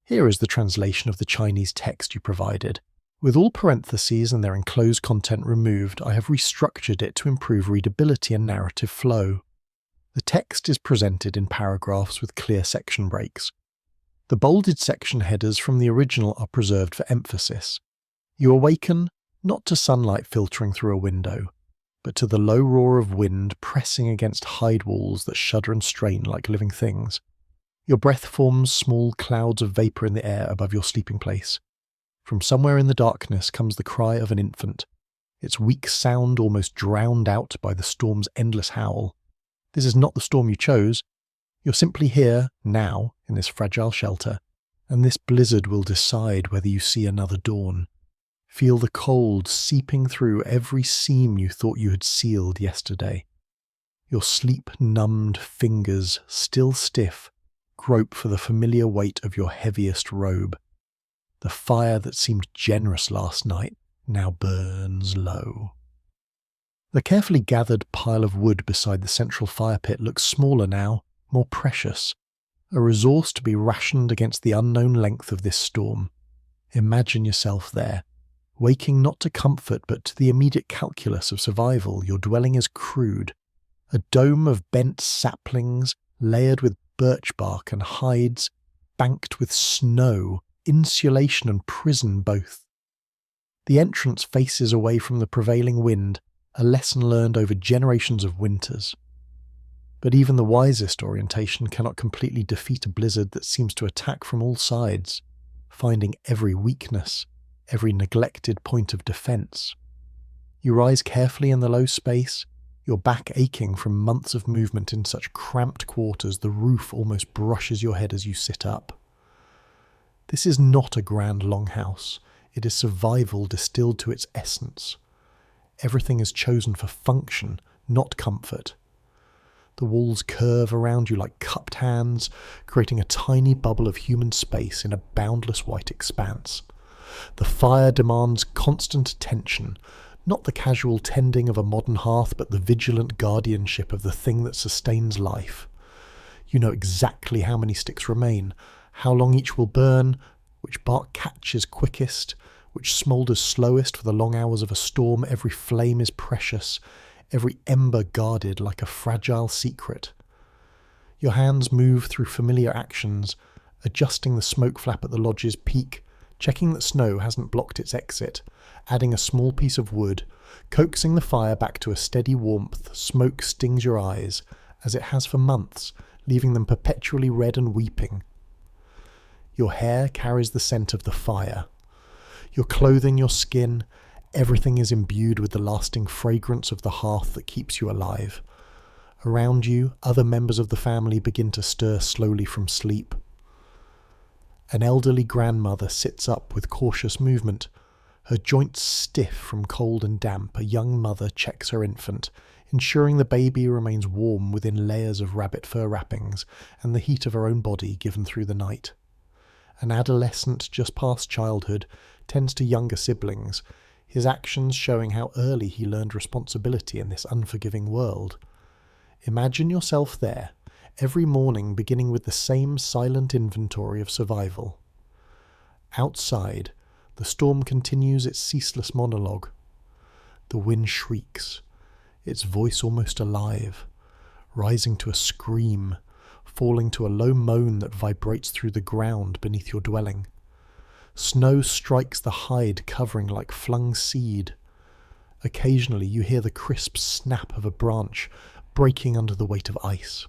Here is the translation of the Chinese text you provided. With all parentheses and their enclosed content removed, I have restructured it to improve readability and narrative flow. The text is presented in paragraphs with clear section breaks. The bolded section headers from the original are preserved for emphasis. You awaken not to sunlight filtering through a window, but to the low roar of wind pressing against hide walls that shudder and strain like living things. Your breath forms small clouds of vapour in the air above your sleeping place. From somewhere in the darkness comes the cry of an infant, its weak sound almost drowned out by the storm's endless howl. This is not the storm you chose. You're simply here, now, in this fragile shelter, and this blizzard will decide whether you see another dawn. Feel the cold seeping through every seam you thought you had sealed yesterday. Your sleep-numbed fingers, still stiff, grope for the familiar weight of your heaviest robe. The fire that seemed generous last night now burns low. The carefully gathered pile of wood beside the central fire pit looks smaller now, more precious, a resource to be rationed against the unknown length of this storm. Imagine yourself there, waking not to comfort but to the immediate calculus of survival. Your dwelling is crude, a dome of bent saplings layered with birch bark and hides, banked with snow, insulation and prison both. The entrance faces away from the prevailing wind, a lesson learned over generations of winters. But even the wisest orientation cannot completely defeat a blizzard that seems to attack from all sides, finding every weakness, every neglected point of defence. You rise carefully in the low space, your back aching from months of movement in such cramped quarters the roof almost brushes your head as you sit up. This is not a grand longhouse, it is survival distilled to its essence. Everything is chosen for function, not comfort. The walls curve around you like cupped hands, creating a tiny bubble of human space in a boundless white expanse. The fire demands constant attention, not the casual tending of a modern hearth, but the vigilant guardianship of the thing that sustains life. You know exactly how many sticks remain, how long each will burn, which bark catches quickest, which smoulders slowest for the long hours of a storm. Every flame is precious, every ember guarded like a fragile secret. Your hands move through familiar actions, adjusting the smoke flap at the lodge's peak, checking that snow hasn't blocked its exit, adding a small piece of wood, coaxing the fire back to a steady warmth. Smoke stings your eyes, as it has for months, leaving them perpetually red and weeping. Your hair carries the scent of the fire. Your clothing, your skin, everything is imbued with the lasting fragrance of the hearth that keeps you alive. Around you, other members of the family begin to stir slowly from sleep. An elderly grandmother sits up with cautious movement, her joints stiff from cold and damp. A young mother checks her infant, ensuring the baby remains warm within layers of rabbit fur wrappings and the heat of her own body given through the night. An adolescent just past childhood tends to younger siblings, his actions showing how early he learned responsibility in this unforgiving world. Imagine yourself there, every morning beginning with the same silent inventory of survival. Outside, the storm continues its ceaseless monologue. The wind shrieks, its voice almost alive, rising to a scream, falling to a low moan that vibrates through the ground beneath your dwelling. Snow strikes the hide covering like flung seed. Occasionally you hear the crisp snap of a branch breaking under the weight of ice.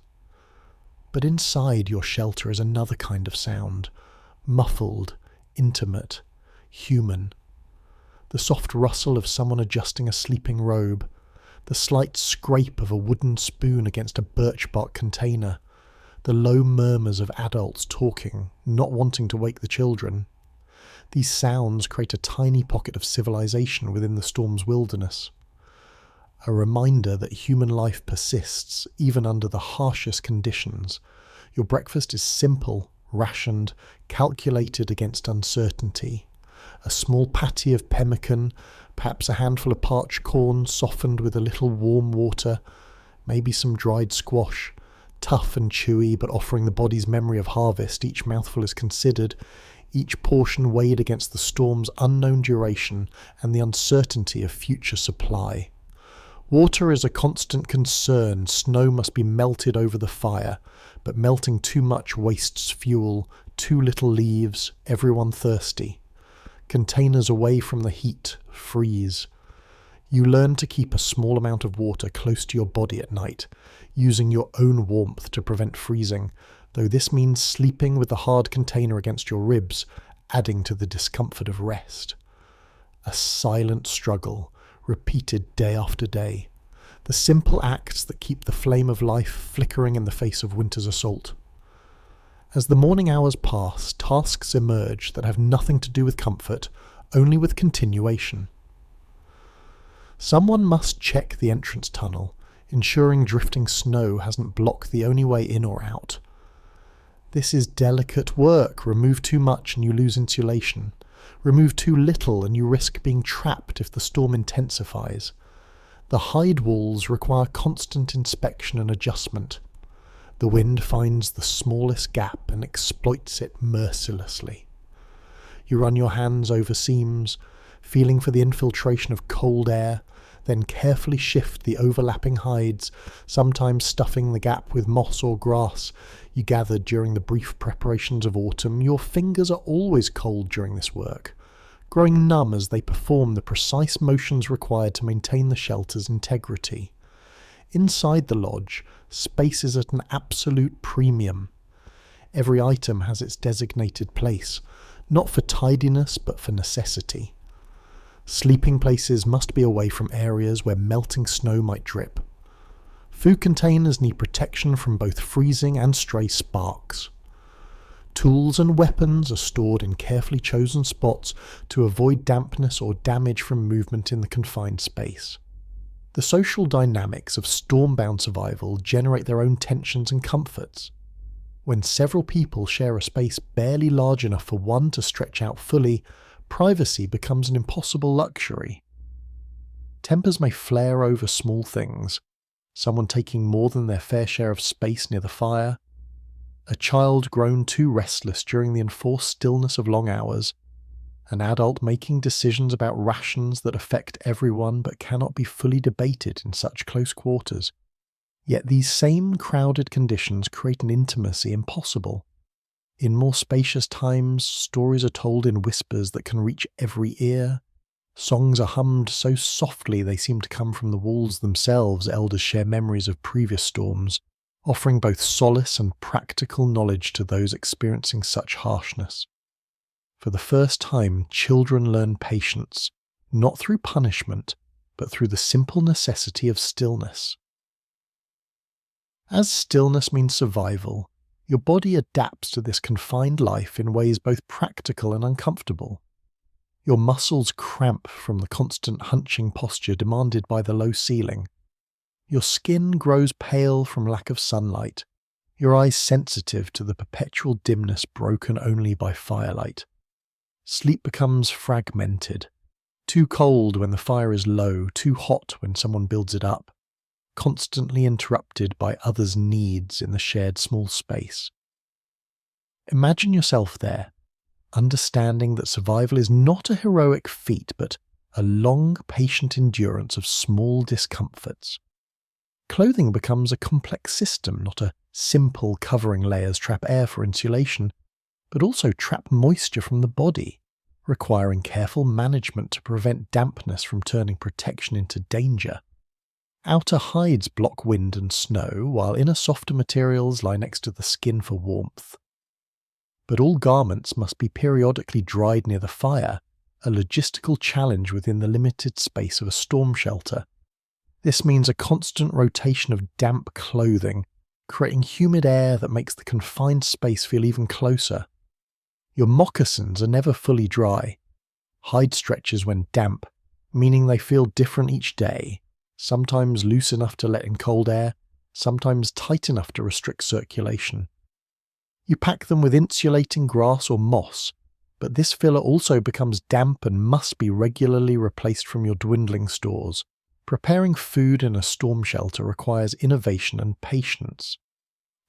But inside your shelter is another kind of sound, muffled, intimate, human. The soft rustle of someone adjusting a sleeping robe, the slight scrape of a wooden spoon against a birch bark container, the low murmurs of adults talking, not wanting to wake the children. These sounds create a tiny pocket of civilization within the storm's wilderness. A reminder that human life persists even under the harshest conditions. Your breakfast is simple, rationed, calculated against uncertainty. A small patty of pemmican, perhaps a handful of parched corn softened with a little warm water, maybe some dried squash, tough and chewy but offering the body's memory of harvest. Each mouthful is considered, each portion weighed against the storm's unknown duration and the uncertainty of future supply. Water is a constant concern. Snow must be melted over the fire, but melting too much wastes fuel, too little leaves, everyone thirsty. Containers away from the heat freeze. You learn to keep a small amount of water close to your body at night, using your own warmth to prevent freezing, though this means sleeping with the hard container against your ribs, adding to the discomfort of rest. A silent struggle, repeated day after day. The simple acts that keep the flame of life flickering in the face of winter's assault. As the morning hours pass, tasks emerge that have nothing to do with comfort, only with continuation. Someone must check the entrance tunnel, ensuring drifting snow hasn't blocked the only way in or out. This is delicate work. Remove too much and you lose insulation. Remove too little and you risk being trapped if the storm intensifies. The hide walls require constant inspection and adjustment. The wind finds the smallest gap and exploits it mercilessly. You run your hands over seams, feeling for the infiltration of cold air, then carefully shift the overlapping hides, sometimes stuffing the gap with moss or grass you gathered during the brief preparations of autumn. Your fingers are always cold during this work, growing numb as they perform the precise motions required to maintain the shelter's integrity. Inside the lodge, space is at an absolute premium. Every item has its designated place, not for tidiness but for necessity. Sleeping places must be away from areas where melting snow might drip. Food containers need protection from both freezing and stray sparks. Tools and weapons are stored in carefully chosen spots to avoid dampness or damage from movement in the confined space. The social dynamics of storm-bound survival generate their own tensions and comforts. When several people share a space barely large enough for one to stretch out fully, privacy becomes an impossible luxury. Tempers may flare over small things, someone taking more than their fair share of space near the fire, a child grown too restless during the enforced stillness of long hours, an adult making decisions about rations that affect everyone but cannot be fully debated in such close quarters. Yet these same crowded conditions create an intimacy impossible. In more spacious times, stories are told in whispers that can reach every ear. Songs are hummed so softly they seem to come from the walls themselves. Elders share memories of previous storms, offering both solace and practical knowledge to those experiencing such harshness. For the first time, children learn patience, not through punishment, but through the simple necessity of stillness. As stillness means survival, your body adapts to this confined life in ways both practical and uncomfortable. Your muscles cramp from the constant hunching posture demanded by the low ceiling. Your skin grows pale from lack of sunlight, your eyes sensitive to the perpetual dimness broken only by firelight. Sleep becomes fragmented, too cold when the fire is low, too hot when someone builds it up, constantly interrupted by others' needs in the shared small space. Imagine yourself there, understanding that survival is not a heroic feat, but a long, patient endurance of small discomforts. Clothing becomes a complex system, not a simple covering layers trap air for insulation, but also trap moisture from the body, requiring careful management to prevent dampness from turning protection into danger. Outer hides block wind and snow, while inner softer materials lie next to the skin for warmth. But all garments must be periodically dried near the fire, a logistical challenge within the limited space of a storm shelter. This means a constant rotation of damp clothing, creating humid air that makes the confined space feel even closer. Your moccasins are never fully dry. Hide stretches when damp, meaning they feel different each day, sometimes loose enough to let in cold air, sometimes tight enough to restrict circulation. You pack them with insulating grass or moss, but this filler also becomes damp and must be regularly replaced from your dwindling stores. Preparing food in a storm shelter requires innovation and patience.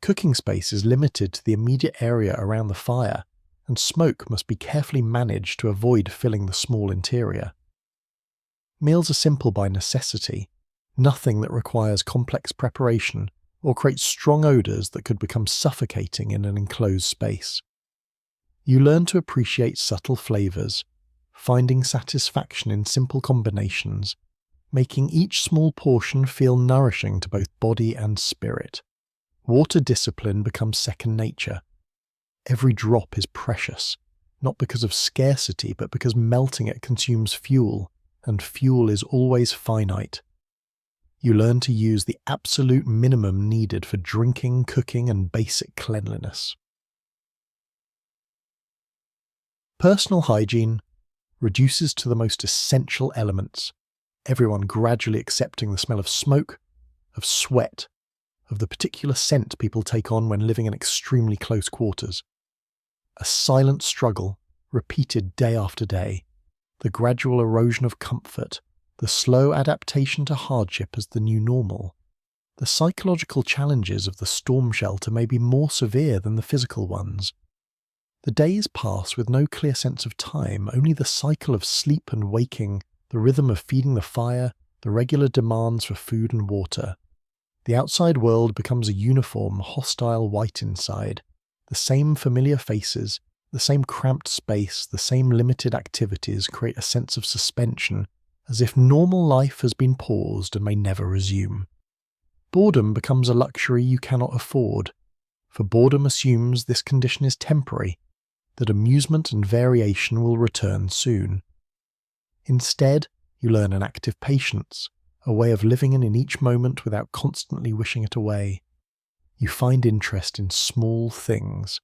Cooking space is limited to the immediate area around the fire, and smoke must be carefully managed to avoid filling the small interior. Meals are simple by necessity, nothing that requires complex preparation or creates strong odours that could become suffocating in an enclosed space. You learn to appreciate subtle flavours, finding satisfaction in simple combinations, making each small portion feel nourishing to both body and spirit. Water discipline becomes second nature. Every drop is precious, not because of scarcity, but because melting it consumes fuel, and fuel is always finite. You learn to use the absolute minimum needed for drinking, cooking, and basic cleanliness. Personal hygiene reduces to the most essential elements, everyone gradually accepting the smell of smoke, of sweat, of the particular scent people take on when living in extremely close quarters. A silent struggle, repeated day after day, the gradual erosion of comfort, the slow adaptation to hardship as the new normal. The psychological challenges of the storm shelter may be more severe than the physical ones. The days pass with no clear sense of time, only the cycle of sleep and waking, the rhythm of feeding the fire, the regular demands for food and water. The outside world becomes a uniform, hostile white inside, the same familiar faces, the same cramped space, the same limited activities create a sense of suspension, as if normal life has been paused and may never resume. Boredom becomes a luxury you cannot afford, for boredom assumes this condition is temporary, that amusement and variation will return soon. Instead, you learn an active patience, a way of living in each moment without constantly wishing it away. You find interest in small things,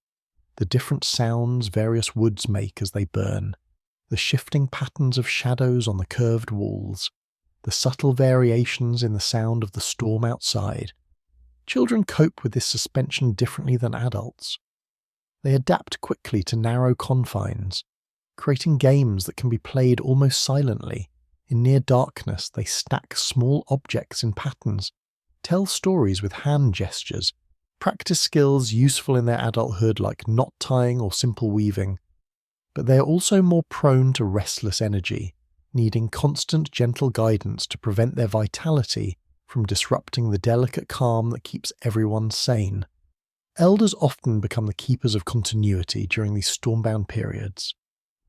the different sounds various woods make as they burn, the shifting patterns of shadows on the curved walls, the subtle variations in the sound of the storm outside. Children cope with this suspension differently than adults. They adapt quickly to narrow confines, creating games that can be played almost silently. In near darkness, they stack small objects in patterns, tell stories with hand gestures, practice skills useful in their adulthood like knot tying or simple weaving. But they are also more prone to restless energy, needing constant gentle guidance to prevent their vitality from disrupting the delicate calm that keeps everyone sane. Elders often become the keepers of continuity during these stormbound periods.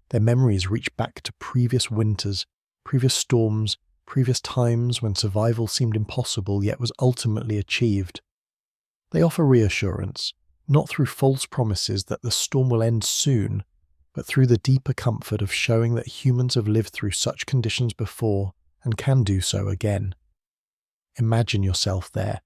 Their memories reach back to previous winters, previous storms, previous times when survival seemed impossible yet was ultimately achieved. They offer reassurance, not through false promises that the storm will end soon, but through the deeper comfort of showing that humans have lived through such conditions before and can do so again. Imagine yourself there,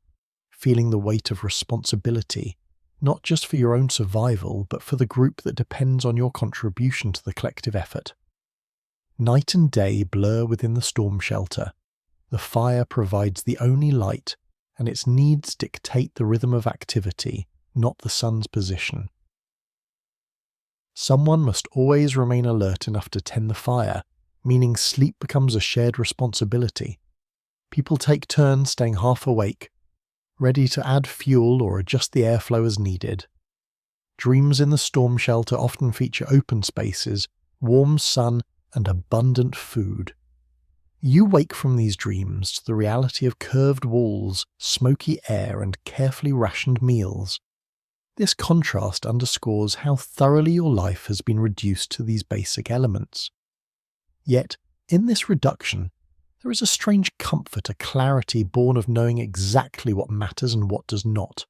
feeling the weight of responsibility, not just for your own survival, but for the group that depends on your contribution to the collective effort. Night and day blur within the storm shelter. The fire provides the only light, and its needs dictate the rhythm of activity, not the sun's position. Someone must always remain alert enough to tend the fire, meaning sleep becomes a shared responsibility. People take turns staying half awake, ready to add fuel or adjust the airflow as needed. Dreams in the storm shelter often feature open spaces, warm sun, and abundant food. You wake from these dreams to the reality of curved walls, smoky air, and carefully rationed meals. This contrast underscores how thoroughly your life has been reduced to these basic elements. Yet, in this reduction, there is a strange comfort, a clarity born of knowing exactly what matters and what does not.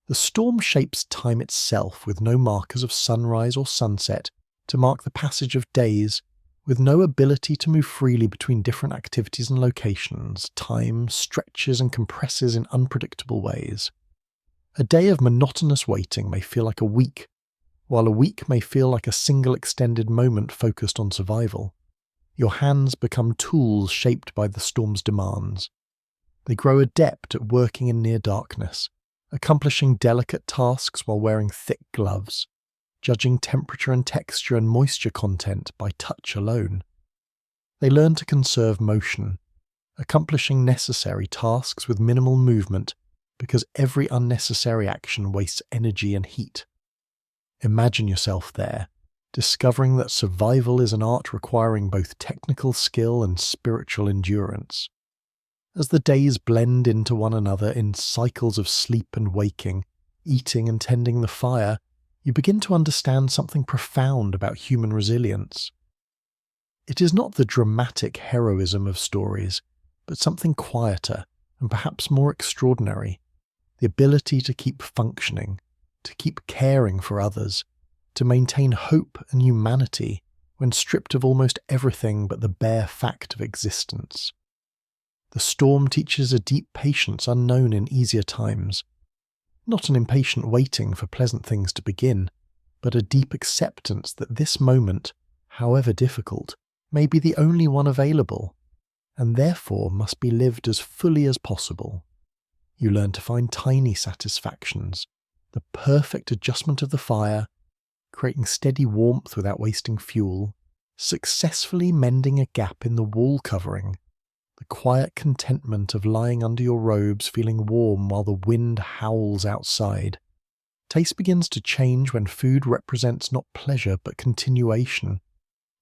The storm shapes time itself with no markers of sunrise or sunset to mark the passage of days, with no ability to move freely between different activities and locations. Time stretches and compresses in unpredictable ways. A day of monotonous waiting may feel like a week, while a week may feel like a single extended moment focused on survival. Your hands become tools shaped by the storm's demands. They grow adept at working in near darkness, accomplishing delicate tasks while wearing thick gloves, judging temperature and texture and moisture content by touch alone. They learn to conserve motion, accomplishing necessary tasks with minimal movement because every unnecessary action wastes energy and heat. Imagine yourself there, discovering that survival is an art requiring both technical skill and spiritual endurance. As the days blend into one another in cycles of sleep and waking, eating and tending the fire, you begin to understand something profound about human resilience. It is not the dramatic heroism of stories, but something quieter and perhaps more extraordinary: the ability to keep functioning, to keep caring for others, to maintain hope and humanity when stripped of almost everything but the bare fact of existence. The storm teaches a deep patience unknown in easier times, not an impatient waiting for pleasant things to begin, but a deep acceptance that this moment, however difficult, may be the only one available, and therefore must be lived as fully as possible. You learn to find tiny satisfactions, the perfect adjustment of the fire, creating steady warmth without wasting fuel, successfully mending a gap in the wall covering, the quiet contentment of lying under your robes feeling warm while the wind howls outside. Taste begins to change when food represents not pleasure but continuation.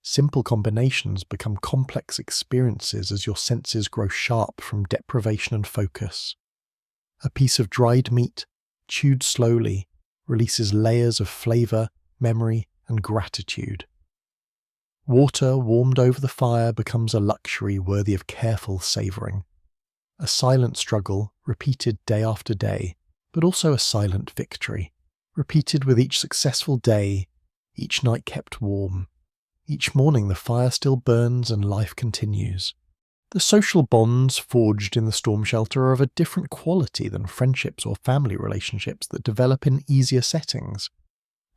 Simple combinations become complex experiences as your senses grow sharp from deprivation and focus. A piece of dried meat, chewed slowly, releases layers of flavour, memory, and gratitude. Water warmed over the fire becomes a luxury worthy of careful savouring. A silent struggle, repeated day after day, but also a silent victory, repeated with each successful day, each night kept warm. Each morning the fire still burns and life continues. The social bonds forged in the storm shelter are of a different quality than friendships or family relationships that develop in easier settings.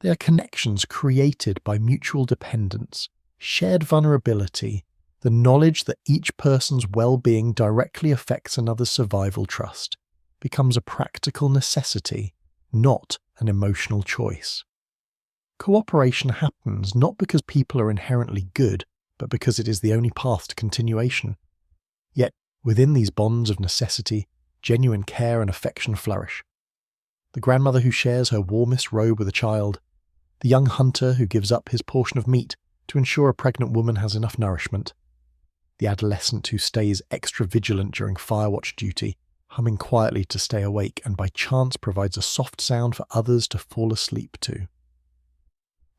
They are connections created by mutual dependence, shared vulnerability, the knowledge that each person's well-being directly affects another's survival trust, becomes a practical necessity, not an emotional choice. Cooperation happens not because people are inherently good, but because it is the only path to continuation. Yet, within these bonds of necessity, genuine care and affection flourish. The grandmother who shares her warmest robe with a child, the young hunter who gives up his portion of meat to ensure a pregnant woman has enough nourishment, the adolescent who stays extra vigilant during firewatch duty, humming quietly to stay awake and by chance provides a soft sound for others to fall asleep to.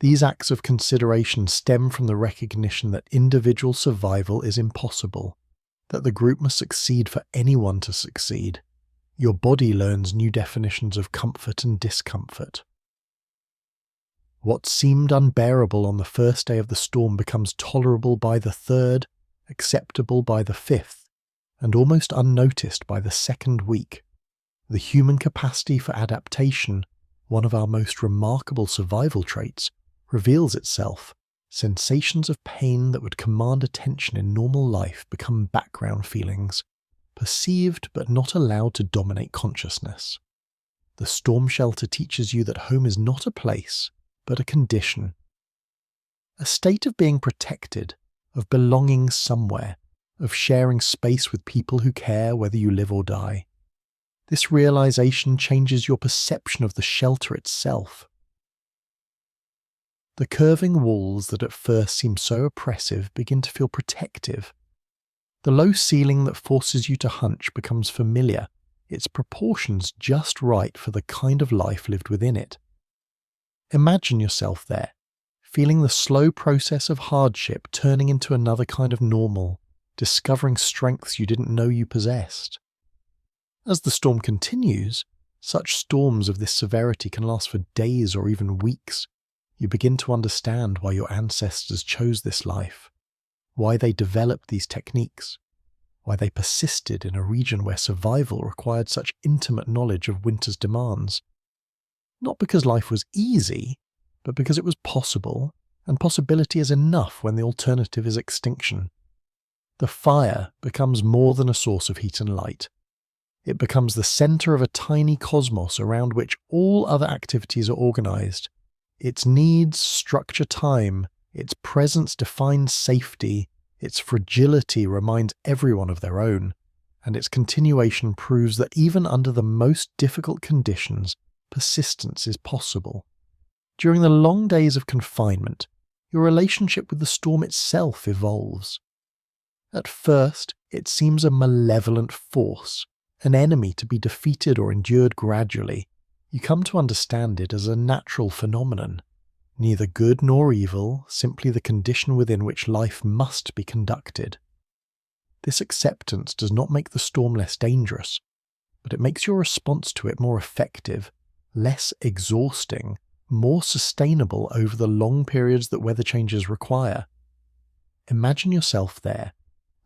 These acts of consideration stem from the recognition that individual survival is impossible, that the group must succeed for anyone to succeed. Your body learns new definitions of comfort and discomfort. What seemed unbearable on the first day of the storm becomes tolerable by the third, acceptable by the fifth, and almost unnoticed by the second week. The human capacity for adaptation, one of our most remarkable survival traits, reveals itself. Sensations of pain that would command attention in normal life become background feelings, perceived but not allowed to dominate consciousness. The storm shelter teaches you that home is not a place, but a condition. A state of being protected, of belonging somewhere, of sharing space with people who care whether you live or die. This realization changes your perception of the shelter itself. The curving walls that at first seem so oppressive begin to feel protective. The low ceiling that forces you to hunch becomes familiar, its proportions just right for the kind of life lived within it. Imagine yourself there, feeling the slow process of hardship turning into another kind of normal, discovering strengths you didn't know you possessed. As the storm continues, such storms of this severity can last for days or even weeks. You begin to understand why your ancestors chose this life, why they developed these techniques, why they persisted in a region where survival required such intimate knowledge of winter's demands. Not because life was easy, but because it was possible, and possibility is enough when the alternative is extinction. The fire becomes more than a source of heat and light. It becomes the center of a tiny cosmos around which all other activities are organized. Its needs structure time, its presence defines safety, its fragility reminds everyone of their own, and its continuation proves that even under the most difficult conditions, persistence is possible. During the long days of confinement, your relationship with the storm itself evolves. At first, it seems a malevolent force, an enemy to be defeated or endured gradually. You come to understand it as a natural phenomenon, neither good nor evil, simply the condition within which life must be conducted. This acceptance does not make the storm less dangerous, but it makes your response to it more effective, less exhausting, more sustainable over the long periods that weather changes require. Imagine yourself there,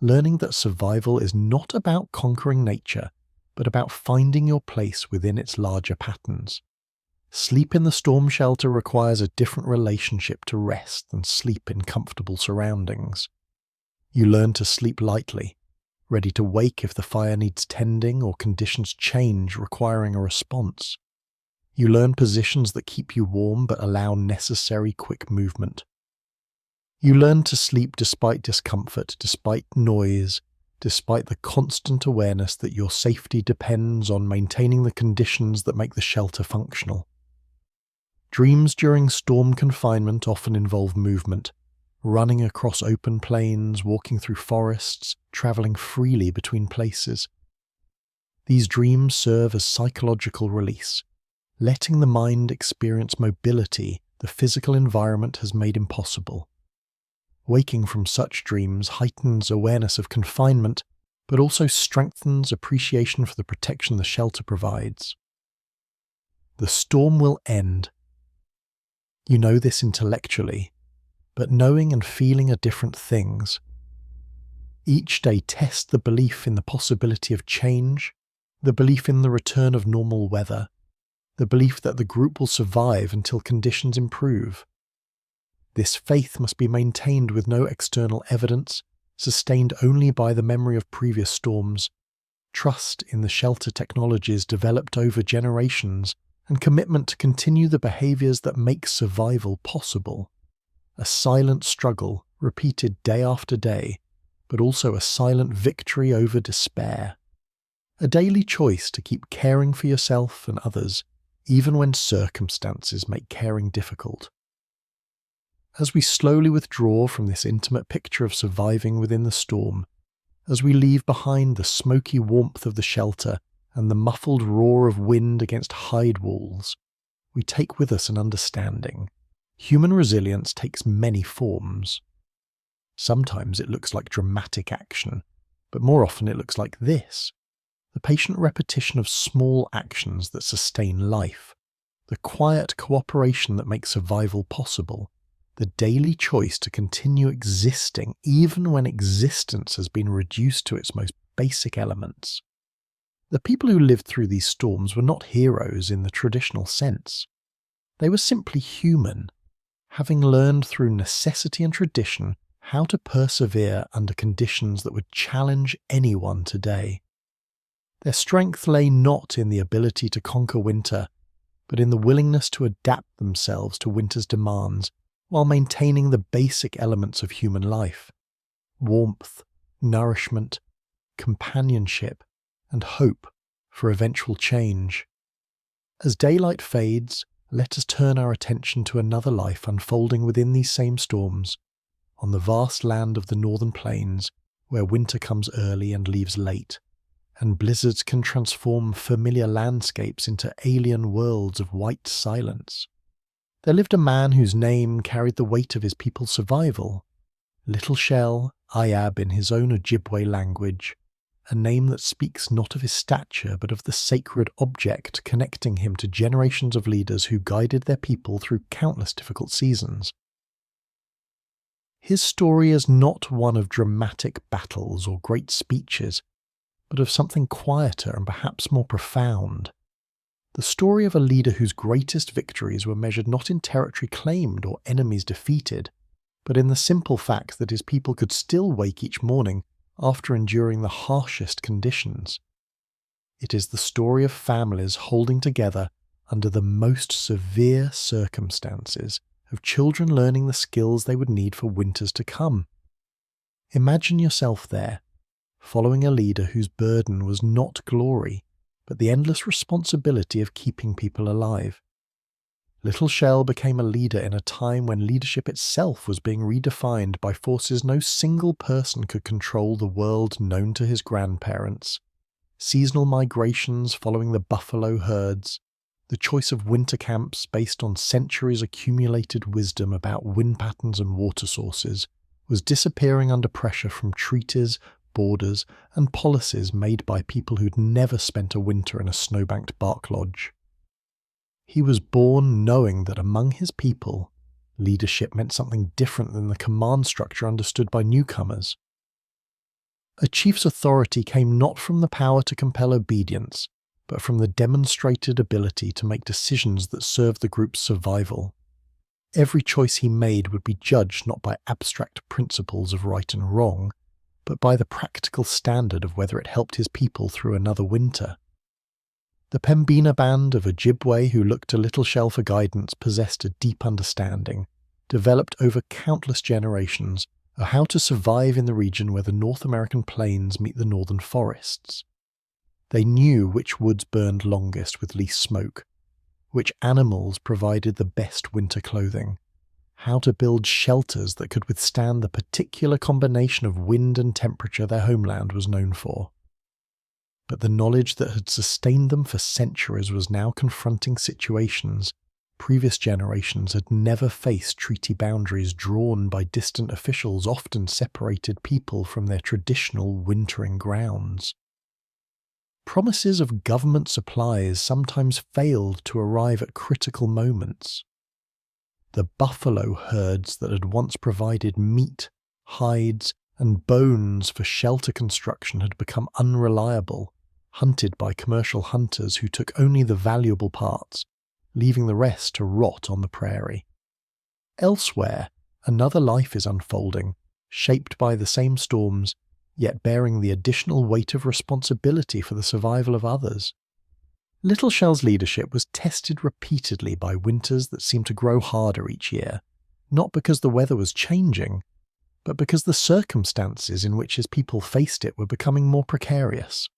learning that survival is not about conquering nature, but about finding your place within its larger patterns. Sleep in the storm shelter requires a different relationship to rest than sleep in comfortable surroundings. You learn to sleep lightly, ready to wake if the fire needs tending or conditions change requiring a response. You learn positions that keep you warm but allow necessary quick movement. You learn to sleep despite discomfort, despite noise, despite the constant awareness that your safety depends on maintaining the conditions that make the shelter functional. Dreams during storm confinement often involve movement, running across open plains, walking through forests, traveling freely between places. These dreams serve as psychological release, letting the mind experience mobility the physical environment has made impossible. Waking from such dreams heightens awareness of confinement, but also strengthens appreciation for the protection the shelter provides. The storm will end. You know this intellectually, but knowing and feeling are different things. Each day tests the belief in the possibility of change, the belief in the return of normal weather, the belief that the group will survive until conditions improve. This faith must be maintained with no external evidence, sustained only by the memory of previous storms, trust in the shelter technologies developed over generations, and commitment to continue the behaviors that make survival possible. A silent struggle, repeated day after day, but also a silent victory over despair. A daily choice to keep caring for yourself and others, even when circumstances make caring difficult. As we slowly withdraw from this intimate picture of surviving within the storm, as we leave behind the smoky warmth of the shelter and the muffled roar of wind against hide walls, we take with us an understanding. Human resilience takes many forms. Sometimes it looks like dramatic action, but more often it looks like this: the patient repetition of small actions that sustain life, the quiet cooperation that makes survival possible, the daily choice to continue existing even when existence has been reduced to its most basic elements. The people who lived through these storms were not heroes in the traditional sense. They were simply human, having learned through necessity and tradition how to persevere under conditions that would challenge anyone today. Their strength lay not in the ability to conquer winter, but in the willingness to adapt themselves to winter's demands while maintaining the basic elements of human life: warmth, nourishment, companionship, and hope for eventual change. As daylight fades, let us turn our attention to another life unfolding within these same storms, on the vast land of the northern plains, where winter comes early and leaves late, and blizzards can transform familiar landscapes into alien worlds of white silence. There lived a man whose name carried the weight of his people's survival. Little Shell, Ayab in his own Ojibwe language, a name that speaks not of his stature but of the sacred object connecting him to generations of leaders who guided their people through countless difficult seasons. His story is not one of dramatic battles or great speeches, but of something quieter and perhaps more profound. The story of a leader whose greatest victories were measured not in territory claimed or enemies defeated, but in the simple fact that his people could still wake each morning after enduring the harshest conditions. It is the story of families holding together under the most severe circumstances, of children learning the skills they would need for winters to come. Imagine yourself there, following a leader whose burden was not glory, but the endless responsibility of keeping people alive. Little Shell became a leader in a time when leadership itself was being redefined by forces no single person could control. The world known to his grandparents, seasonal migrations following the buffalo herds, the choice of winter camps based on centuries accumulated wisdom about wind patterns and water sources, was disappearing under pressure from treaties, borders, and policies made by people who'd never spent a winter in a snowbanked bark lodge. He was born knowing that among his people, leadership meant something different than the command structure understood by newcomers. A chief's authority came not from the power to compel obedience, but from the demonstrated ability to make decisions that served the group's survival. Every choice he made would be judged not by abstract principles of right and wrong, but by the practical standard of whether it helped his people through another winter. The Pembina band of Ojibwe who looked to Little Shell for guidance possessed a deep understanding, developed over countless generations, of how to survive in the region where the North American plains meet the northern forests. They knew which woods burned longest with least smoke, which animals provided the best winter clothing, how to build shelters that could withstand the particular combination of wind and temperature their homeland was known for. But the knowledge that had sustained them for centuries was now confronting situations previous generations had never faced. Treaty boundaries drawn by distant officials often separated people from their traditional wintering grounds. Promises of government supplies sometimes failed to arrive at critical moments. The buffalo herds that had once provided meat, hides, and bones for shelter construction had become unreliable, hunted by commercial hunters who took only the valuable parts, leaving the rest to rot on the prairie. Elsewhere, another life is unfolding, shaped by the same storms, yet bearing the additional weight of responsibility for the survival of others. Little Shell's leadership was tested repeatedly by winters that seemed to grow harder each year, not because the weather was changing, but because the circumstances in which his people faced it were becoming more precarious.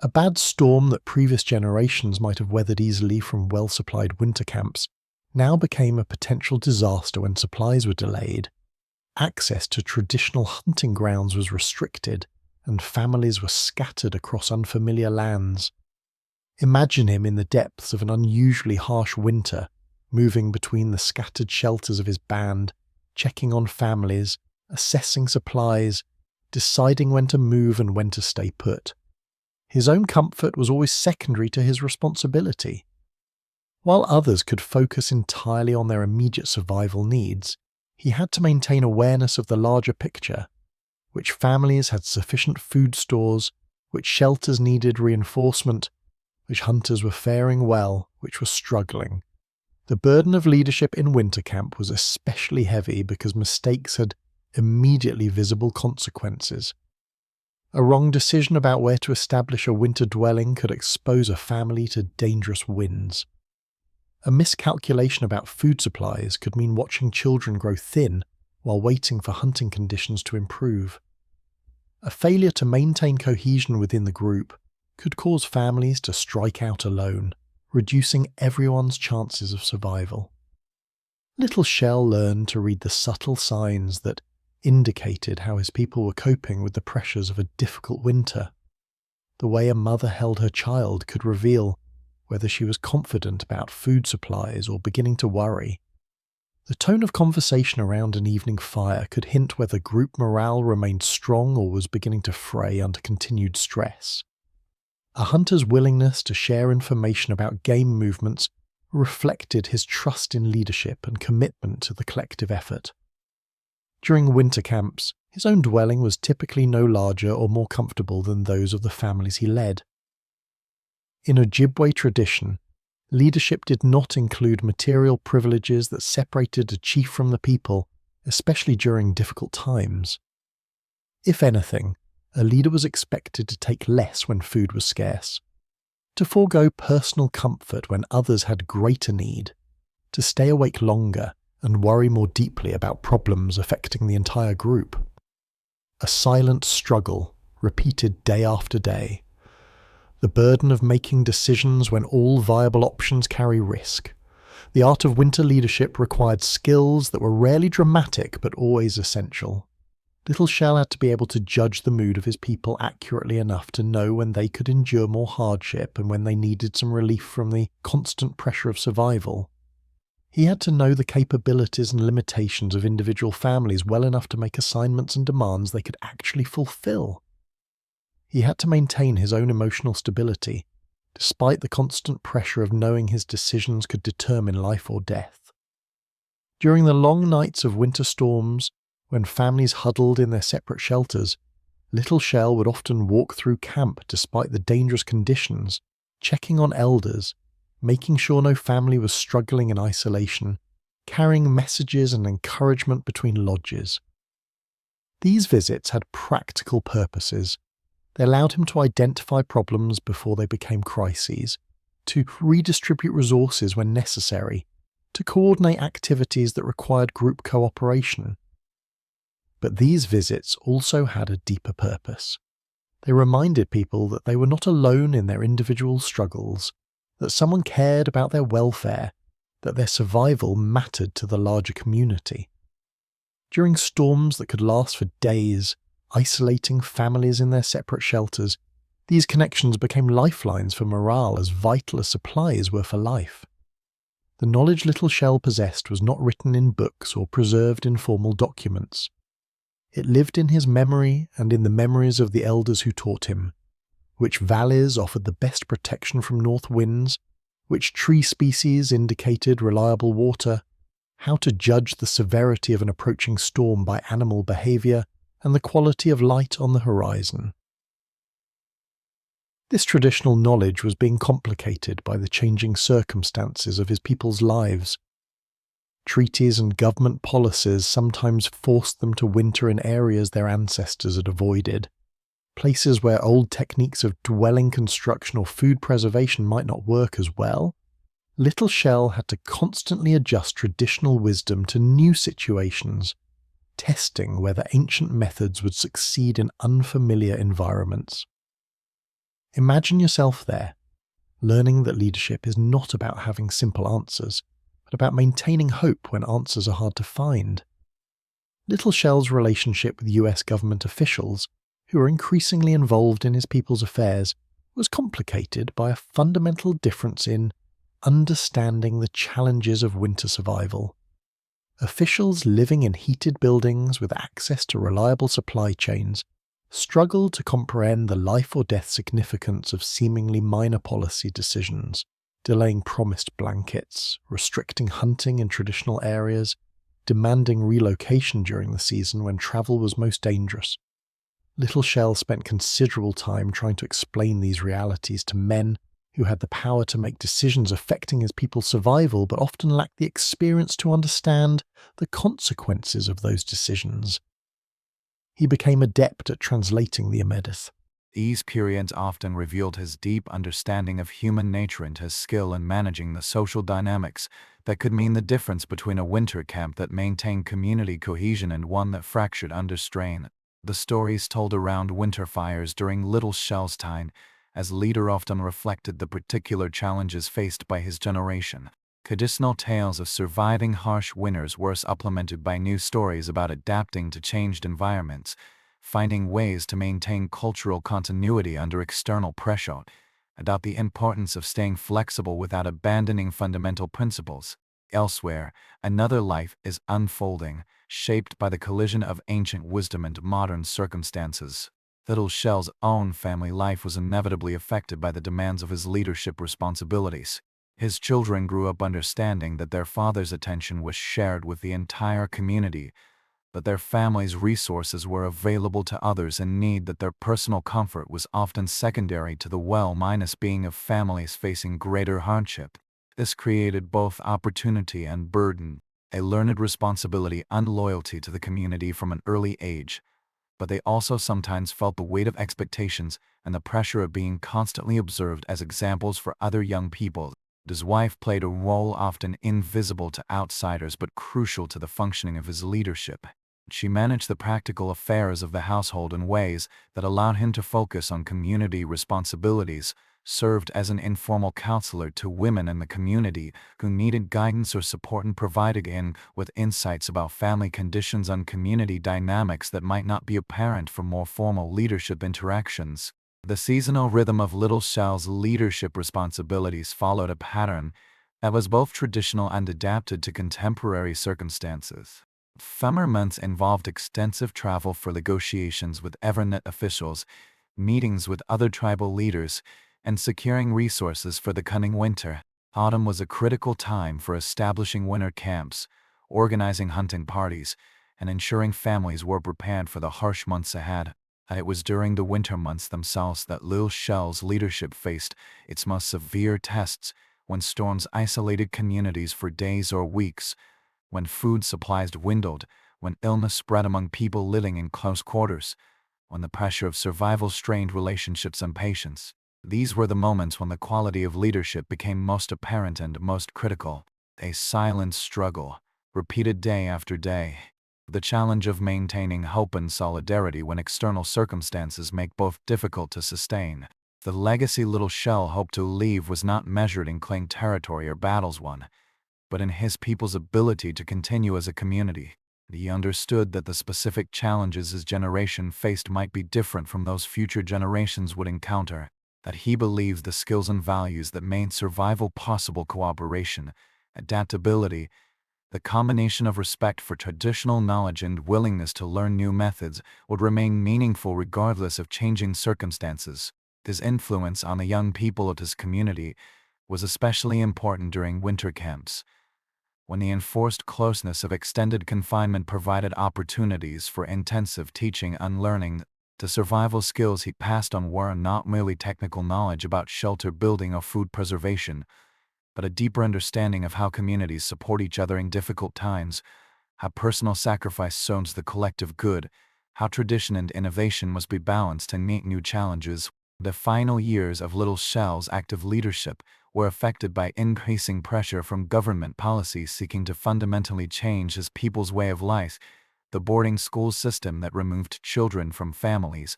A bad storm that previous generations might have weathered easily from well-supplied winter camps now became a potential disaster when supplies were delayed. Access to traditional hunting grounds was restricted, and families were scattered across unfamiliar lands. Imagine him in the depths of an unusually harsh winter, moving between the scattered shelters of his band, checking on families, assessing supplies, deciding when to move and when to stay put. His own comfort was always secondary to his responsibility. While others could focus entirely on their immediate survival needs, he had to maintain awareness of the larger picture, which families had sufficient food stores, which shelters needed reinforcement, which hunters were faring well, which were struggling. The burden of leadership in winter camp was especially heavy because mistakes had immediately visible consequences. A wrong decision about where to establish a winter dwelling could expose a family to dangerous winds. A miscalculation about food supplies could mean watching children grow thin while waiting for hunting conditions to improve. A failure to maintain cohesion within the group could cause families to strike out alone, reducing everyone's chances of survival. Little Shell learned to read the subtle signs that indicated how his people were coping with the pressures of a difficult winter. The way a mother held her child could reveal whether she was confident about food supplies or beginning to worry. The tone of conversation around an evening fire could hint whether group morale remained strong or was beginning to fray under continued stress. A hunter's willingness to share information about game movements reflected his trust in leadership and commitment to the collective effort. During winter camps, his own dwelling was typically no larger or more comfortable than those of the families he led. In Ojibwe tradition, leadership did not include material privileges that separated a chief from the people, especially during difficult times. If anything, a leader was expected to take less when food was scarce, to forego personal comfort when others had greater need, to stay awake longer and worry more deeply about problems affecting the entire group. A silent struggle, repeated day after day. The burden of making decisions when all viable options carry risk. The art of winter leadership required skills that were rarely dramatic but always essential. Little Shell had to be able to judge the mood of his people accurately enough to know when they could endure more hardship and when they needed some relief from the constant pressure of survival. He had to know the capabilities and limitations of individual families well enough to make assignments and demands they could actually fulfill. He had to maintain his own emotional stability, despite the constant pressure of knowing his decisions could determine life or death. During the long nights of winter storms, when families huddled in their separate shelters, Little Shell would often walk through camp despite the dangerous conditions, checking on elders, making sure no family was struggling in isolation, carrying messages and encouragement between lodges. These visits had practical purposes. They allowed him to identify problems before they became crises, to redistribute resources when necessary, to coordinate activities that required group cooperation. But these visits also had a deeper purpose. They reminded people that they were not alone in their individual struggles, that someone cared about their welfare, that their survival mattered to the larger community. During storms that could last for days, isolating families in their separate shelters, these connections became lifelines for morale as vital as supplies were for life. The knowledge Little Shell possessed was not written in books or preserved in formal documents. It lived in his memory and in the memories of the elders who taught him, which valleys offered the best protection from north winds, which tree species indicated reliable water, how to judge the severity of an approaching storm by animal behavior, and the quality of light on the horizon. This traditional knowledge was being complicated by the changing circumstances of his people's lives. Treaties and government policies sometimes forced them to winter in areas their ancestors had avoided, places where old techniques of dwelling construction or food preservation might not work as well. Little Shell had to constantly adjust traditional wisdom to new situations, testing whether ancient methods would succeed in unfamiliar environments. Imagine yourself there, learning that leadership is not about having simple answers, but about maintaining hope when answers are hard to find. Little Shell's relationship with US government officials, who were increasingly involved in his people's affairs, was complicated by a fundamental difference in understanding the challenges of winter survival. Officials living in heated buildings with access to reliable supply chains struggled to comprehend the life or death significance of seemingly minor policy decisions, delaying promised blankets, restricting hunting in traditional areas, demanding relocation during the season when travel was most dangerous. Little Shell spent considerable time trying to explain these realities to men who had the power to make decisions affecting his people's survival but often lacked the experience to understand the consequences of those decisions. He became adept at translating the Emedith. These periods often revealed his deep understanding of human nature and his skill in managing the social dynamics that could mean the difference between a winter camp that maintained community cohesion and one that fractured under strain. The stories told around winter fires during Little Shell's time as leader often reflected the particular challenges faced by his generation. Traditional tales of surviving harsh winters were supplemented by new stories about adapting to changed environments, finding ways to maintain cultural continuity under external pressure, about the importance of staying flexible without abandoning fundamental principles. Elsewhere, another life is unfolding, shaped by the collision of ancient wisdom and modern circumstances. Little Shell's own family life was inevitably affected by the demands of his leadership responsibilities. His children grew up understanding that their father's attention was shared with the entire community, but their family's resources were available to others in need, that their personal comfort was often secondary to the well-being of families facing greater hardship. This created both opportunity and burden, a learned responsibility and loyalty to the community from an early age. But they also sometimes felt the weight of expectations and the pressure of being constantly observed as examples for other young people. His wife played a role often invisible to outsiders but crucial to the functioning of his leadership. She managed the practical affairs of the household in ways that allowed him to focus on community responsibilities served as an informal counselor to women in the community who needed guidance or support and provided with insights about family conditions and community dynamics that might not be apparent from more formal leadership interactions. The seasonal rhythm of Little Shell's leadership responsibilities followed a pattern that was both traditional and adapted to contemporary circumstances. Summer months involved extensive travel for negotiations with Evernet officials, meetings with other tribal leaders, and securing resources for the coming winter. Autumn was a critical time for establishing winter camps, organizing hunting parties, and ensuring families were prepared for the harsh months ahead. It was during the winter months themselves that Little Shell's leadership faced its most severe tests, when storms isolated communities for days or weeks, when food supplies dwindled, when illness spread among people living in close quarters, when the pressure of survival strained relationships and patience. These were the moments when the quality of leadership became most apparent and most critical. A silent struggle, repeated day after day. The challenge of maintaining hope and solidarity when external circumstances make both difficult to sustain. The legacy Little Shell hoped to leave was not measured in claimed territory or battles won, but in his people's ability to continue as a community. He understood that the specific challenges his generation faced might be different from those future generations would encounter, that he believed the skills and values that made survival possible, cooperation, adaptability, the combination of respect for traditional knowledge and willingness to learn new methods, would remain meaningful regardless of changing circumstances. His influence on the young people of his community was especially important during winter camps, when the enforced closeness of extended confinement provided opportunities for intensive teaching and learning. The survival skills he passed on were not merely technical knowledge about shelter building or food preservation, but a deeper understanding of how communities support each other in difficult times, how personal sacrifice serves the collective good, how tradition and innovation must be balanced to meet new challenges. The final years of Little Shell's active leadership were affected by increasing pressure from government policies seeking to fundamentally change his people's way of life, the boarding school system that removed children from families,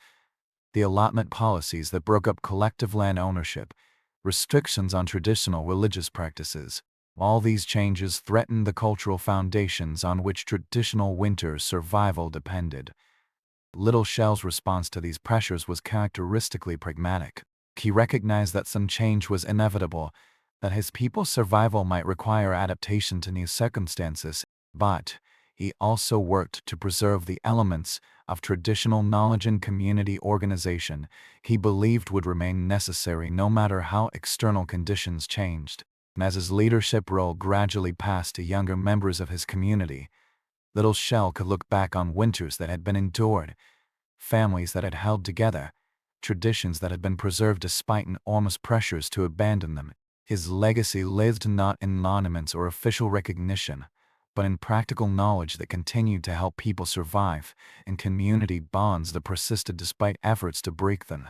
the allotment policies that broke up collective land ownership, restrictions on traditional religious practices. All these changes threatened the cultural foundations on which traditional winter survival depended. Little Shell's response to these pressures was characteristically pragmatic. He recognized that some change was inevitable, that his people's survival might require adaptation to new circumstances, but he also worked to preserve the elements of traditional knowledge and community organization he believed would remain necessary no matter how external conditions changed. As his leadership role gradually passed to younger members of his community, Little Shell could look back on winters that had been endured, families that had held together, traditions that had been preserved despite enormous pressures to abandon them. His legacy lived not in monuments or official recognition, but in practical knowledge that continued to help people survive, in community bonds that persisted despite efforts to break them,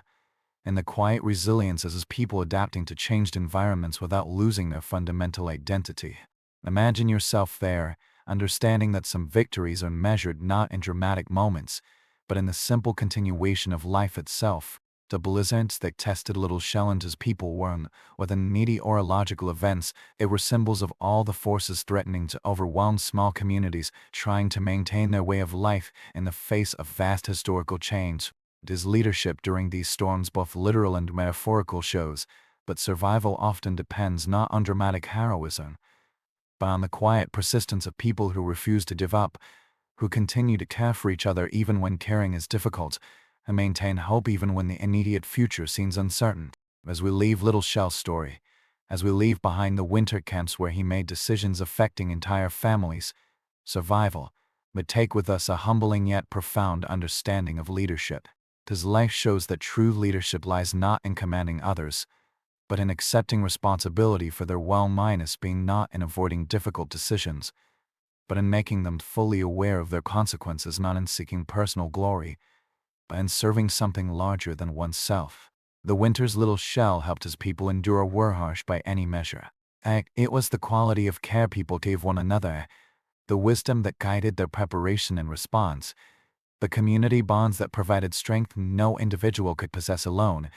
in the quiet resilience as his people adapting to changed environments without losing their fundamental identity. Imagine yourself there, understanding that some victories are measured not in dramatic moments, but in the simple continuation of life itself. The blizzards that tested Little Shell and his people weren't within meteorological events, they were symbols of all the forces threatening to overwhelm small communities trying to maintain their way of life in the face of vast historical change. His leadership during these storms, both literal and metaphorical, shows, but survival often depends not on dramatic heroism, but on the quiet persistence of people who refuse to give up, who continue to care for each other even when caring is difficult, and maintain hope even when the immediate future seems uncertain. As we leave Little Shell's story, as we leave behind the winter camps where he made decisions affecting entire families, survival, but take with us a humbling yet profound understanding of leadership. His life shows that true leadership lies not in commanding others, but in accepting responsibility for their well-being, not in avoiding difficult decisions, but in making them fully aware of their consequences, not in seeking personal glory, but in serving something larger than oneself. The winters Little Shell helped his people endure were harsh by any measure. It was the quality of care people gave one another, the wisdom that guided their preparation and response, the community bonds that provided strength no individual could possess alone,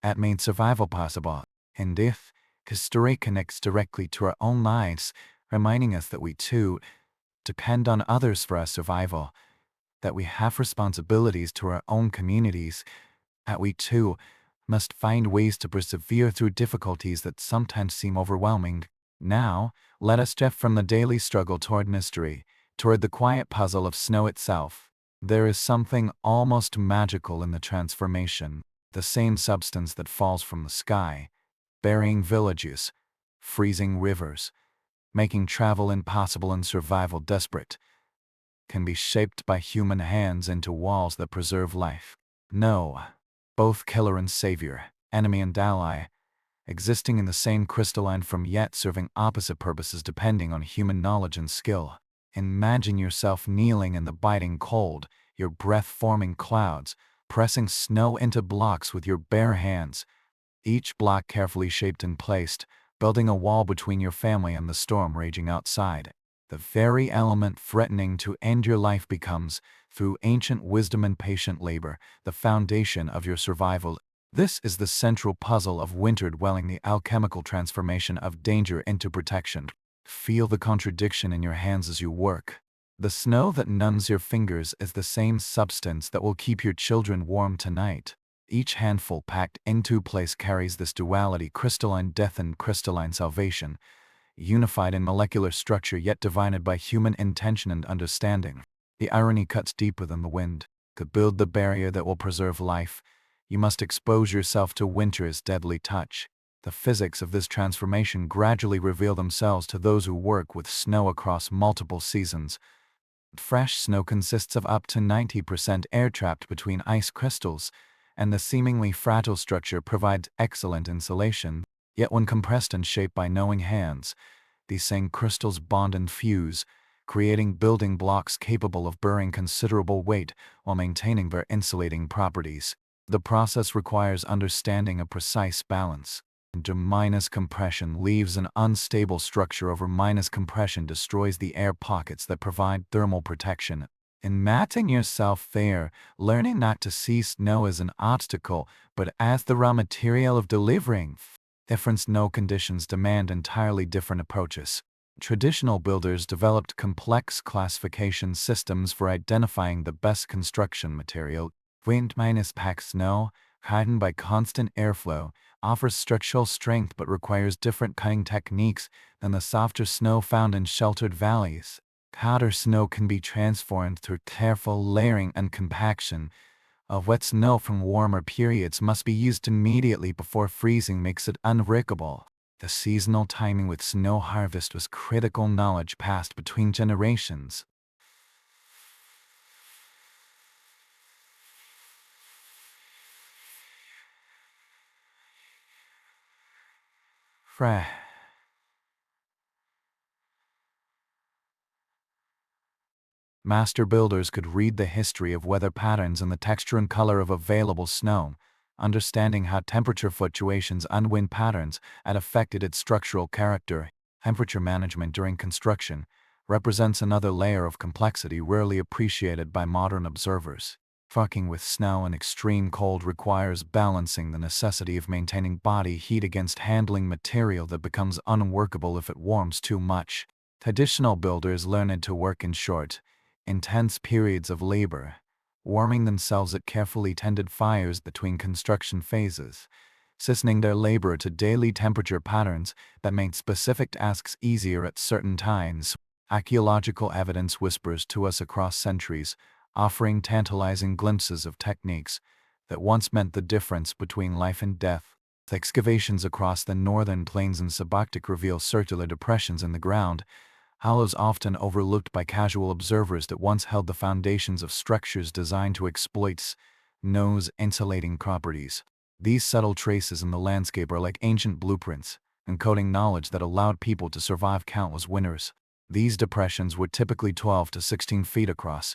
that made survival possible. And if history connects directly to our own lives, reminding us that we too depend on others for our survival, that we have responsibilities to our own communities, that we too must find ways to persevere through difficulties that sometimes seem overwhelming. Now, let us drift from the daily struggle toward mystery, toward the quiet puzzle of snow itself. There is something almost magical in the transformation, the same substance that falls from the sky, burying villages, freezing rivers, making travel impossible and survival desperate, can be shaped by human hands into walls that preserve life. No, both killer and savior, enemy and ally, existing in the same crystalline form yet serving opposite purposes depending on human knowledge and skill. Imagine yourself kneeling in the biting cold, your breath forming clouds, pressing snow into blocks with your bare hands, each block carefully shaped and placed, building a wall between your family and the storm raging outside. The very element threatening to end your life becomes, through ancient wisdom and patient labor, the foundation of your survival. This is the central puzzle of winter dwelling, the alchemical transformation of danger into protection. Feel the contradiction in your hands as you work. The snow that numbs your fingers is the same substance that will keep your children warm tonight. Each handful packed into place carries this duality: crystalline death and crystalline salvation, unified in molecular structure yet divided by human intention and understanding. The irony cuts deeper than the wind. To build the barrier that will preserve life, you must expose yourself to winter's deadly touch. The physics of this transformation gradually reveal themselves to those who work with snow across multiple seasons. Fresh snow consists of up to 90% air trapped between ice crystals, and the seemingly fragile structure provides excellent insulation. Yet when compressed and shaped by knowing hands, these same crystals bond and fuse, creating building blocks capable of bearing considerable weight while maintaining their insulating properties. The process requires understanding a precise balance. Minus compression leaves an unstable structure over minus compression destroys the air pockets that provide thermal protection. In matting yourself there, learning not to see snow as an obstacle, but as the raw material of delivering. Different snow conditions demand entirely different approaches. Traditional builders developed complex classification systems for identifying the best construction material. Wind-packed snow, hardened by constant airflow, offers structural strength but requires different cutting techniques than the softer snow found in sheltered valleys. Powder snow can be transformed through careful layering and compaction. Wet snow from warmer periods must be used immediately before freezing makes it unbreakable. The seasonal timing with snow harvest was critical knowledge passed between generations. Master builders could read the history of weather patterns and the texture and color of available snow, understanding how temperature fluctuations and wind patterns had affected its structural character. Temperature management during construction represents another layer of complexity rarely appreciated by modern observers. Working with snow and extreme cold requires balancing the necessity of maintaining body heat against handling material that becomes unworkable if it warms too much. Traditional builders learned to work in short, intense periods of labor, warming themselves at carefully tended fires between construction phases, seasoning their labor to daily temperature patterns that made specific tasks easier at certain times. Archaeological evidence whispers to us across centuries, offering tantalizing glimpses of techniques that once meant the difference between life and death. Excavations across the northern plains and subarctic reveal circular depressions in the ground, hollows often overlooked by casual observers that once held the foundations of structures designed to exploit snow's insulating properties. These subtle traces in the landscape are like ancient blueprints, encoding knowledge that allowed people to survive countless winters. These depressions were typically 12 to 16 feet across,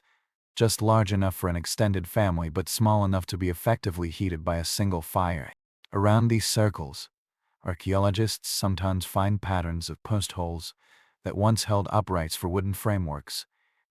just large enough for an extended family but small enough to be effectively heated by a single fire. Around these circles, archaeologists sometimes find patterns of post holes that once held uprights for wooden frameworks,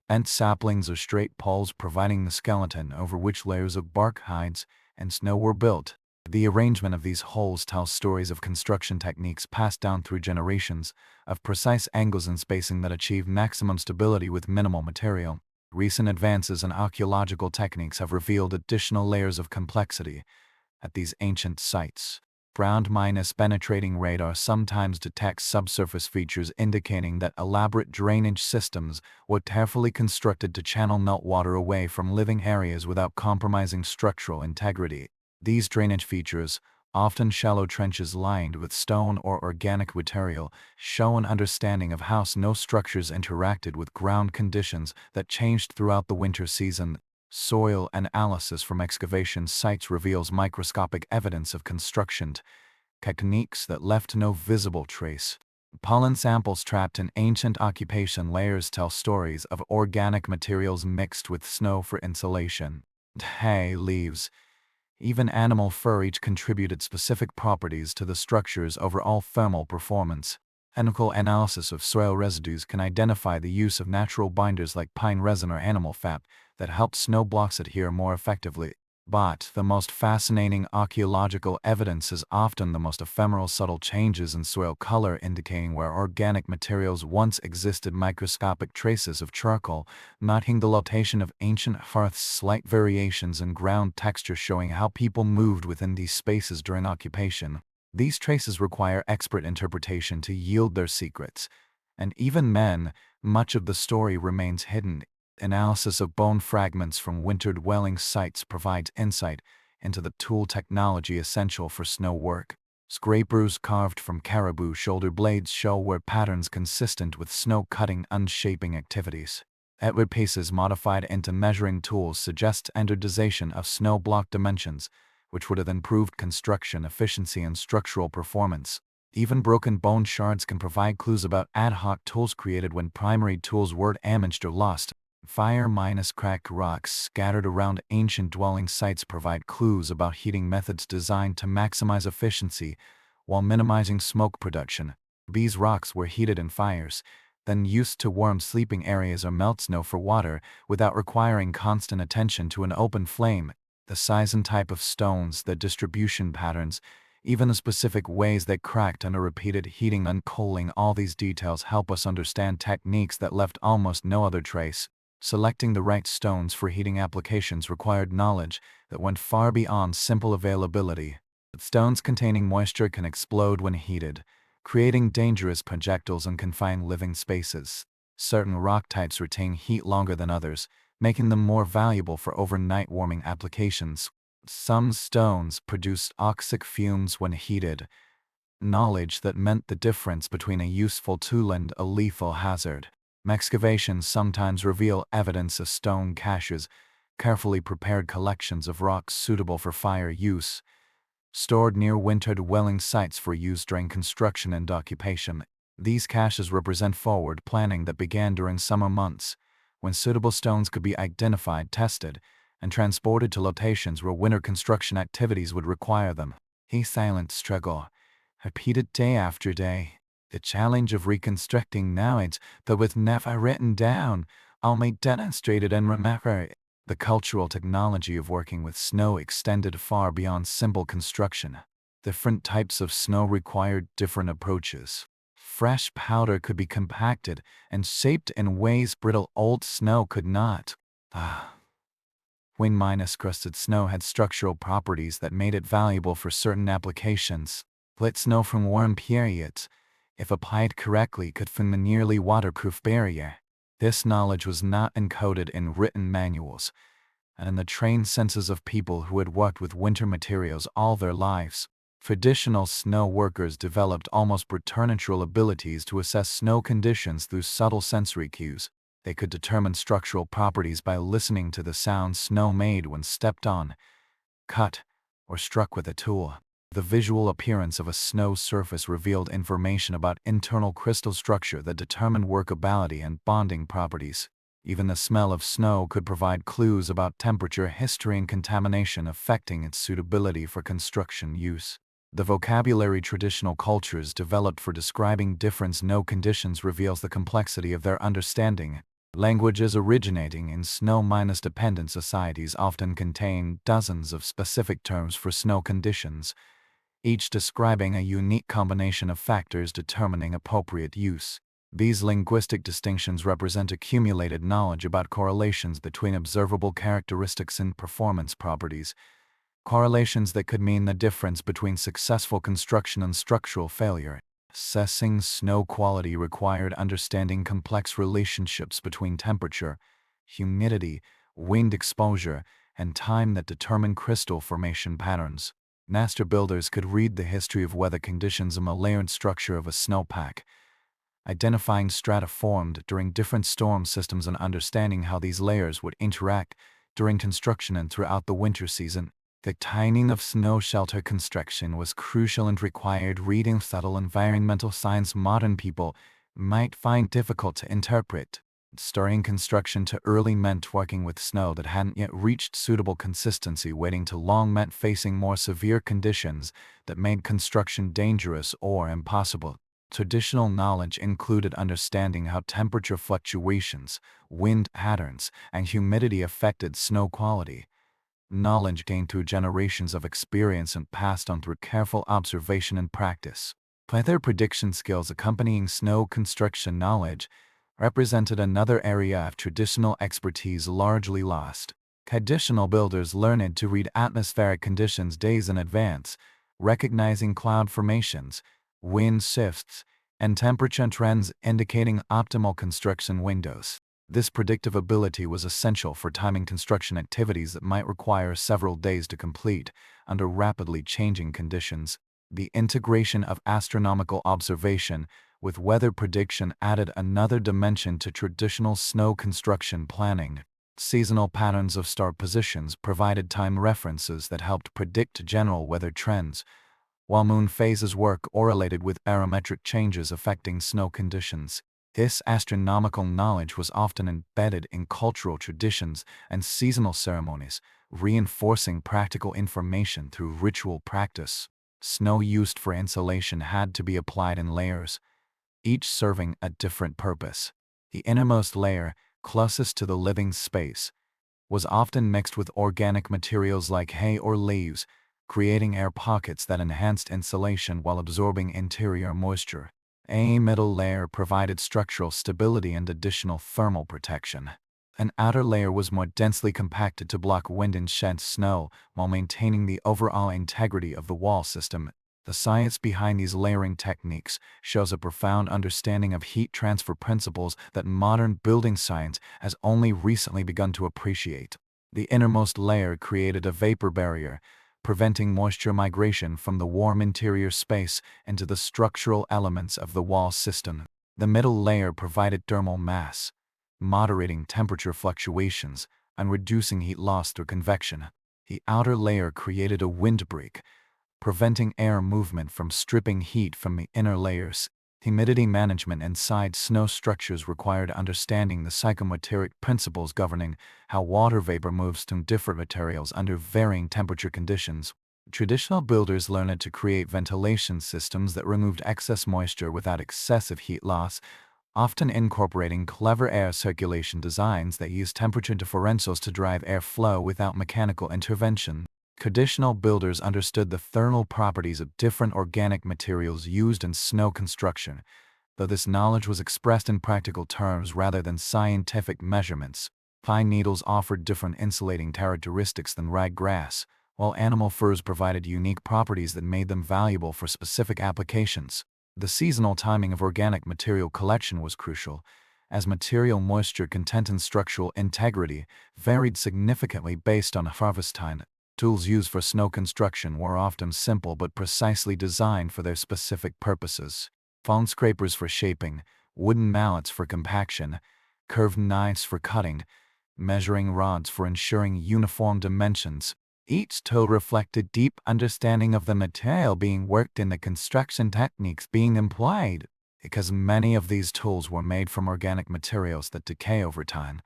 bent saplings or straight poles providing the skeleton over which layers of bark, hides, and snow were built. The arrangement of these holes tells stories of construction techniques passed down through generations, of precise angles and spacing that achieve maximum stability with minimal material. Recent advances in archaeological techniques have revealed additional layers of complexity at these ancient sites. Ground-penetrating radar sometimes detects subsurface features indicating that elaborate drainage systems were carefully constructed to channel meltwater away from living areas without compromising structural integrity. These drainage features, often shallow trenches lined with stone or organic material, show an understanding of how snow structures interacted with ground conditions that changed throughout the winter season. Soil analysis from excavation sites reveals microscopic evidence of construction techniques that left no visible trace. Pollen samples trapped in ancient occupation layers tell stories of organic materials mixed with snow for insulation. Hay, leaves, even animal fur each contributed specific properties to the structure's overall thermal performance. Chemical analysis of soil residues can identify the use of natural binders like pine resin or animal fat that help snow blocks adhere more effectively. But the most fascinating archaeological evidence is often the most ephemeral, subtle changes in soil color indicating where organic materials once existed. Microscopic traces of charcoal, marking the location of ancient hearths, slight variations in ground texture showing how people moved within these spaces during occupation. These traces require expert interpretation to yield their secrets. And even then, much of the story remains hidden. Analysis of bone fragments from winter dwelling sites provides insight into the tool technology essential for snow work. Scrapers carved from caribou shoulder blades show where patterns consistent with snow cutting and shaping activities. Etwood pieces modified into measuring tools suggest standardization of snow block dimensions, which would have improved construction efficiency and structural performance. Even broken bone shards can provide clues about ad hoc tools created when primary tools were damaged or lost. Fire-cracked rocks scattered around ancient dwelling sites provide clues about heating methods designed to maximize efficiency while minimizing smoke production. These rocks were heated in fires, then used to warm sleeping areas or melt snow for water without requiring constant attention to an open flame. The size and type of stones, the distribution patterns, even the specific ways they cracked under repeated heating and cooling, all these details help us understand techniques that left almost no other trace. Selecting the right stones for heating applications required knowledge that went far beyond simple availability. Stones containing moisture can explode when heated, creating dangerous projectiles in confined living spaces. Certain rock types retain heat longer than others, making them more valuable for overnight warming applications. Some stones produced toxic fumes when heated, knowledge that meant the difference between a useful tool and a lethal hazard. Excavations sometimes reveal evidence of stone caches, carefully prepared collections of rocks suitable for fire use, stored near winter dwelling sites for use during construction and occupation. These caches represent forward planning that began during summer months, when suitable stones could be identified, tested, and transported to locations where winter construction activities would require them. A silent struggle, repeated day after day. The challenge of reconstructing knowledge that was never written down, only demonstrated and remembered. The cultural technology of working with snow extended far beyond simple construction. Different types of snow required different approaches. Fresh powder could be compacted and shaped in ways brittle old snow could not. Wind-crusted snow had structural properties that made it valuable for certain applications. Split snow from warm periods, if applied correctly, could form a nearly waterproof barrier. This knowledge was not encoded in written manuals, and in the trained senses of people who had worked with winter materials all their lives. Traditional snow workers developed almost preternatural abilities to assess snow conditions through subtle sensory cues. They could determine structural properties by listening to the sounds snow made when stepped on, cut, or struck with a tool. The visual appearance of a snow surface revealed information about internal crystal structure that determined workability and bonding properties. Even the smell of snow could provide clues about temperature, history, and contamination affecting its suitability for construction use. The vocabulary traditional cultures developed for describing different snow conditions reveals the complexity of their understanding. Languages originating in snow-dependent societies often contain dozens of specific terms for snow conditions, each describing a unique combination of factors determining appropriate use. These linguistic distinctions represent accumulated knowledge about correlations between observable characteristics and performance properties, correlations that could mean the difference between successful construction and structural failure. Assessing snow quality required understanding complex relationships between temperature, humidity, wind exposure, and time that determine crystal formation patterns. Master builders could read the history of weather conditions and the layered structure of a snowpack, identifying strata formed during different storm systems and understanding how these layers would interact during construction and throughout the winter season. The timing of snow shelter construction was crucial and required reading subtle environmental signs modern people might find difficult to interpret. Starting construction too early meant working with snow that hadn't yet reached suitable consistency. Waiting too long meant facing more severe conditions that made construction dangerous or impossible. Traditional knowledge included understanding how temperature fluctuations, wind patterns, and humidity affected snow quality. Knowledge gained through generations of experience and passed on through careful observation and practice. Weather prediction skills accompanying snow construction knowledge represented another area of traditional expertise largely lost. Traditional builders learned to read atmospheric conditions days in advance, recognizing cloud formations, wind shifts, and temperature trends indicating optimal construction windows. This predictive ability was essential for timing construction activities that might require several days to complete under rapidly changing conditions. The integration of astronomical observation with weather prediction added another dimension to traditional snow construction planning. Seasonal patterns of star positions provided time references that helped predict general weather trends, while moon phases were correlated with barometric changes affecting snow conditions. This astronomical knowledge was often embedded in cultural traditions and seasonal ceremonies, reinforcing practical information through ritual practice. Snow used for insulation had to be applied in layers, each serving a different purpose. The innermost layer, closest to the living space, was often mixed with organic materials like hay or leaves, creating air pockets that enhanced insulation while absorbing interior moisture. A middle layer provided structural stability and additional thermal protection. An outer layer was more densely compacted to block wind and shed snow while maintaining the overall integrity of the wall system. The science behind these layering techniques shows a profound understanding of heat transfer principles that modern building science has only recently begun to appreciate. The innermost layer created a vapor barrier, preventing moisture migration from the warm interior space into the structural elements of the wall system. The middle layer provided thermal mass, moderating temperature fluctuations and reducing heat loss through convection. The outer layer created a windbreak, preventing air movement from stripping heat from the inner layers. Humidity management inside snow structures required understanding the psychometric principles governing how water vapor moves through different materials under varying temperature conditions. Traditional builders learned to create ventilation systems that removed excess moisture without excessive heat loss, often incorporating clever air circulation designs that use temperature differentials to drive airflow without mechanical intervention. Traditional builders understood the thermal properties of different organic materials used in snow construction, though this knowledge was expressed in practical terms rather than scientific measurements. Pine needles offered different insulating characteristics than ryegrass, while animal furs provided unique properties that made them valuable for specific applications. The seasonal timing of organic material collection was crucial, as material moisture content and structural integrity varied significantly based on harvest time. Tools used for snow construction were often simple but precisely designed for their specific purposes. Bone scrapers for shaping, wooden mallets for compaction, curved knives for cutting, measuring rods for ensuring uniform dimensions. Each tool reflected deep understanding of the material being worked and the construction techniques being employed. Because many of these tools were made from organic materials that decay over time,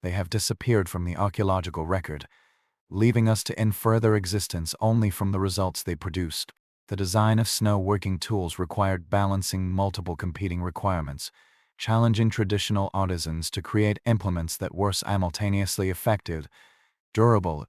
they have disappeared from the archaeological record, leaving us to infer their existence only from the results they produced. The design of snow working tools required balancing multiple competing requirements, challenging traditional artisans to create implements that were simultaneously effective, durable,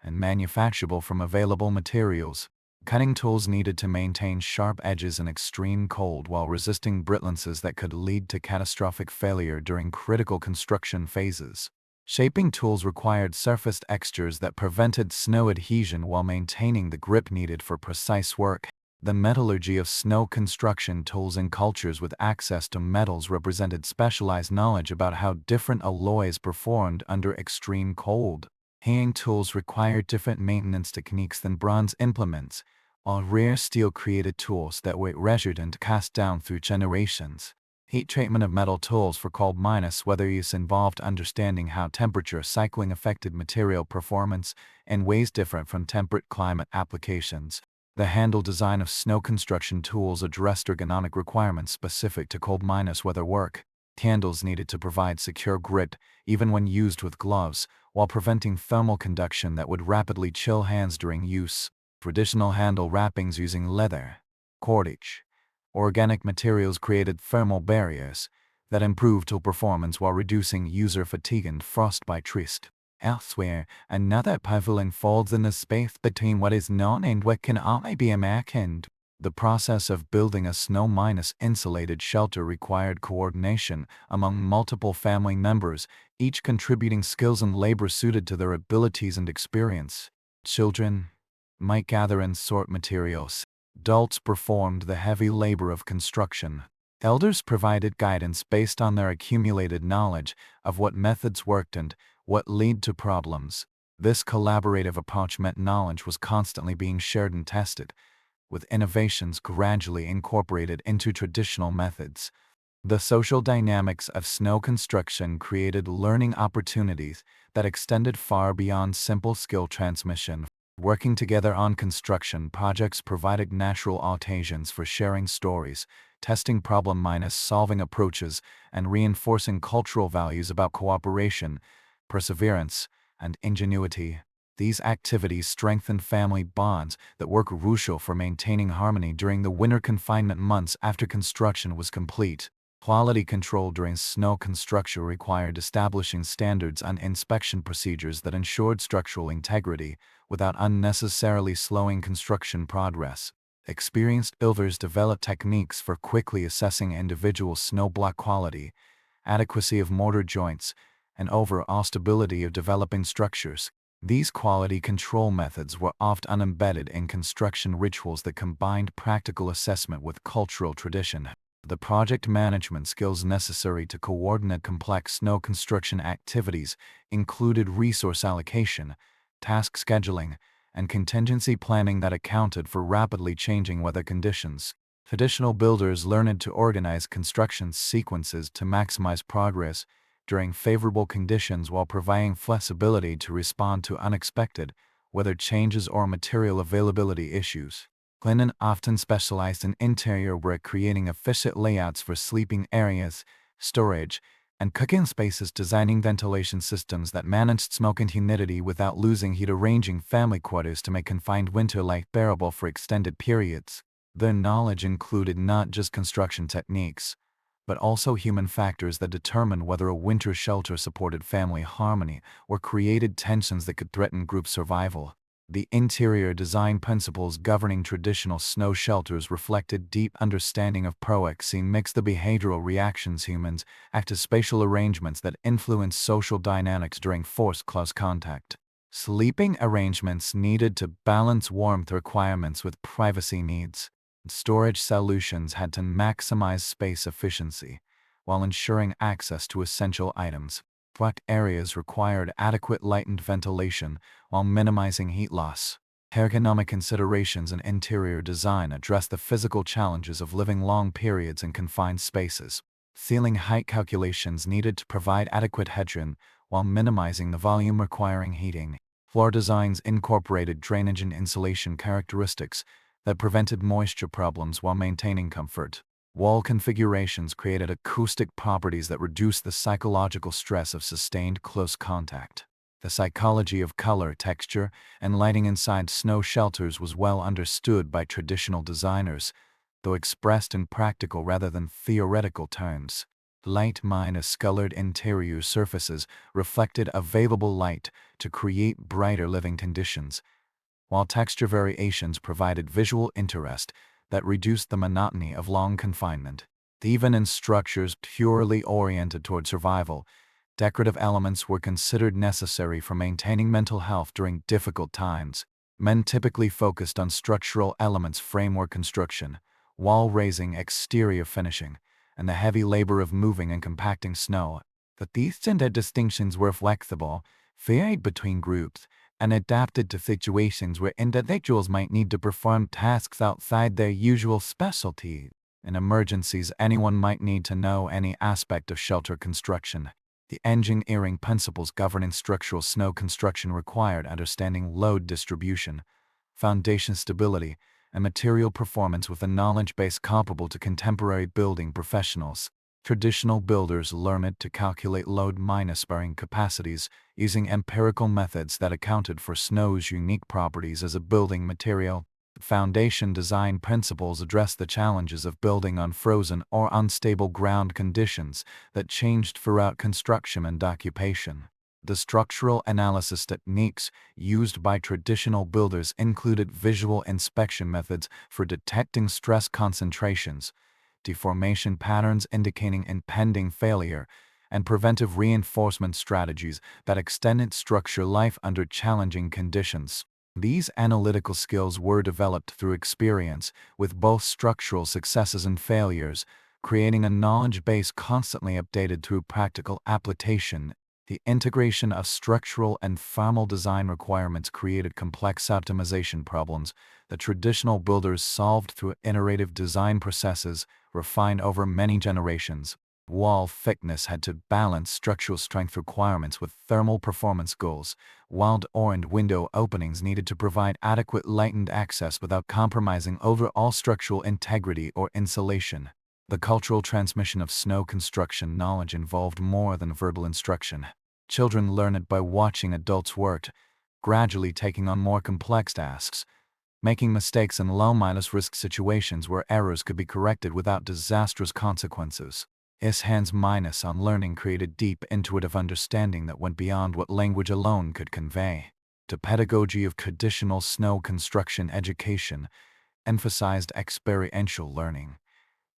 and manufacturable from available materials. Cutting tools needed to maintain sharp edges in extreme cold while resisting brittlences that could lead to catastrophic failure during critical construction phases. Shaping tools required surface textures that prevented snow adhesion while maintaining the grip needed for precise work. The metallurgy of snow construction tools in cultures with access to metals represented specialized knowledge about how different alloys performed under extreme cold. Hand tools required different maintenance techniques than bronze implements, while rare steel created tools that were treasured and cast down through generations. Heat treatment of metal tools for cold minus weather use involved understanding how temperature cycling affected material performance in ways different from temperate climate applications. The handle design of snow construction tools addressed ergonomic requirements specific to cold minus weather work. Handles needed to provide secure grip, even when used with gloves, while preventing thermal conduction that would rapidly chill hands during use. Traditional handle wrappings using leather, cordage, organic materials created thermal barriers that improved tool performance while reducing user fatigue and frostbite risk. Elsewhere, another puzzle falls in the space between what is known and what can only be imagined. The process of building a snow-insulated shelter required coordination among multiple family members, each contributing skills and labor suited to their abilities and experience. Children might gather and sort materials. Adults performed the heavy labor of construction. Elders provided guidance based on their accumulated knowledge of what methods worked and what led to problems. This collaborative approach meant knowledge was constantly being shared and tested, with innovations gradually incorporated into traditional methods. The social dynamics of snow construction created learning opportunities that extended far beyond simple skill transmission. Working together on construction projects provided natural occasions for sharing stories, testing problem-solving approaches, and reinforcing cultural values about cooperation, perseverance, and ingenuity. These activities strengthened family bonds that were crucial for maintaining harmony during the winter confinement months after construction was complete. Quality control during snow construction required establishing standards and inspection procedures that ensured structural integrity without unnecessarily slowing construction progress. Experienced builders developed techniques for quickly assessing individual snow block quality, adequacy of mortar joints, and overall stability of developing structures. These quality control methods were often embedded in construction rituals that combined practical assessment with cultural tradition. The project management skills necessary to coordinate complex snow construction activities included resource allocation, task scheduling, and contingency planning that accounted for rapidly changing weather conditions. Traditional builders learned to organize construction sequences to maximize progress during favorable conditions while providing flexibility to respond to unexpected weather changes or material availability issues. Glennon often specialized in interior work, creating efficient layouts for sleeping areas, storage, and cooking spaces, designing ventilation systems that managed smoke and humidity without losing heat, arranging family quarters to make confined winter life bearable for extended periods. Their knowledge included not just construction techniques, but also human factors that determined whether a winter shelter supported family harmony or created tensions that could threaten group survival. The interior design principles governing traditional snow shelters reflected deep understanding of proxy mix the behavioral reactions humans act as spatial arrangements that influence social dynamics during forced close contact. Sleeping arrangements needed to balance warmth requirements with privacy needs. Storage solutions had to maximize space efficiency while ensuring access to essential items. Flat areas required adequate light and ventilation while minimizing heat loss. Ergonomic considerations in interior design address the physical challenges of living long periods in confined spaces. Ceiling height calculations needed to provide adequate headroom while minimizing the volume requiring heating. Floor designs incorporated drainage and insulation characteristics that prevented moisture problems while maintaining comfort. Wall configurations created acoustic properties that reduced the psychological stress of sustained close contact. The psychology of color, texture, and lighting inside snow shelters was well understood by traditional designers, though expressed in practical rather than theoretical terms. Light minus colored interior surfaces reflected available light to create brighter living conditions, while texture variations provided visual interest that reduced the monotony of long confinement. Even in structures purely oriented toward survival, decorative elements were considered necessary for maintaining mental health during difficult times. Men typically focused on structural elements, framework construction, wall raising, exterior finishing, and the heavy labor of moving and compacting snow. But these gender distinctions were flexible, varied between groups, and adapted to situations where individuals might need to perform tasks outside their usual specialty. In emergencies, anyone might need to know any aspect of shelter construction. The engineering principles governing structural snow construction required understanding load distribution, foundation stability, and material performance with a knowledge base comparable to contemporary building professionals. Traditional builders learned to calculate load minus bearing capacities using empirical methods that accounted for snow's unique properties as a building material. Foundation design principles address the challenges of building on frozen or unstable ground conditions that changed throughout construction and occupation. The structural analysis techniques used by traditional builders included visual inspection methods for detecting stress concentrations, deformation patterns indicating impending failure, and preventive reinforcement strategies that extended structure life under challenging conditions. These analytical skills were developed through experience with both structural successes and failures, creating a knowledge base constantly updated through practical application. The integration of structural and thermal design requirements created complex optimization problems that traditional builders solved through iterative design processes refined over many generations. Wall thickness had to balance structural strength requirements with thermal performance goals. Wide and window openings needed to provide adequate lighted access without compromising overall structural integrity or insulation. The cultural transmission of snow construction knowledge involved more than verbal instruction. Children learn it by watching adults work, gradually taking on more complex tasks, making mistakes in low-risk situations where errors could be corrected without disastrous consequences. His hands- on learning created deep intuitive understanding that went beyond what language alone could convey. The pedagogy of traditional snow construction education emphasized experiential learning,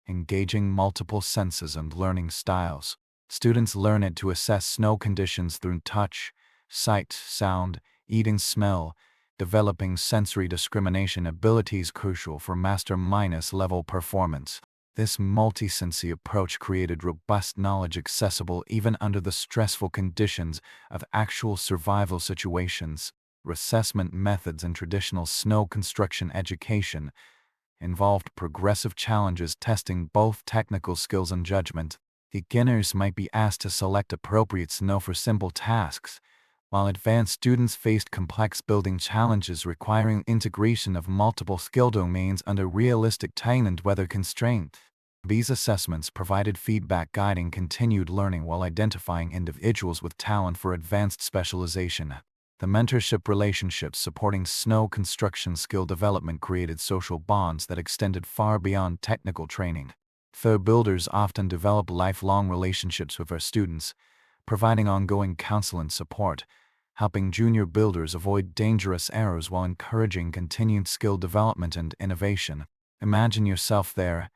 engaging multiple senses and learning styles. Students learned to assess snow conditions through touch, sight, sound, eating, smell, developing sensory discrimination abilities crucial for master-level performance. This multisensory approach created robust knowledge accessible even under the stressful conditions of actual survival situations. Assessment methods in traditional snow construction education involved progressive challenges testing both technical skills and judgment. Beginners might be asked to select appropriate snow for simple tasks, while advanced students faced complex building challenges requiring integration of multiple skill domains under realistic time and weather constraints. These assessments provided feedback guiding continued learning while identifying individuals with talent for advanced specialization. The mentorship relationships supporting snow construction skill development created social bonds that extended far beyond technical training. Third builders often develop lifelong relationships with their students, providing ongoing counsel and support, helping junior builders avoid dangerous errors while encouraging continued skill development and innovation. Imagine yourself there,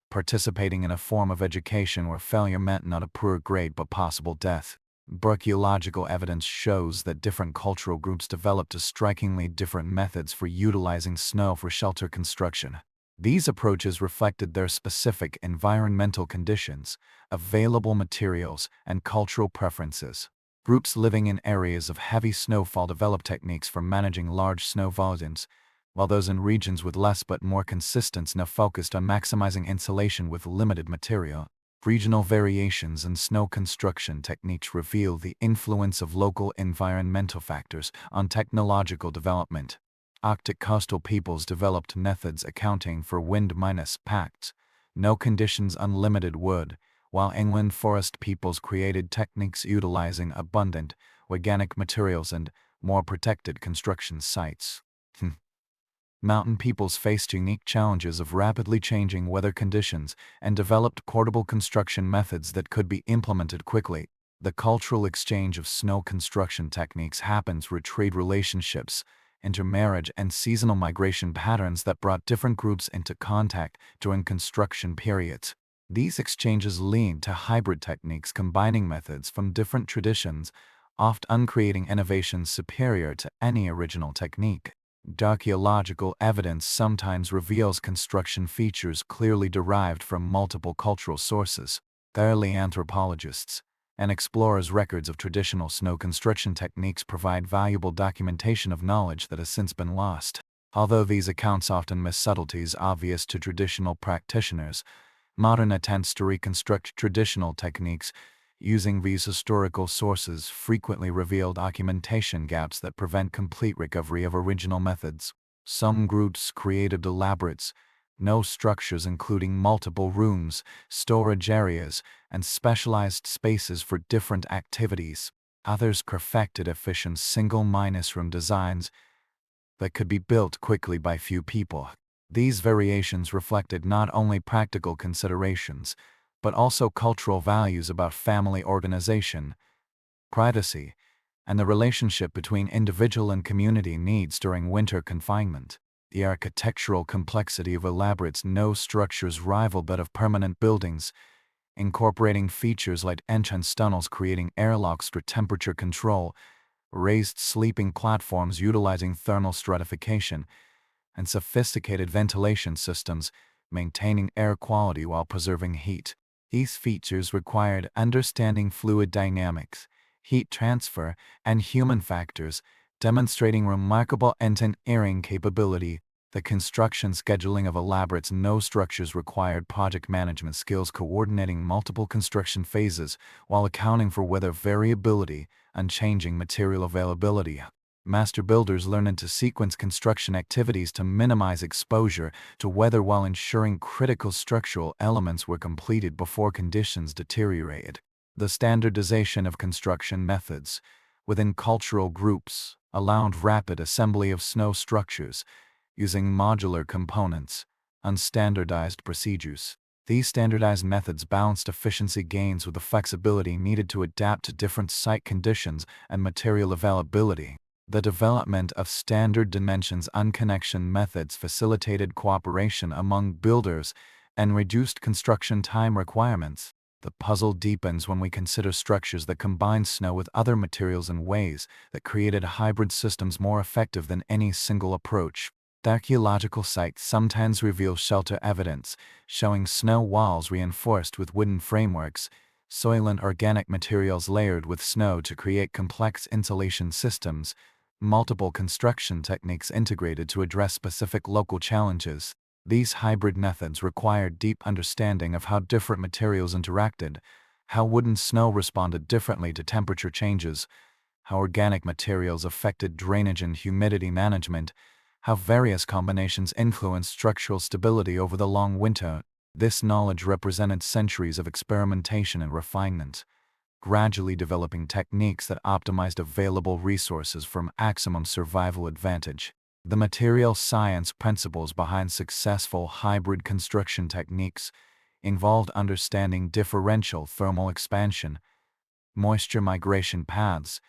participating in a form of education where failure meant not a poor grade but possible death. Archaeological evidence shows that different cultural groups developed strikingly different methods for utilizing snow for shelter construction. These approaches reflected their specific environmental conditions, available materials, and cultural preferences. Groups living in areas of heavy snowfall developed techniques for managing large snow volumes, while those in regions with less but more consistent snow focused on maximizing insulation with limited material. Regional variations in snow construction techniques reveal the influence of local environmental factors on technological development. Arctic coastal peoples developed methods accounting for wind-packs, no conditions, unlimited wood, while inland forest peoples created techniques utilizing abundant organic materials and more protected construction sites. Mountain peoples faced unique challenges of rapidly changing weather conditions and developed portable construction methods that could be implemented quickly. The cultural exchange of snow construction techniques happened through trade relationships, intermarriage, and seasonal migration patterns that brought different groups into contact during construction periods. These exchanges lead to hybrid techniques combining methods from different traditions, often creating innovations superior to any original technique. Archaeological evidence sometimes reveals construction features clearly derived from multiple cultural sources. Early anthropologists and explorers' records of traditional snow construction techniques provide valuable documentation of knowledge that has since been lost. Although these accounts often miss subtleties obvious to traditional practitioners, modern attempts to reconstruct traditional techniques using these historical sources frequently reveal documentation gaps that prevent complete recovery of original methods. Some groups created elaborate snow structures including multiple rooms, storage areas, and specialized spaces for different activities. Others perfected efficient single-room designs that could be built quickly by few people. These variations reflected not only practical considerations, but also cultural values about family organization, privacy, and the relationship between individual and community needs during winter confinement. The architectural complexity of elaborate snow structures rivaled that of permanent buildings, incorporating features like entrance tunnels creating airlocks for temperature control, raised sleeping platforms utilizing thermal stratification, and sophisticated ventilation systems maintaining air quality while preserving heat. These features required understanding fluid dynamics, heat transfer, and human factors, demonstrating remarkable engineering capability. The construction scheduling of elaborate snow structures required project management skills coordinating multiple construction phases while accounting for weather variability and changing material availability. Master builders learned to sequence construction activities to minimize exposure to weather while ensuring critical structural elements were completed before conditions deteriorated. The standardization of construction methods within cultural groups allowed rapid assembly of snow structures using modular components and standardized procedures. These standardized methods balanced efficiency gains with the flexibility needed to adapt to different site conditions and material availability. The development of standard dimensions and connection methods facilitated cooperation among builders and reduced construction time requirements. The puzzle deepens when we consider structures that combine snow with other materials in ways that created hybrid systems more effective than any single approach. Archaeological sites sometimes reveal shelter evidence, showing snow walls reinforced with wooden frameworks, soil and organic materials layered with snow to create complex insulation systems, multiple construction techniques integrated to address specific local challenges. These hybrid methods required deep understanding of how different materials interacted, how wooden snow responded differently to temperature changes, how organic materials affected drainage and humidity management, how various combinations influenced structural stability over the long winter. This knowledge represented centuries of experimentation and refinement, gradually developing techniques that optimized available resources for maximum survival advantage. The material science principles behind successful hybrid construction techniques involved understanding differential thermal expansion, moisture migration paths,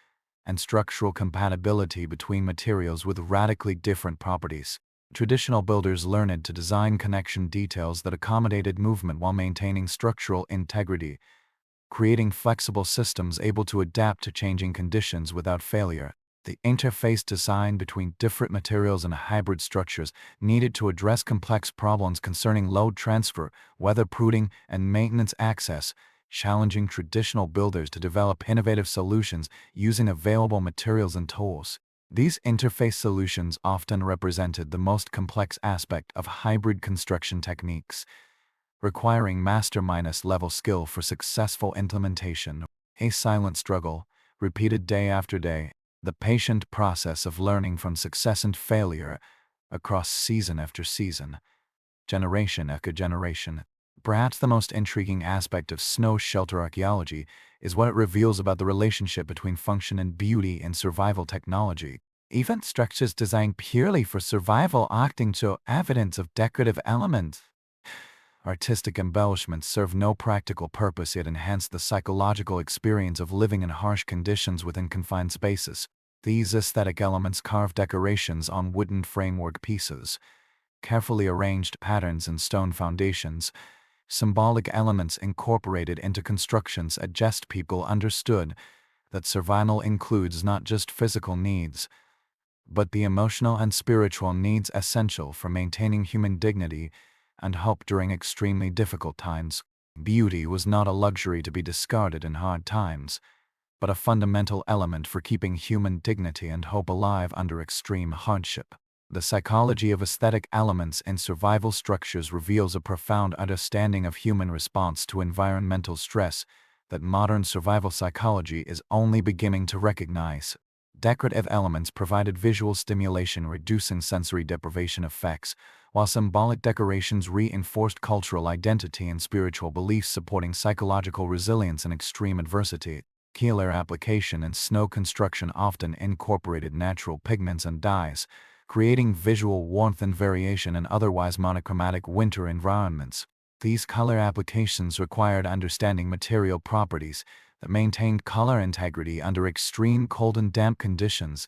and structural compatibility between materials with radically different properties. Traditional builders learned to design connection details that accommodated movement while maintaining structural integrity, creating flexible systems able to adapt to changing conditions without failure. The interface design between different materials and hybrid structures needed to address complex problems concerning load transfer, weatherproofing, and maintenance access, challenging traditional builders to develop innovative solutions using available materials and tools. These interface solutions often represented the most complex aspect of hybrid construction techniques, requiring master-level skill for successful implementation. A silent struggle, repeated day after day, the patient process of learning from success and failure across season after season, generation after generation. Perhaps the most intriguing aspect of snow shelter archaeology is what it reveals about the relationship between function and beauty in survival technology. Even structures designed purely for survival often show evidence of decorative elements. Artistic embellishments serve no practical purpose yet enhance the psychological experience of living in harsh conditions within confined spaces. These aesthetic elements carve decorations on wooden framework pieces, carefully arranged patterns and stone foundations, symbolic elements incorporated into constructions suggest people understood that survival includes not just physical needs, but the emotional and spiritual needs essential for maintaining human dignity and hope during extremely difficult times. Beauty was not a luxury to be discarded in hard times, but a fundamental element for keeping human dignity and hope alive under extreme hardship. The psychology of aesthetic elements in survival structures reveals a profound understanding of human response to environmental stress that modern survival psychology is only beginning to recognize. Decorative elements provided visual stimulation, reducing sensory deprivation effects, while symbolic decorations reinforced cultural identity and spiritual beliefs, supporting psychological resilience in extreme adversity. Killer application in snow construction often incorporated natural pigments and dyes, creating visual warmth and variation in otherwise monochromatic winter environments. These color applications required understanding material properties that maintained color integrity under extreme cold and damp conditions,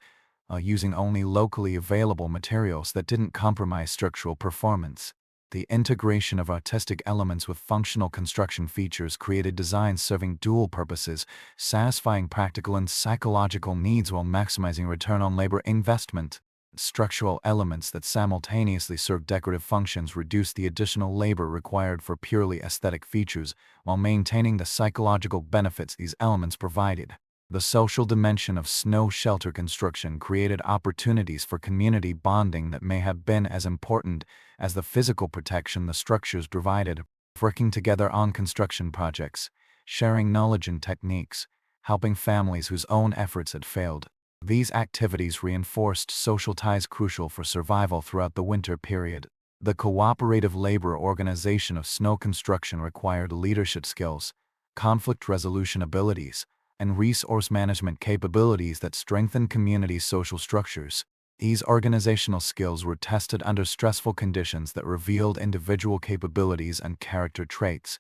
using only locally available materials that didn't compromise structural performance. The integration of artistic elements with functional construction features created designs serving dual purposes, satisfying practical and psychological needs while maximizing return on labor investment. Structural elements that simultaneously serve decorative functions reduce the additional labor required for purely aesthetic features while maintaining the psychological benefits these elements provided. The social dimension of snow shelter construction created opportunities for community bonding that may have been as important as the physical protection the structures provided. Working together on construction projects, sharing knowledge and techniques, helping families whose own efforts had failed. These activities reinforced social ties crucial for survival throughout the winter period. The cooperative labor organization of snow construction required leadership skills, conflict resolution abilities, and resource management capabilities that strengthened community social structures. These organizational skills were tested under stressful conditions that revealed individual capabilities and character traits,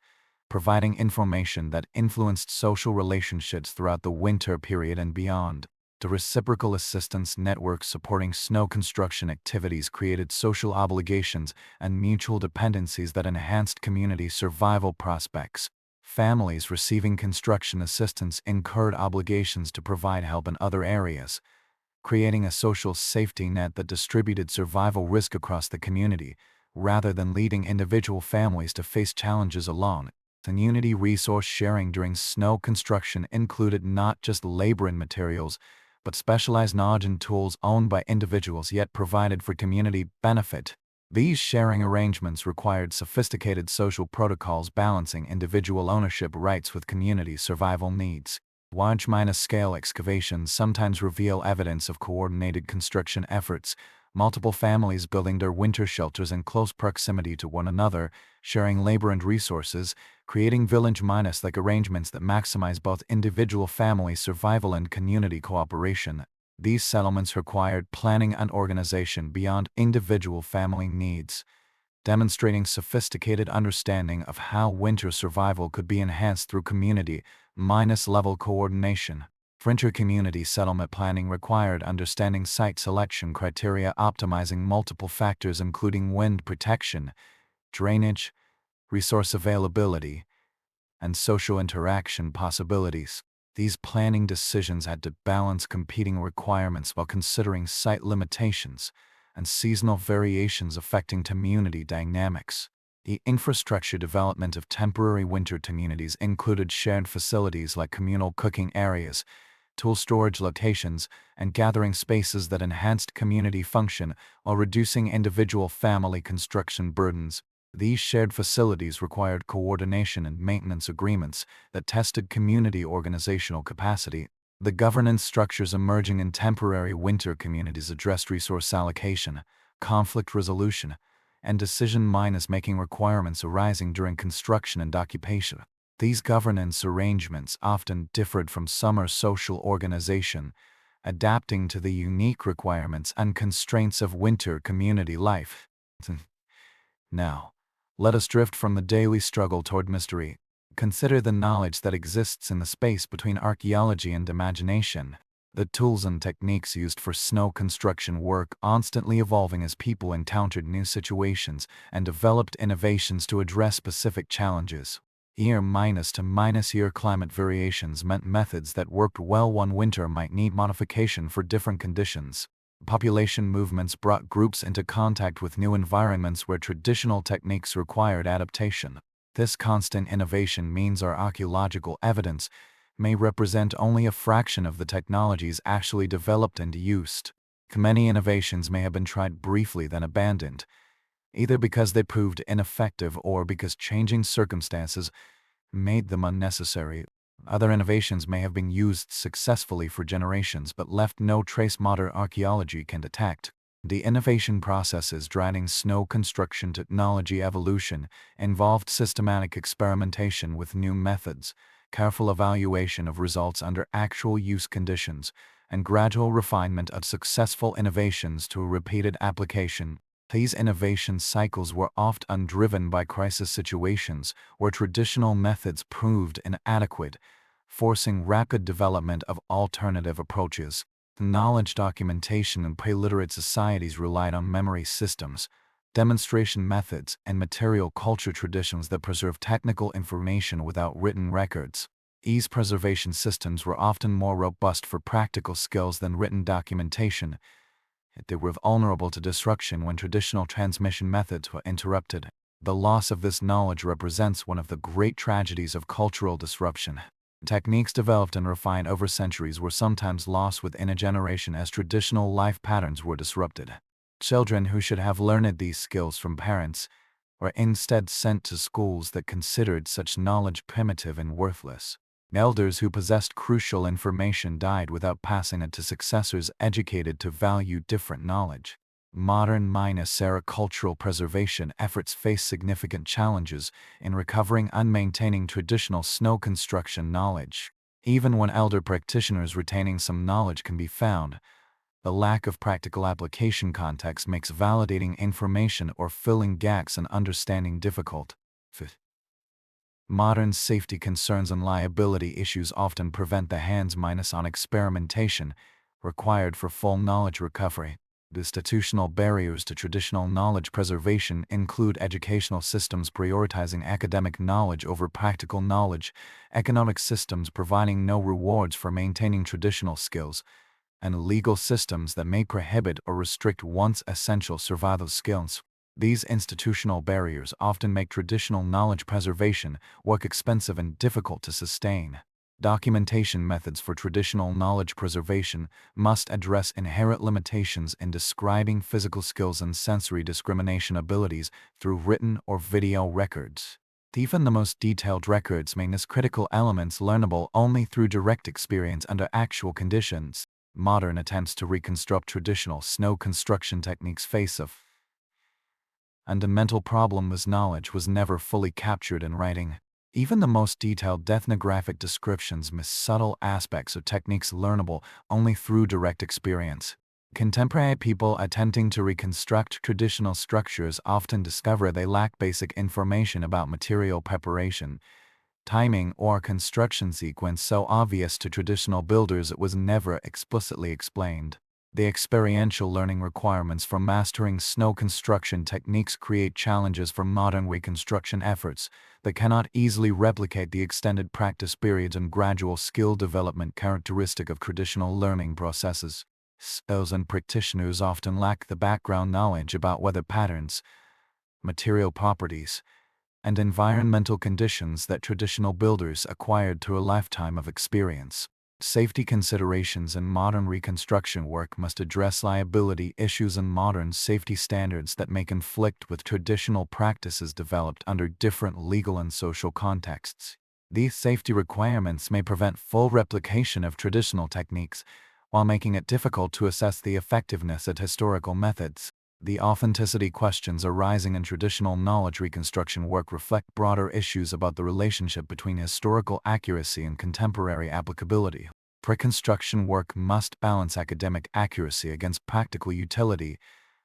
providing information that influenced social relationships throughout the winter period and beyond. The reciprocal assistance network supporting snow construction activities created social obligations and mutual dependencies that enhanced community survival prospects. Families receiving construction assistance incurred obligations to provide help in other areas, creating a social safety net that distributed survival risk across the community, rather than leading individual families to face challenges alone. Community resource sharing during snow construction included not just labor and materials, but specialized knowledge and tools owned by individuals yet provided for community benefit. These sharing arrangements required sophisticated social protocols balancing individual ownership rights with community survival needs. Large-scale excavations sometimes reveal evidence of coordinated construction efforts, multiple families building their winter shelters in close proximity to one another, sharing labor and resources, creating village-like arrangements that maximize both individual family survival and community cooperation. These settlements required planning and organization beyond individual family needs, demonstrating sophisticated understanding of how winter survival could be enhanced through community-level coordination. Winter community settlement planning required understanding site selection criteria, optimizing multiple factors including wind protection, drainage, resource availability, and social interaction possibilities. These planning decisions had to balance competing requirements while considering site limitations and seasonal variations affecting community dynamics. The infrastructure development of temporary winter communities included shared facilities like communal cooking areas, tool storage locations, and gathering spaces that enhanced community function while reducing individual family construction burdens. These shared facilities required coordination and maintenance agreements that tested community organizational capacity. The governance structures emerging in temporary winter communities addressed resource allocation, conflict resolution, and decision-making requirements arising during construction and occupation. These governance arrangements often differed from summer social organization, adapting to the unique requirements and constraints of winter community life. Now, let us drift from the daily struggle toward mystery. Consider the knowledge that exists in the space between archaeology and imagination. The tools and techniques used for snow construction work constantly evolving as people encountered new situations and developed innovations to address specific challenges. Year-to-year climate variations meant methods that worked well one winter might need modification for different conditions. Population movements brought groups into contact with new environments where traditional techniques required adaptation. This constant innovation means our archaeological evidence may represent only a fraction of the technologies actually developed and used. Many innovations may have been tried briefly then abandoned, either because they proved ineffective or because changing circumstances made them unnecessary. Other innovations may have been used successfully for generations but left no trace modern archaeology can detect. The innovation processes driving snow construction technology evolution involved systematic experimentation with new methods, careful evaluation of results under actual use conditions, and gradual refinement of successful innovations to repeated application. These innovation cycles were often driven by crisis situations where traditional methods proved inadequate, forcing rapid development of alternative approaches. Knowledge documentation in pre-literate societies relied on memory systems, demonstration methods, and material culture traditions that preserve technical information without written records. These preservation systems were often more robust for practical skills than written documentation, yet they were vulnerable to disruption when traditional transmission methods were interrupted. The loss of this knowledge represents one of the great tragedies of cultural disruption. Techniques developed and refined over centuries were sometimes lost within a generation as traditional life patterns were disrupted. Children who should have learned these skills from parents were instead sent to schools that considered such knowledge primitive and worthless. Elders who possessed crucial information died without passing it to successors educated to value different knowledge. Modern-era cultural preservation efforts face significant challenges in recovering and maintaining traditional snow construction knowledge. Even when elder practitioners retaining some knowledge can be found, the lack of practical application context makes validating information or filling gaps in understanding difficult. Modern safety concerns and liability issues often prevent the hands-on experimentation required for full knowledge recovery. Institutional barriers to traditional knowledge preservation include educational systems prioritizing academic knowledge over practical knowledge, economic systems providing no rewards for maintaining traditional skills, and legal systems that may prohibit or restrict once essential survival skills. These institutional barriers often make traditional knowledge preservation work expensive and difficult to sustain. Documentation methods for traditional knowledge preservation must address inherent limitations in describing physical skills and sensory discrimination abilities through written or video records. Even the most detailed records may miss critical elements learnable only through direct experience under actual conditions. Modern attempts to reconstruct traditional snow construction techniques face a fundamental problem as knowledge was never fully captured in writing. Even the most detailed ethnographic descriptions miss subtle aspects of techniques learnable only through direct experience. Contemporary people attempting to reconstruct traditional structures often discover they lack basic information about material preparation, timing, or construction sequence so obvious to traditional builders it was never explicitly explained. The experiential learning requirements for mastering snow construction techniques create challenges for modern reconstruction efforts that cannot easily replicate the extended practice periods and gradual skill development characteristic of traditional learning processes. Skills and practitioners often lack the background knowledge about weather patterns, material properties, and environmental conditions that traditional builders acquired through a lifetime of experience. Safety considerations in modern reconstruction work must address liability issues and modern safety standards that may conflict with traditional practices developed under different legal and social contexts. These safety requirements may prevent full replication of traditional techniques, while making it difficult to assess the effectiveness of historical methods. The authenticity questions arising in traditional knowledge reconstruction work reflect broader issues about the relationship between historical accuracy and contemporary applicability. Pre-construction work must balance academic accuracy against practical utility,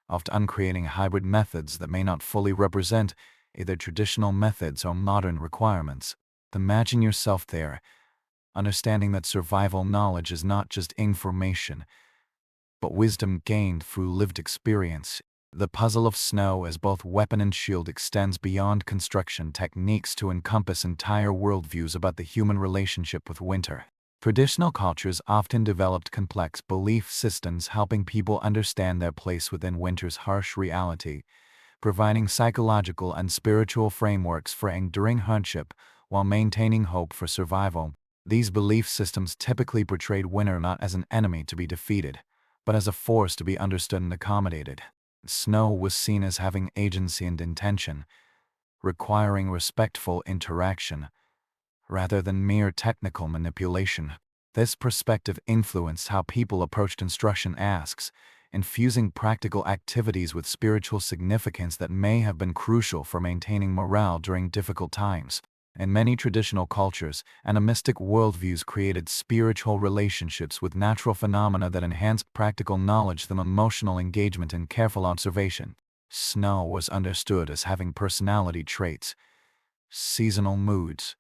often creating hybrid methods that may not fully represent either traditional methods or modern requirements. Imagine yourself there, understanding that survival knowledge is not just information, but wisdom gained through lived experience. The puzzle of snow as both weapon and shield extends beyond construction techniques to encompass entire worldviews about the human relationship with winter. Traditional cultures often developed complex belief systems helping people understand their place within winter's harsh reality, providing psychological and spiritual frameworks for enduring hardship while maintaining hope for survival. These belief systems typically portrayed winter not as an enemy to be defeated, but as a force to be understood and accommodated. Snow was seen as having agency and intention, requiring respectful interaction, rather than mere technical manipulation. This perspective influenced how people approached instruction tasks, infusing practical activities with spiritual significance that may have been crucial for maintaining morale during difficult times. In many traditional cultures, animistic worldviews created spiritual relationships with natural phenomena that enhanced practical knowledge through emotional engagement and careful observation. Snow was understood as having personality traits, seasonal moods,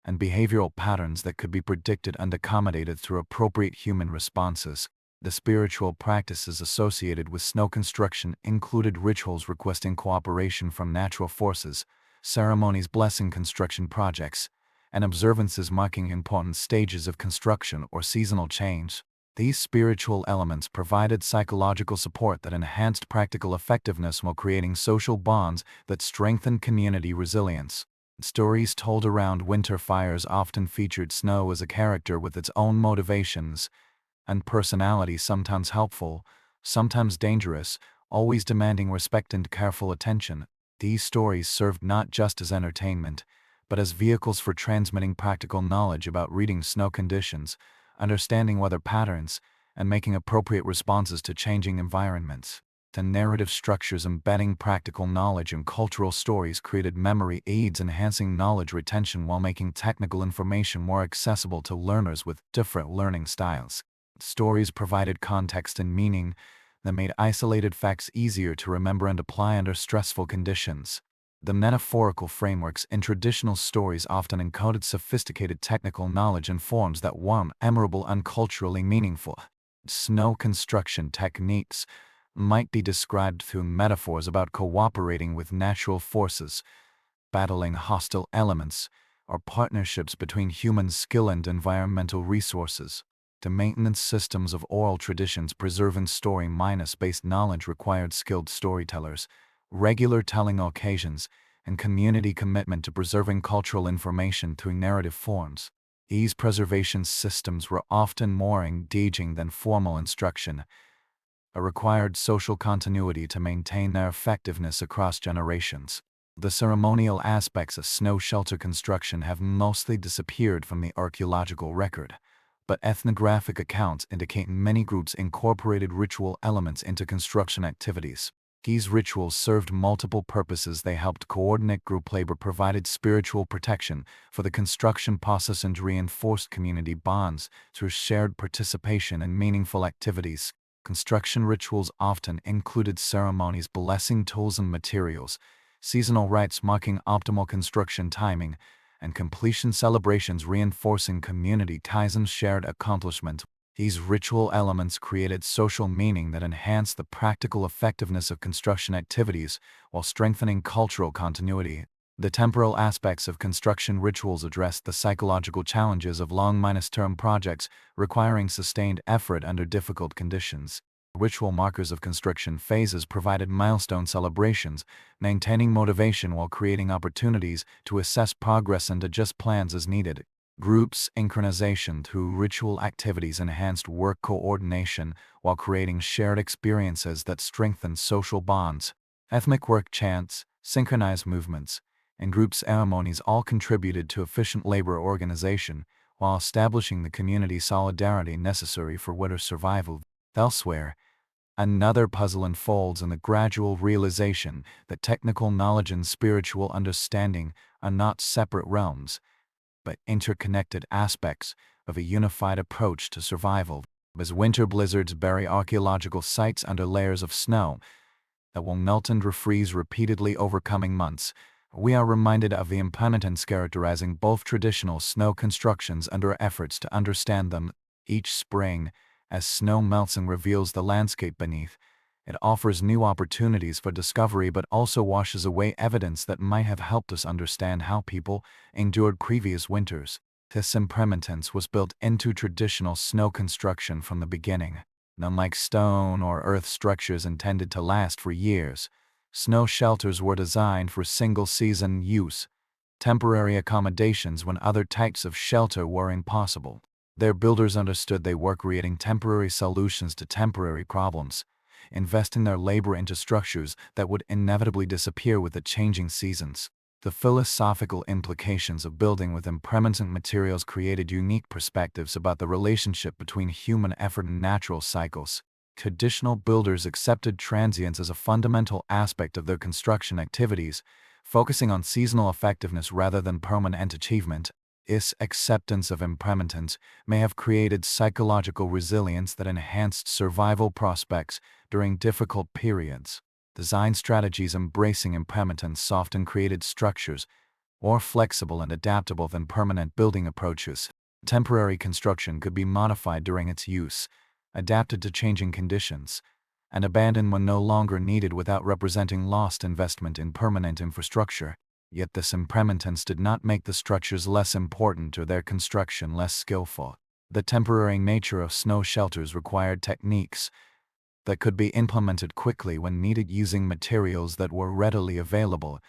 and behavioral patterns that could be predicted and accommodated through appropriate human responses. The spiritual practices associated with snow construction included rituals requesting cooperation from natural forces, ceremonies blessing construction projects, and observances marking important stages of construction or seasonal change. These spiritual elements provided psychological support that enhanced practical effectiveness while creating social bonds that strengthened community resilience. Stories told around winter fires often featured snow as a character with its own motivations and personality, sometimes helpful, sometimes dangerous, always demanding respect and careful attention. These stories served not just as entertainment, but as vehicles for transmitting practical knowledge about reading snow conditions, understanding weather patterns, and making appropriate responses to changing environments. The narrative structures embedding practical knowledge in cultural stories created memory aids, enhancing knowledge retention while making technical information more accessible to learners with different learning styles. Stories provided context and meaning that made isolated facts easier to remember and apply under stressful conditions. The metaphorical frameworks in traditional stories often encoded sophisticated technical knowledge in forms that were memorable and culturally meaningful. Snow construction techniques might be described through metaphors about cooperating with natural forces, battling hostile elements, or partnerships between human skill and environmental resources. The maintenance systems of oral traditions preserving story-based knowledge required skilled storytellers, regular telling occasions, and community commitment to preserving cultural information through narrative forms. These preservation systems were often more engaging than formal instruction, but required social continuity to maintain their effectiveness across generations. The ceremonial aspects of snow shelter construction have mostly disappeared from the archaeological record, but ethnographic accounts indicate many groups incorporated ritual elements into construction activities. These rituals served multiple purposes. They helped coordinate group labor, provided spiritual protection for the construction process, and reinforced community bonds through shared participation in meaningful activities. Construction rituals often included ceremonies blessing tools and materials, seasonal rites marking optimal construction timing, and completion celebrations reinforcing community ties and shared accomplishment. These ritual elements created social meaning that enhanced the practical effectiveness of construction activities while strengthening cultural continuity. The temporal aspects of construction rituals addressed the psychological challenges of long-term projects requiring sustained effort under difficult conditions. Ritual markers of construction phases provided milestone celebrations, maintaining motivation while creating opportunities to assess progress and adjust plans as needed. Group synchronization through ritual activities enhanced work coordination while creating shared experiences that strengthened social bonds. Ethnic work chants, synchronized movements, and group ceremonies all contributed to efficient labor organization while establishing the community solidarity necessary for winter survival. Elsewhere, another puzzle unfolds in the gradual realization that technical knowledge and spiritual understanding are not separate realms, but interconnected aspects of a unified approach to survival. As winter blizzards bury archaeological sites under layers of snow that will melt and refreeze repeatedly over coming months, we are reminded of the impermanence characterizing both traditional snow constructions and our efforts to understand them. Each spring, as snow melts and reveals the landscape beneath, it offers new opportunities for discovery but also washes away evidence that might have helped us understand how people endured previous winters. This impermanence was built into traditional snow construction from the beginning. Unlike stone or earth structures intended to last for years, snow shelters were designed for single-season use, temporary accommodations when other types of shelter were impossible. Their builders understood they were creating temporary solutions to temporary problems, investing their labor into structures that would inevitably disappear with the changing seasons. The philosophical implications of building with impermanent materials created unique perspectives about the relationship between human effort and natural cycles. Traditional builders accepted transience as a fundamental aspect of their construction activities, focusing on seasonal effectiveness rather than permanent achievement. This acceptance of impermanence may have created psychological resilience that enhanced survival prospects during difficult periods. Design strategies embracing impermanence often created structures more flexible and adaptable than permanent building approaches. Temporary construction could be modified during its use, adapted to changing conditions, and abandoned when no longer needed without representing lost investment in permanent infrastructure. Yet this impermanence did not make the structures less important or their construction less skillful. The temporary nature of snow shelters required techniques that could be implemented quickly when needed using materials that were readily available,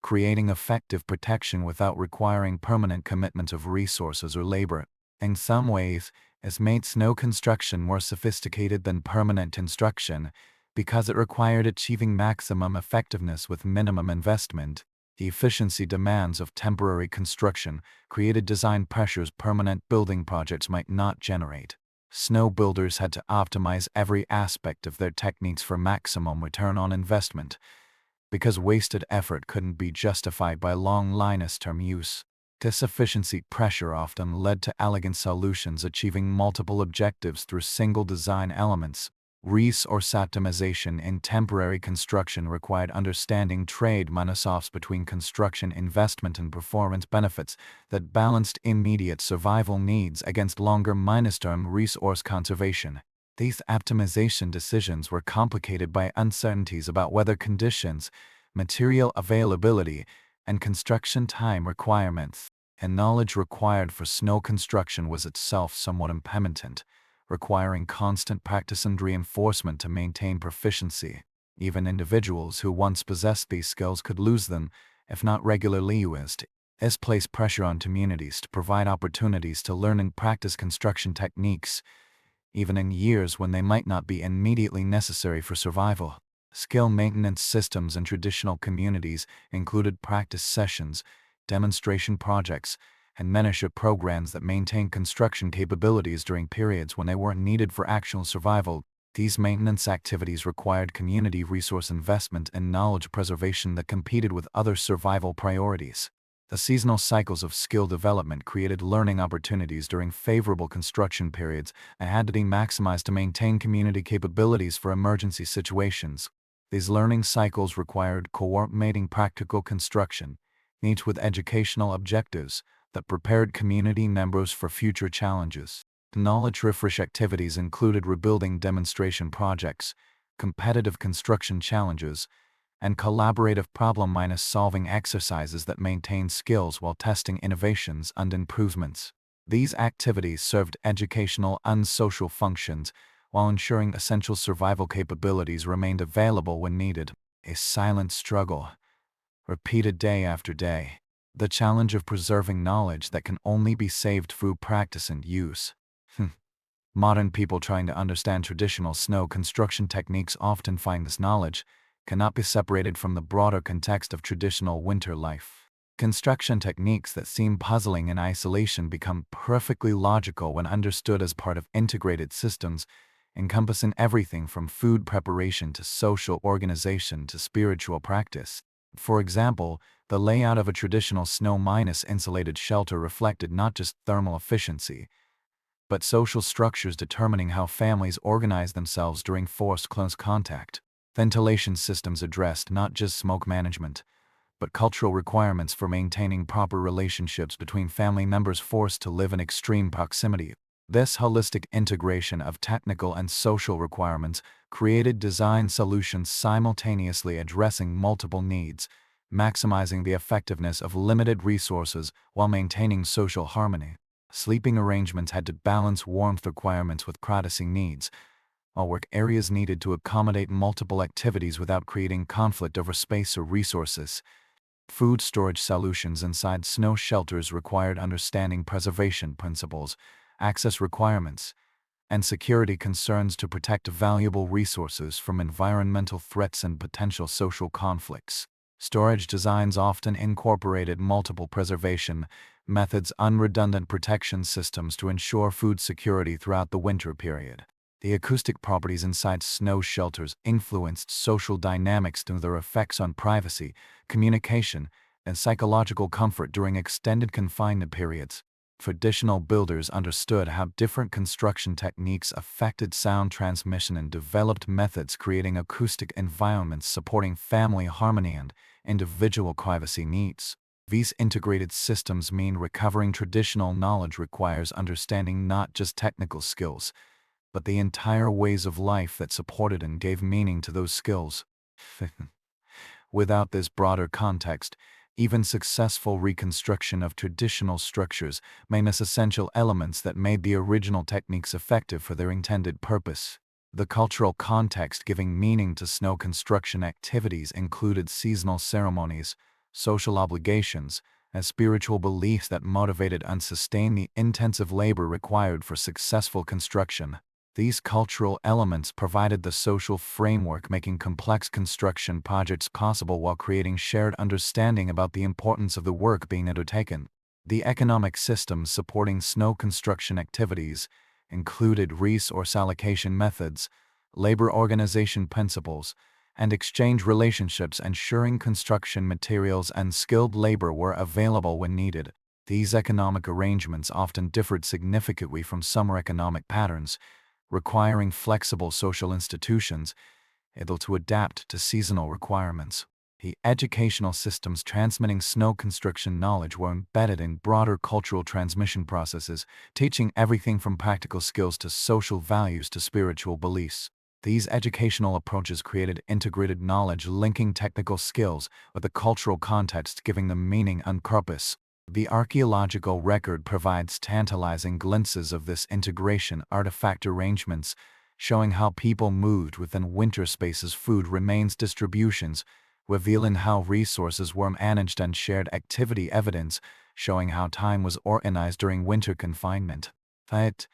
creating effective protection without requiring permanent commitment of resources or labor. In some ways, this made snow construction more sophisticated than permanent construction because it required achieving maximum effectiveness with minimum investment. The efficiency demands of temporary construction created design pressures permanent building projects might not generate. Snow builders had to optimize every aspect of their techniques for maximum return on investment, because wasted effort couldn't be justified by long-term use. This efficiency pressure often led to elegant solutions achieving multiple objectives through single design elements. Resource optimization in temporary construction required understanding trade-offs between construction investment and performance benefits that balanced immediate survival needs against longer-term resource conservation. These optimization decisions were complicated by uncertainties about weather conditions, material availability, and construction time requirements. And knowledge required for snow construction was itself somewhat impermanent, requiring constant practice and reinforcement to maintain proficiency. Even individuals who once possessed these skills could lose them, if not regularly used. This placed pressure on communities to provide opportunities to learn and practice construction techniques, even in years when they might not be immediately necessary for survival. Skill maintenance systems in traditional communities included practice sessions, demonstration projects, and mentorship programs that maintained construction capabilities during periods when they weren't needed for actual survival. These maintenance activities required community resource investment and knowledge preservation that competed with other survival priorities. The seasonal cycles of skill development created learning opportunities during favorable construction periods and had to be maximized to maintain community capabilities for emergency situations. These learning cycles required coordinating practical construction, each with educational objectives, that prepared community members for future challenges. The knowledge refresh activities included rebuilding demonstration projects, competitive construction challenges, and collaborative problem-solving exercises that maintained skills while testing innovations and improvements. These activities served educational and social functions while ensuring essential survival capabilities remained available when needed. A silent struggle, repeated day after day. The challenge of preserving knowledge that can only be saved through practice and use. Modern people trying to understand traditional snow construction techniques often find this knowledge cannot be separated from the broader context of traditional winter life. Construction techniques that seem puzzling in isolation become perfectly logical when understood as part of integrated systems, encompassing everything from food preparation to social organization to spiritual practice. For example, the layout of a traditional snow-insulated shelter reflected not just thermal efficiency, but social structures determining how families organize themselves during forced close contact. Ventilation systems addressed not just smoke management, but cultural requirements for maintaining proper relationships between family members forced to live in extreme proximity. This holistic integration of technical and social requirements created design solutions simultaneously addressing multiple needs, maximizing the effectiveness of limited resources while maintaining social harmony. Sleeping arrangements had to balance warmth requirements with privacy needs, while work areas needed to accommodate multiple activities without creating conflict over space or resources. Food storage solutions inside snow shelters required understanding preservation principles, access requirements, and security concerns to protect valuable resources from environmental threats and potential social conflicts. Storage designs often incorporated multiple preservation methods and redundant protection systems to ensure food security throughout the winter period. The acoustic properties inside snow shelters influenced social dynamics through their effects on privacy, communication, and psychological comfort during extended confinement periods. Traditional builders understood how different construction techniques affected sound transmission and developed methods creating acoustic environments supporting family harmony and individual privacy needs. These integrated systems mean recovering traditional knowledge requires understanding not just technical skills, but the entire ways of life that supported and gave meaning to those skills. Without this broader context, even successful reconstruction of traditional structures may miss essential elements that made the original techniques effective for their intended purpose. The cultural context giving meaning to snow construction activities included seasonal ceremonies, social obligations, and spiritual beliefs that motivated and sustained the intensive labor required for successful construction. These cultural elements provided the social framework making complex construction projects possible while creating shared understanding about the importance of the work being undertaken. The economic systems supporting snow construction activities included resource allocation methods, labor organization principles, and exchange relationships ensuring construction materials and skilled labor were available when needed. These economic arrangements often differed significantly from summer economic patterns, requiring flexible social institutions able to adapt to seasonal requirements. The educational systems transmitting snow construction knowledge were embedded in broader cultural transmission processes, teaching everything from practical skills to social values to spiritual beliefs. These educational approaches created integrated knowledge linking technical skills with the cultural context, giving them meaning and purpose. The archaeological record provides tantalizing glimpses of this integration. Artifact arrangements showing how people moved within winter spaces, food remains distributions, revealing how resources were managed and shared activity evidence showing how time was organized during winter confinement. But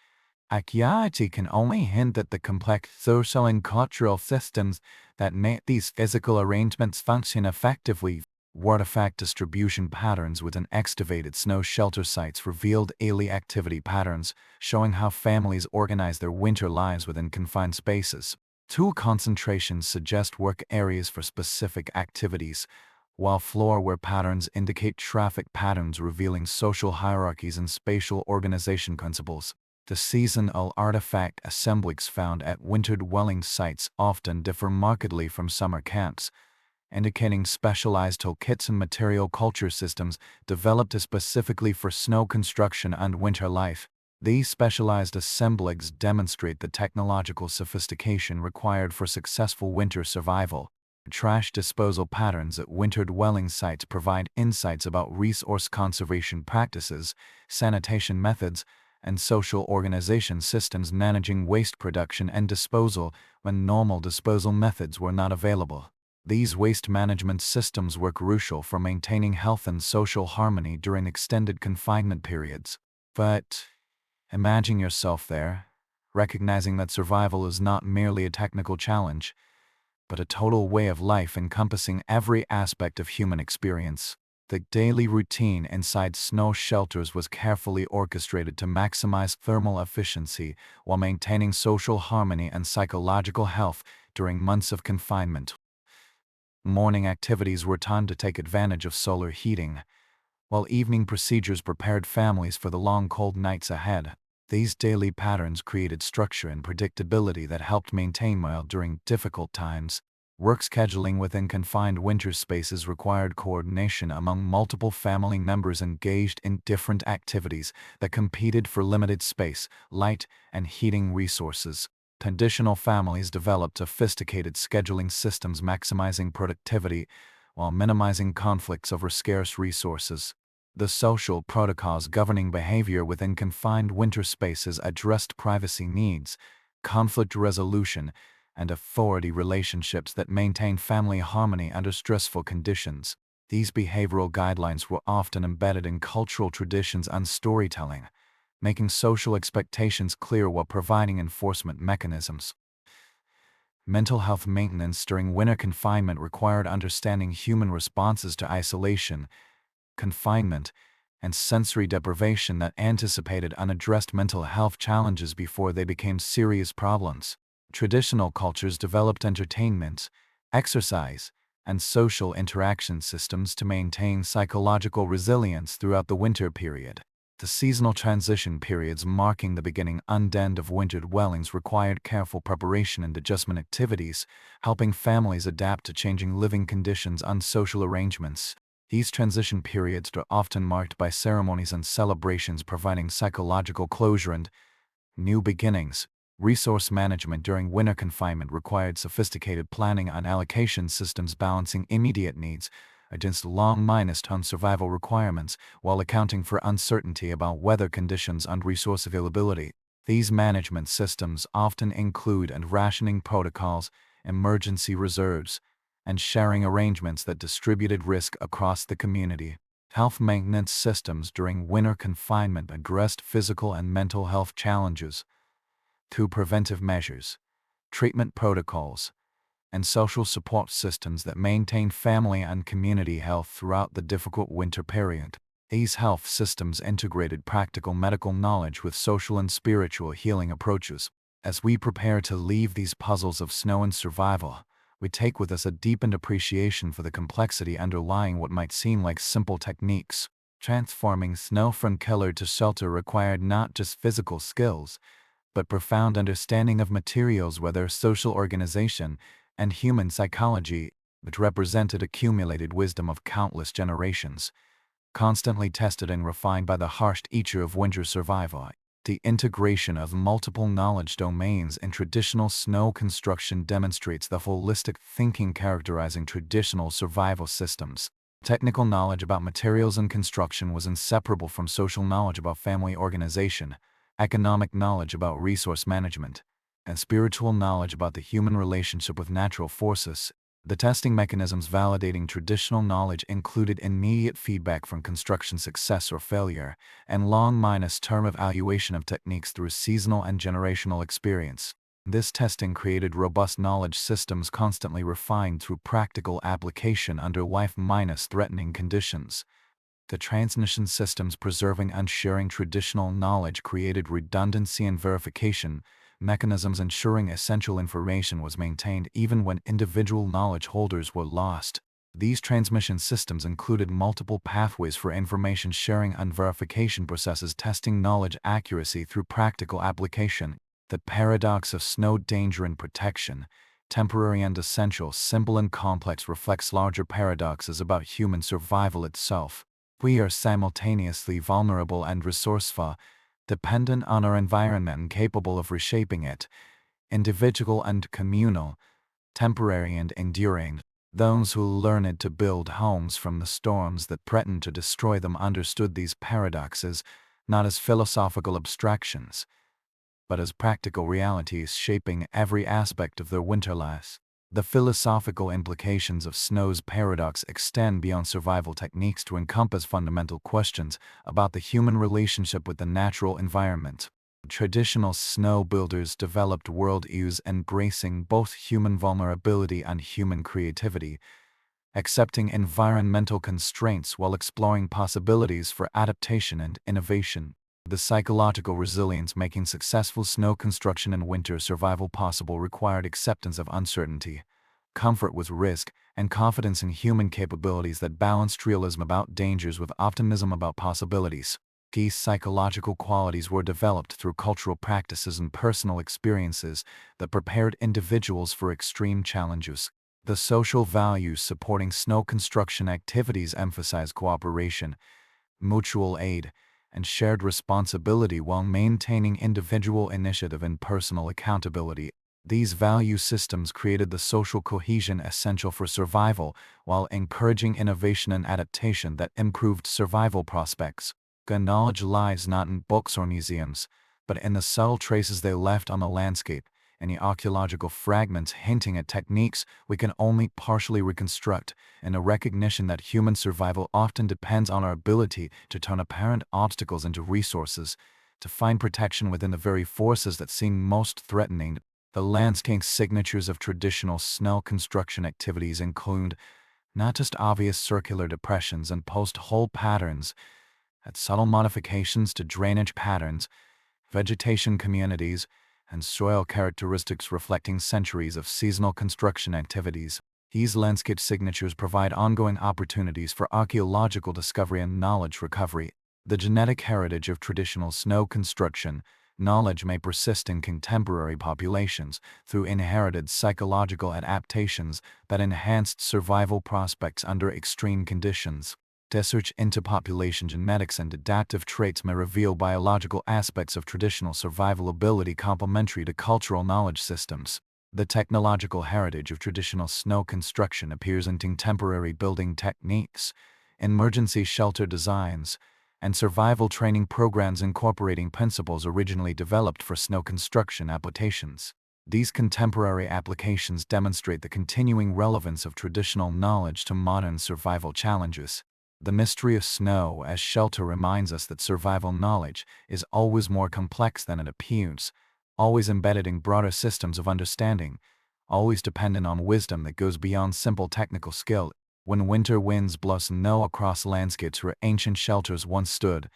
archaeology can only hint at the complex social and cultural systems that made these physical arrangements function effectively. Artifact distribution patterns within excavated snow shelter sites revealed early activity patterns, showing how families organize their winter lives within confined spaces. Tool concentrations suggest work areas for specific activities, while floor wear patterns indicate traffic patterns revealing social hierarchies and spatial organization principles. The seasonal artifact assemblies found at winter dwelling sites often differ markedly from summer camps, indicating specialized toolkits and material culture systems developed specifically for snow construction and winter life. These specialized assemblies demonstrate the technological sophistication required for successful winter survival. Trash disposal patterns at winter dwelling sites provide insights about resource conservation practices, sanitation methods, and social organization systems managing waste production and disposal when normal disposal methods were not available. These waste management systems were crucial for maintaining health and social harmony during extended confinement periods. But imagine yourself there, recognizing that survival is not merely a technical challenge, but a total way of life encompassing every aspect of human experience. The daily routine inside snow shelters was carefully orchestrated to maximize thermal efficiency while maintaining social harmony and psychological health during months of confinement. Morning activities were timed to take advantage of solar heating, while evening procedures prepared families for the long cold nights ahead. These daily patterns created structure and predictability that helped maintain morale during difficult times. Work scheduling within confined winter spaces required coordination among multiple family members engaged in different activities that competed for limited space, light, and heating resources. Traditional families developed sophisticated scheduling systems maximizing productivity while minimizing conflicts over scarce resources. The social protocols governing behavior within confined winter spaces addressed privacy needs, conflict resolution, and authority relationships that maintain family harmony under stressful conditions. These behavioral guidelines were often embedded in cultural traditions and storytelling, making social expectations clear while providing enforcement mechanisms. Mental health maintenance during winter confinement required understanding human responses to isolation, confinement, and sensory deprivation that anticipated unaddressed mental health challenges before they became serious problems. Traditional cultures developed entertainment, exercise, and social interaction systems to maintain psychological resilience throughout the winter period. The seasonal transition periods marking the beginning and end of winter dwellings required careful preparation and adjustment activities, helping families adapt to changing living conditions and social arrangements. These transition periods are often marked by ceremonies and celebrations providing psychological closure and new beginnings. Resource management during winter confinement required sophisticated planning and allocation systems balancing immediate needs against long-term survival requirements while accounting for uncertainty about weather conditions and resource availability. These management systems often include rationing protocols, emergency reserves, and sharing arrangements that distributed risk across the community. Health maintenance systems during winter confinement addressed physical and mental health challenges through preventive measures, treatment protocols, and social support systems that maintained family and community health throughout the difficult winter period. These health systems integrated practical medical knowledge with social and spiritual healing approaches. As we prepare to leave these puzzles of snow and survival, we take with us a deepened appreciation for the complexity underlying what might seem like simple techniques. Transforming snow from killer to shelter required not just physical skills, but profound understanding of materials, weather, social organization, and human psychology, which represented accumulated wisdom of countless generations, constantly tested and refined by the harsh teacher of winter survival. The integration of multiple knowledge domains in traditional snow construction demonstrates the holistic thinking characterizing traditional survival systems. Technical knowledge about materials and construction was inseparable from social knowledge about family organization, economic knowledge about resource management, and spiritual knowledge about the human relationship with natural forces. The testing mechanisms validating traditional knowledge included immediate feedback from construction success or failure, and long-term evaluation of techniques through seasonal and generational experience. This testing created robust knowledge systems constantly refined through practical application under life-threatening conditions. The transmission systems preserving and sharing traditional knowledge created redundancy and verification mechanisms ensuring essential information was maintained even when individual knowledge holders were lost. These transmission systems included multiple pathways for information sharing and verification processes testing knowledge accuracy through practical application. The paradox of snow danger and protection, temporary and essential, simple and complex, reflects larger paradoxes about human survival itself. We are simultaneously vulnerable and resourceful, dependent on our environment and capable of reshaping it, individual and communal, temporary and enduring. Those who learned to build homes from the storms that threatened to destroy them understood these paradoxes not as philosophical abstractions, but as practical realities shaping every aspect of their winter lives. The philosophical implications of snow's paradox extend beyond survival techniques to encompass fundamental questions about the human relationship with the natural environment. Traditional snow builders developed worldviews embracing both human vulnerability and human creativity, accepting environmental constraints while exploring possibilities for adaptation and innovation. The psychological resilience making successful snow construction and winter survival possible required acceptance of uncertainty, comfort with risk, and confidence in human capabilities that balanced realism about dangers with optimism about possibilities. These psychological qualities were developed through cultural practices and personal experiences that prepared individuals for extreme challenges. The social values supporting snow construction activities emphasize cooperation, mutual aid, and shared responsibility while maintaining individual initiative and personal accountability. These value systems created the social cohesion essential for survival while encouraging innovation and adaptation that improved survival prospects. The knowledge lies not in books or museums, but in the subtle traces they left on the landscape, any archaeological fragments hinting at techniques we can only partially reconstruct, and a recognition that human survival often depends on our ability to turn apparent obstacles into resources, to find protection within the very forces that seem most threatening. The landscape signatures of traditional snow construction activities include not just obvious circular depressions and post-hole patterns, but subtle modifications to drainage patterns, vegetation communities, and soil characteristics reflecting centuries of seasonal construction activities. These landscape signatures provide ongoing opportunities for archaeological discovery and knowledge recovery. The genetic heritage of traditional snow construction knowledge may persist in contemporary populations through inherited psychological adaptations that enhanced survival prospects under extreme conditions. Research into population genetics and adaptive traits may reveal biological aspects of traditional survival ability complementary to cultural knowledge systems. The technological heritage of traditional snow construction appears in contemporary building techniques, emergency shelter designs, and survival training programs incorporating principles originally developed for snow construction applications. These contemporary applications demonstrate the continuing relevance of traditional knowledge to modern survival challenges. The mystery of snow as shelter reminds us that survival knowledge is always more complex than it appears, always embedded in broader systems of understanding, always dependent on wisdom that goes beyond simple technical skill. When winter winds blow snow across landscapes where ancient shelters once stood,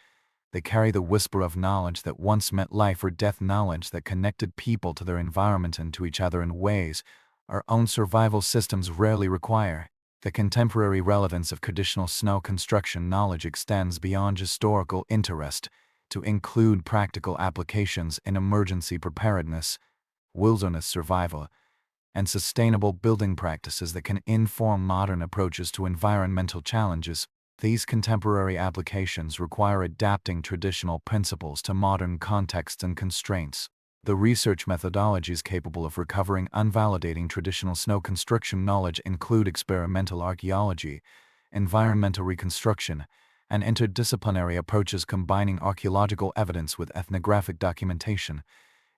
they carry the whisper of knowledge that once meant life or death, knowledge that connected people to their environment and to each other in ways our own survival systems rarely require. The contemporary relevance of traditional snow construction knowledge extends beyond historical interest to include practical applications in emergency preparedness, wilderness survival, and sustainable building practices that can inform modern approaches to environmental challenges. These contemporary applications require adapting traditional principles to modern contexts and constraints. The research methodologies capable of recovering unvalidating traditional snow construction knowledge include experimental archaeology, environmental reconstruction, and interdisciplinary approaches combining archaeological evidence with ethnographic documentation,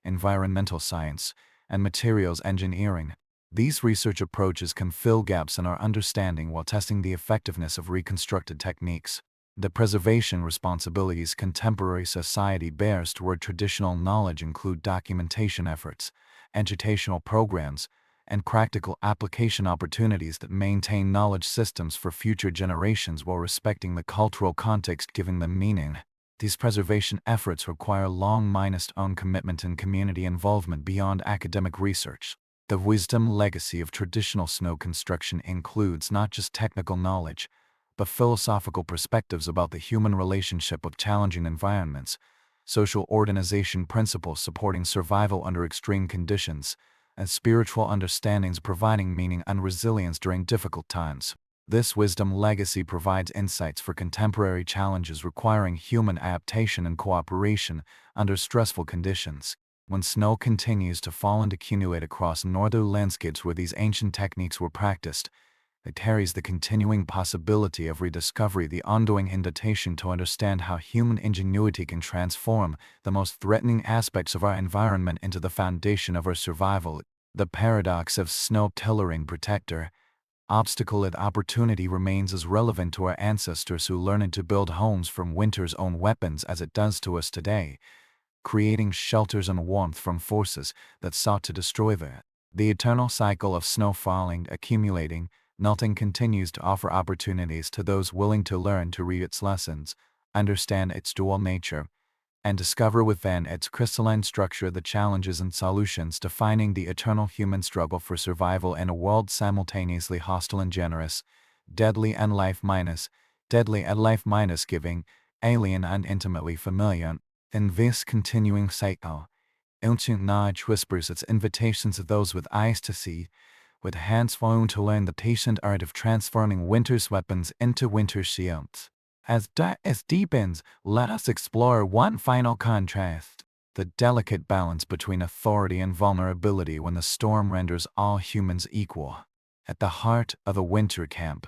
environmental science, and materials engineering. These research approaches can fill gaps in our understanding while testing the effectiveness of reconstructed techniques. The preservation responsibilities contemporary society bears toward traditional knowledge include documentation efforts, educational programs, and practical application opportunities that maintain knowledge systems for future generations while respecting the cultural context giving them meaning. These preservation efforts require long-lasting commitment and community involvement beyond academic research. The wisdom legacy of traditional snow construction includes not just technical knowledge, but philosophical perspectives about the human relationship with challenging environments, social organization principles supporting survival under extreme conditions, and spiritual understandings providing meaning and resilience during difficult times. This wisdom legacy provides insights for contemporary challenges requiring human adaptation and cooperation under stressful conditions. When snow continues to fall and accumulate across northern landscapes where these ancient techniques were practiced, it carries the continuing possibility of rediscovery, the ongoing invitation to understand how human ingenuity can transform the most threatening aspects of our environment into the foundation of our survival. The paradox of snow tillering protector, obstacle and opportunity remains as relevant to our ancestors who learned to build homes from winter's own weapons as it does to us today, creating shelters and warmth from forces that sought to destroy them. The eternal cycle of snow falling, accumulating, melting continues to offer opportunities to those willing to learn to read its lessons, understand its dual nature, and discover within its crystalline structure the challenges and solutions defining the eternal human struggle for survival in a world simultaneously hostile and generous, deadly and life minus giving, alien and intimately familiar. In this continuing cycle, ancient knowledge whispers its invitation to those with eyes to see, with hands flown to learn the patient art of transforming winter's weapons into winter shields. As darkness deepens, let us explore one final contrast: the delicate balance between authority and vulnerability when the storm renders all humans equal. At the heart of a winter camp,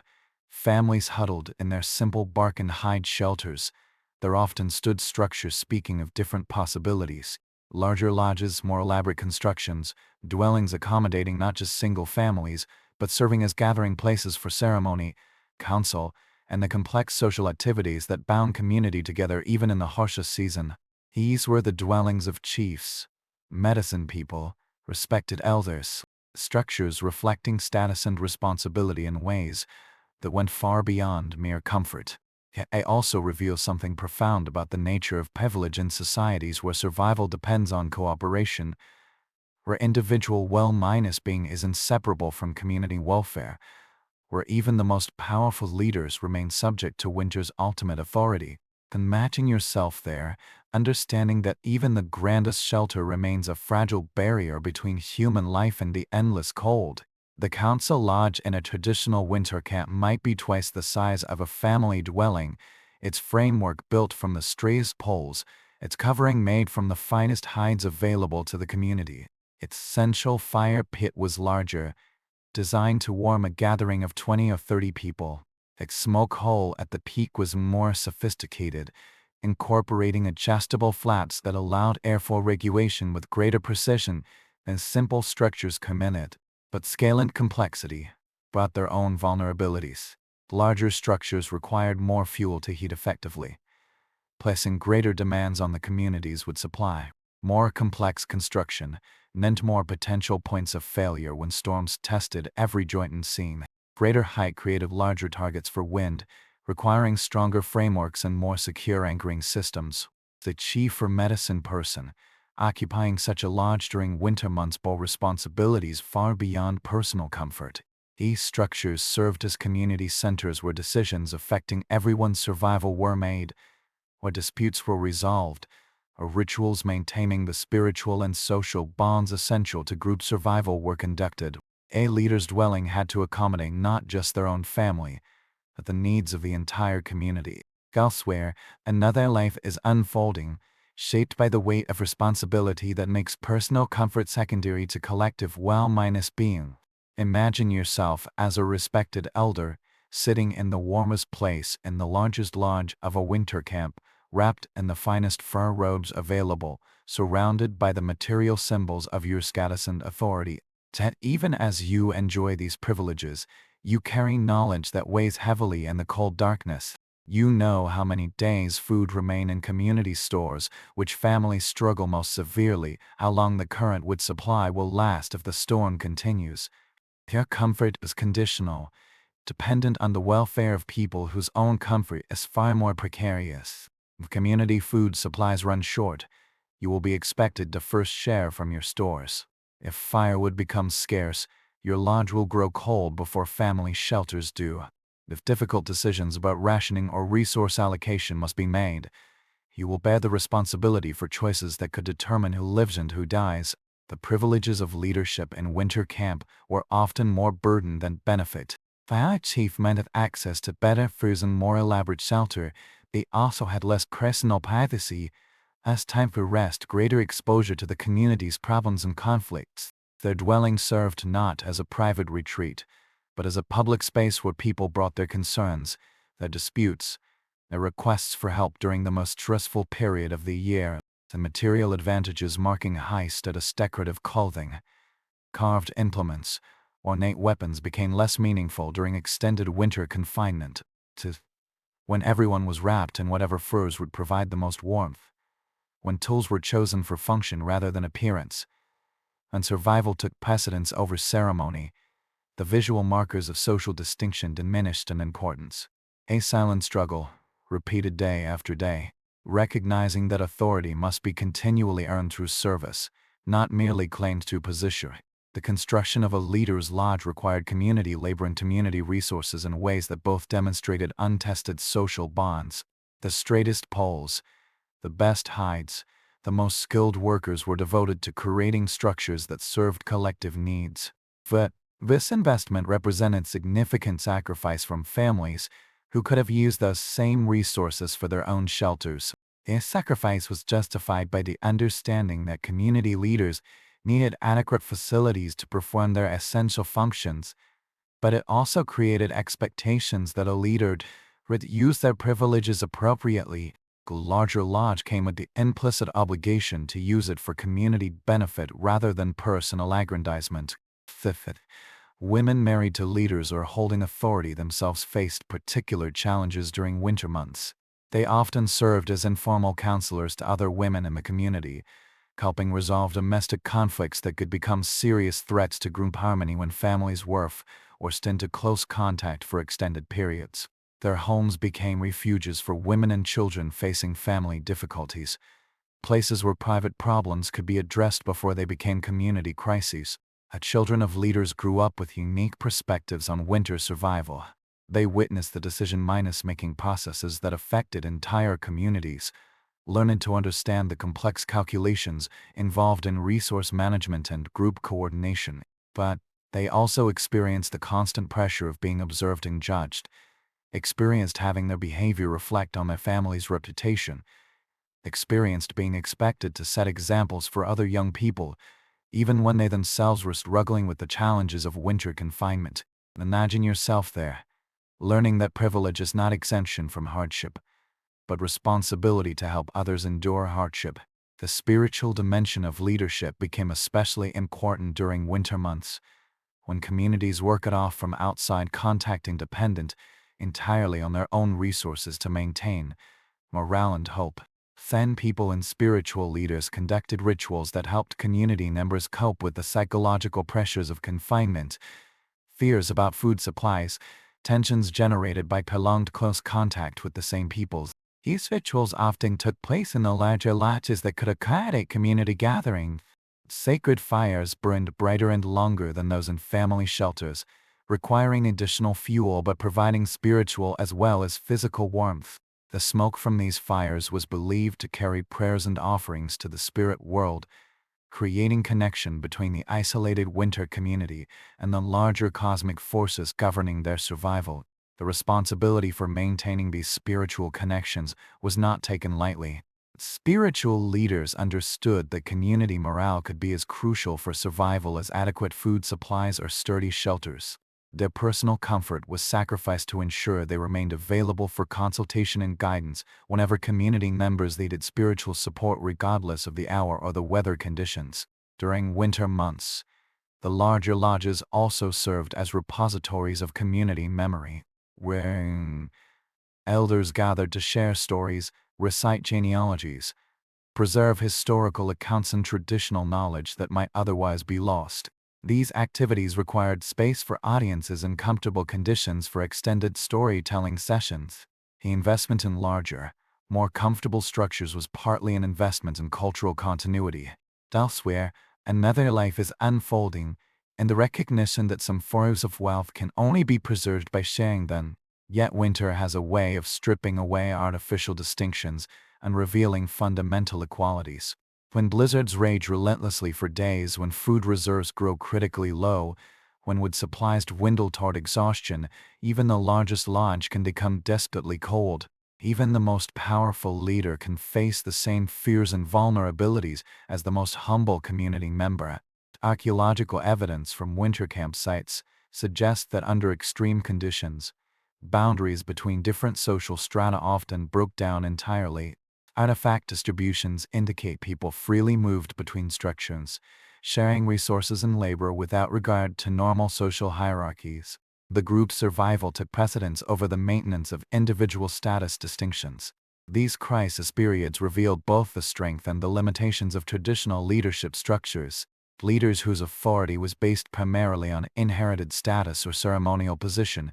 families huddled in their simple bark and hide shelters, there often stood structures speaking of different possibilities: larger lodges, more elaborate constructions, dwellings accommodating not just single families, but serving as gathering places for ceremony, council, and the complex social activities that bound community together even in the harshest season. These were the dwellings of chiefs, medicine people, respected elders, structures reflecting status and responsibility in ways that went far beyond mere comfort. It also reveals something profound about the nature of privilege in societies where survival depends on cooperation, where individual well-being is inseparable from community welfare, where even the most powerful leaders remain subject to winter's ultimate authority. Imagine yourself there, understanding that even the grandest shelter remains a fragile barrier between human life and the endless cold. The council lodge in a traditional winter camp might be twice the size of a family dwelling, its framework built from the straightest poles, its covering made from the finest hides available to the community. Its central fire pit was larger, designed to warm a gathering of 20 or 30 people. Its smoke hole at the peak was more sophisticated, incorporating adjustable flaps that allowed airflow regulation with greater precision than simple structures come it. But scale and complexity brought their own vulnerabilities. Larger structures required more fuel to heat effectively, placing greater demands on the communities with supply. More complex construction meant more potential points of failure when storms tested every joint and seam. Greater height created larger targets for wind, requiring stronger frameworks and more secure anchoring systems. The chief or medicine person, occupying such a lodge during winter months, bore responsibilities far beyond personal comfort. These structures served as community centers where decisions affecting everyone's survival were made, where disputes were resolved, or rituals maintaining the spiritual and social bonds essential to group survival were conducted. A leader's dwelling had to accommodate not just their own family, but the needs of the entire community. Elsewhere, another life is unfolding, shaped by the weight of responsibility that makes personal comfort secondary to collective well-being. Imagine yourself as a respected elder, sitting in the warmest place in the largest lodge of a winter camp, wrapped in the finest fur robes available, surrounded by the material symbols of your status and authority. That even as you enjoy these privileges, you carry knowledge that weighs heavily in the cold darkness. You know how many days food remain in community stores, which families struggle most severely, how long the current wood supply will last if the storm continues. Their comfort is conditional, dependent on the welfare of people whose own comfort is far more precarious. If community food supplies run short, you will be expected to first share from your stores. If firewood becomes scarce, your lodge will grow cold before family shelters do. If difficult decisions about rationing or resource allocation must be made, you will bear the responsibility for choices that could determine who lives and who dies. The privileges of leadership in winter camp were often more burden than benefit. While chief men had access to better food and more elaborate shelter, they also had less personal privacy, less time for rest, greater exposure to the community's problems and conflicts. Their dwelling served not as a private retreat, but as a public space where people brought their concerns, their disputes, their requests for help during the most stressful period of the year. The material advantages marking high status decorative clothing, carved implements, ornate weapons became less meaningful during extended winter confinement, when everyone was wrapped in whatever furs would provide the most warmth, when tools were chosen for function rather than appearance, and survival took precedence over ceremony. The visual markers of social distinction diminished in importance. A silent struggle, repeated day after day, recognizing that authority must be continually earned through service, not merely claimed through position. The construction of a leader's lodge required community labor and community resources in ways that both demonstrated untested social bonds. The straightest poles, the best hides, the most skilled workers were devoted to creating structures that served collective needs. But this investment represented significant sacrifice from families who could have used those same resources for their own shelters. This sacrifice was justified by the understanding that community leaders needed adequate facilities to perform their essential functions, but it also created expectations that a leader would use their privileges appropriately. A larger lodge came with the implicit obligation to use it for community benefit rather than personal aggrandizement. Fifth, women married to leaders or holding authority themselves faced particular challenges during winter months. They often served as informal counselors to other women in the community, helping resolve domestic conflicts that could become serious threats to group harmony when families were forced into close contact for extended periods. Their homes became refuges for women and children facing family difficulties, places where private problems could be addressed before they became community crises. The children of leaders grew up with unique perspectives on winter survival. They witnessed the decision-making processes that affected entire communities, learning to understand the complex calculations involved in resource management and group coordination. But they also experienced the constant pressure of being observed and judged, experienced having their behavior reflect on their family's reputation, experienced being expected to set examples for other young people, even when they themselves were struggling with the challenges of winter confinement. Imagine yourself there, learning that privilege is not exemption from hardship, but responsibility to help others endure hardship. The spiritual dimension of leadership became especially important during winter months, when communities were cut off from outside contact and dependent entirely on their own resources to maintain morale and hope. Then people and spiritual leaders conducted rituals that helped community members cope with the psychological pressures of confinement, fears about food supplies, tensions generated by prolonged close contact with the same peoples. These rituals often took place in the larger lodges that could accommodate community gathering. Sacred fires burned brighter and longer than those in family shelters, requiring additional fuel but providing spiritual as well as physical warmth. The smoke from these fires was believed to carry prayers and offerings to the spirit world, creating connection between the isolated winter community and the larger cosmic forces governing their survival. The responsibility for maintaining these spiritual connections was not taken lightly. Spiritual leaders understood that community morale could be as crucial for survival as adequate food supplies or sturdy shelters. Their personal comfort was sacrificed to ensure they remained available for consultation and guidance whenever community members needed spiritual support regardless of the hour or the weather conditions. During winter months, the larger lodges also served as repositories of community memory, where elders gathered to share stories, recite genealogies, preserve historical accounts and traditional knowledge that might otherwise be lost. These activities required space for audiences and comfortable conditions for extended storytelling sessions. The investment in larger, more comfortable structures was partly an investment in cultural continuity. Elsewhere, another life is unfolding, and the recognition that some forms of wealth can only be preserved by sharing them. Yet winter has a way of stripping away artificial distinctions and revealing fundamental equalities. When blizzards rage relentlessly for days, when food reserves grow critically low, when wood supplies dwindle toward exhaustion, even the largest lodge can become desperately cold. Even the most powerful leader can face the same fears and vulnerabilities as the most humble community member. Archaeological evidence from winter campsites suggests that under extreme conditions, boundaries between different social strata often broke down entirely. Artifact distributions indicate people freely moved between structures, sharing resources and labor without regard to normal social hierarchies. The group's survival took precedence over the maintenance of individual status distinctions. These crisis periods revealed both the strength and the limitations of traditional leadership structures. Leaders whose authority was based primarily on inherited status or ceremonial position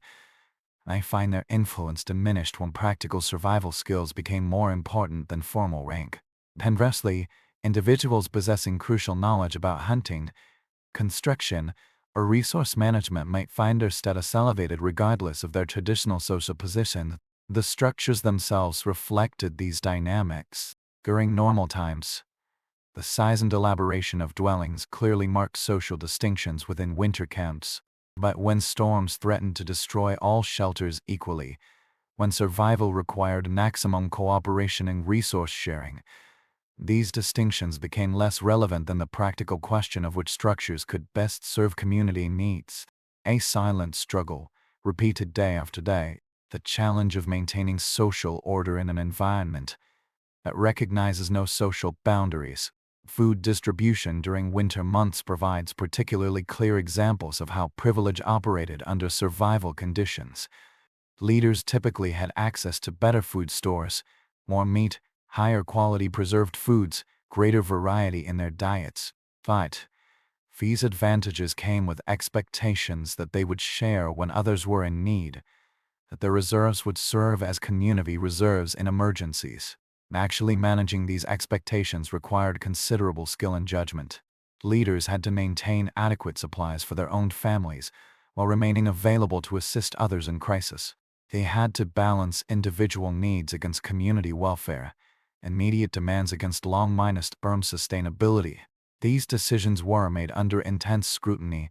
I find their influence diminished when practical survival skills became more important than formal rank. Conversely, individuals possessing crucial knowledge about hunting, construction, or resource management might find their status elevated regardless of their traditional social position. The structures themselves reflected these dynamics. During normal times, the size and elaboration of dwellings clearly marked social distinctions within winter camps. But when storms threatened to destroy all shelters equally, when survival required maximum cooperation and resource sharing, these distinctions became less relevant than the practical question of which structures could best serve community needs. A silent struggle, repeated day after day, the challenge of maintaining social order in an environment that recognizes no social boundaries. Food distribution during winter months provides particularly clear examples of how privilege operated under survival conditions. Leaders typically had access to better food stores, more meat, higher quality preserved foods, greater variety in their diets. But these advantages came with expectations that they would share when others were in need, that their reserves would serve as community reserves in emergencies. Actually managing these expectations required considerable skill and judgment. Leaders had to maintain adequate supplies for their own families while remaining available to assist others in crisis. They had to balance individual needs against community welfare, immediate demands against long-term sustainability. These decisions were made under intense scrutiny,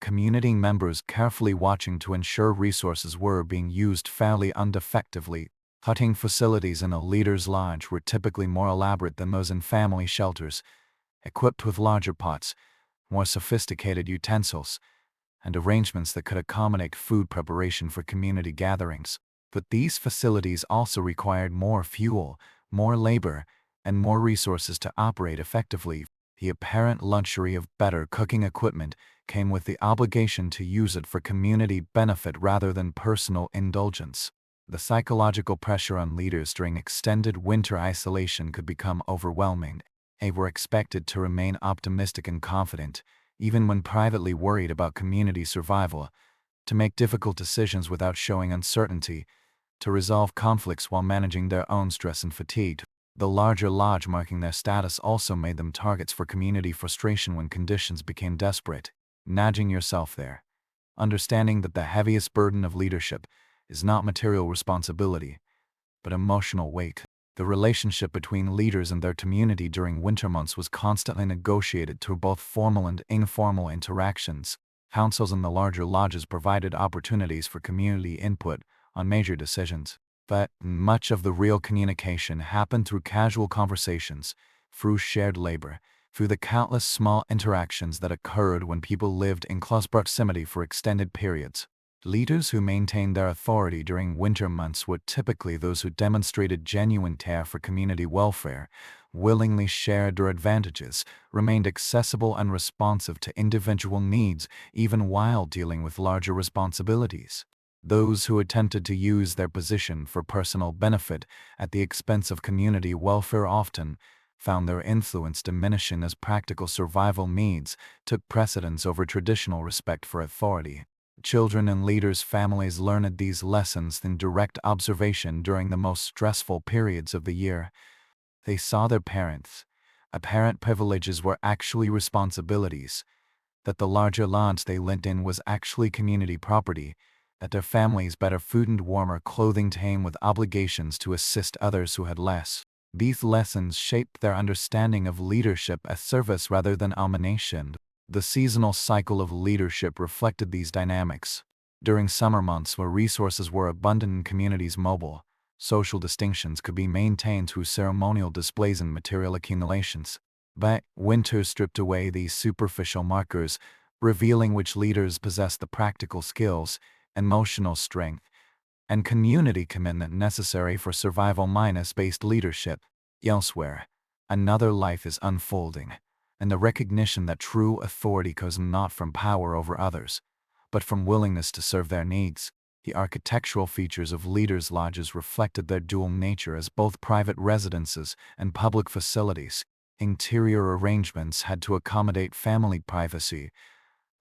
community members carefully watching to ensure resources were being used fairly and effectively. Cutting facilities in a leader's lodge were typically more elaborate than those in family shelters, equipped with larger pots, more sophisticated utensils, and arrangements that could accommodate food preparation for community gatherings. But these facilities also required more fuel, more labor, and more resources to operate effectively. The apparent luxury of better cooking equipment came with the obligation to use it for community benefit rather than personal indulgence. The psychological pressure on leaders during extended winter isolation could become overwhelming. They were expected to remain optimistic and confident, even when privately worried about community survival, to make difficult decisions without showing uncertainty, to resolve conflicts while managing their own stress and fatigue. The larger lodge marking their status also made them targets for community frustration when conditions became desperate. Nudging yourself there, understanding that the heaviest burden of leadership is not material responsibility, but emotional weight. The relationship between leaders and their community during winter months was constantly negotiated through both formal and informal interactions. Councils in the larger lodges provided opportunities for community input on major decisions, but much of the real communication happened through casual conversations, through shared labor, through the countless small interactions that occurred when people lived in close proximity for extended periods. Leaders who maintained their authority during winter months were typically those who demonstrated genuine care for community welfare, willingly shared their advantages, remained accessible and responsive to individual needs even while dealing with larger responsibilities. Those who attempted to use their position for personal benefit at the expense of community welfare often found their influence diminishing as practical survival needs took precedence over traditional respect for authority. Children and leaders' families learned these lessons in direct observation during the most stressful periods of the year. They saw their parents' apparent privileges were actually responsibilities, that the larger lodge they lived in was actually community property, that their families' better food and warmer clothing came with obligations to assist others who had less. These lessons shaped their understanding of leadership as service rather than domination. The seasonal cycle of leadership reflected these dynamics. During summer months where resources were abundant and communities mobile, social distinctions could be maintained through ceremonial displays and material accumulations. But winter stripped away these superficial markers, revealing which leaders possessed the practical skills, emotional strength, and community commitment necessary for survival-based leadership. Elsewhere, another life is unfolding, and the recognition that true authority comes not from power over others, but from willingness to serve their needs. The architectural features of leaders' lodges reflected their dual nature as both private residences and public facilities. Interior arrangements had to accommodate family privacy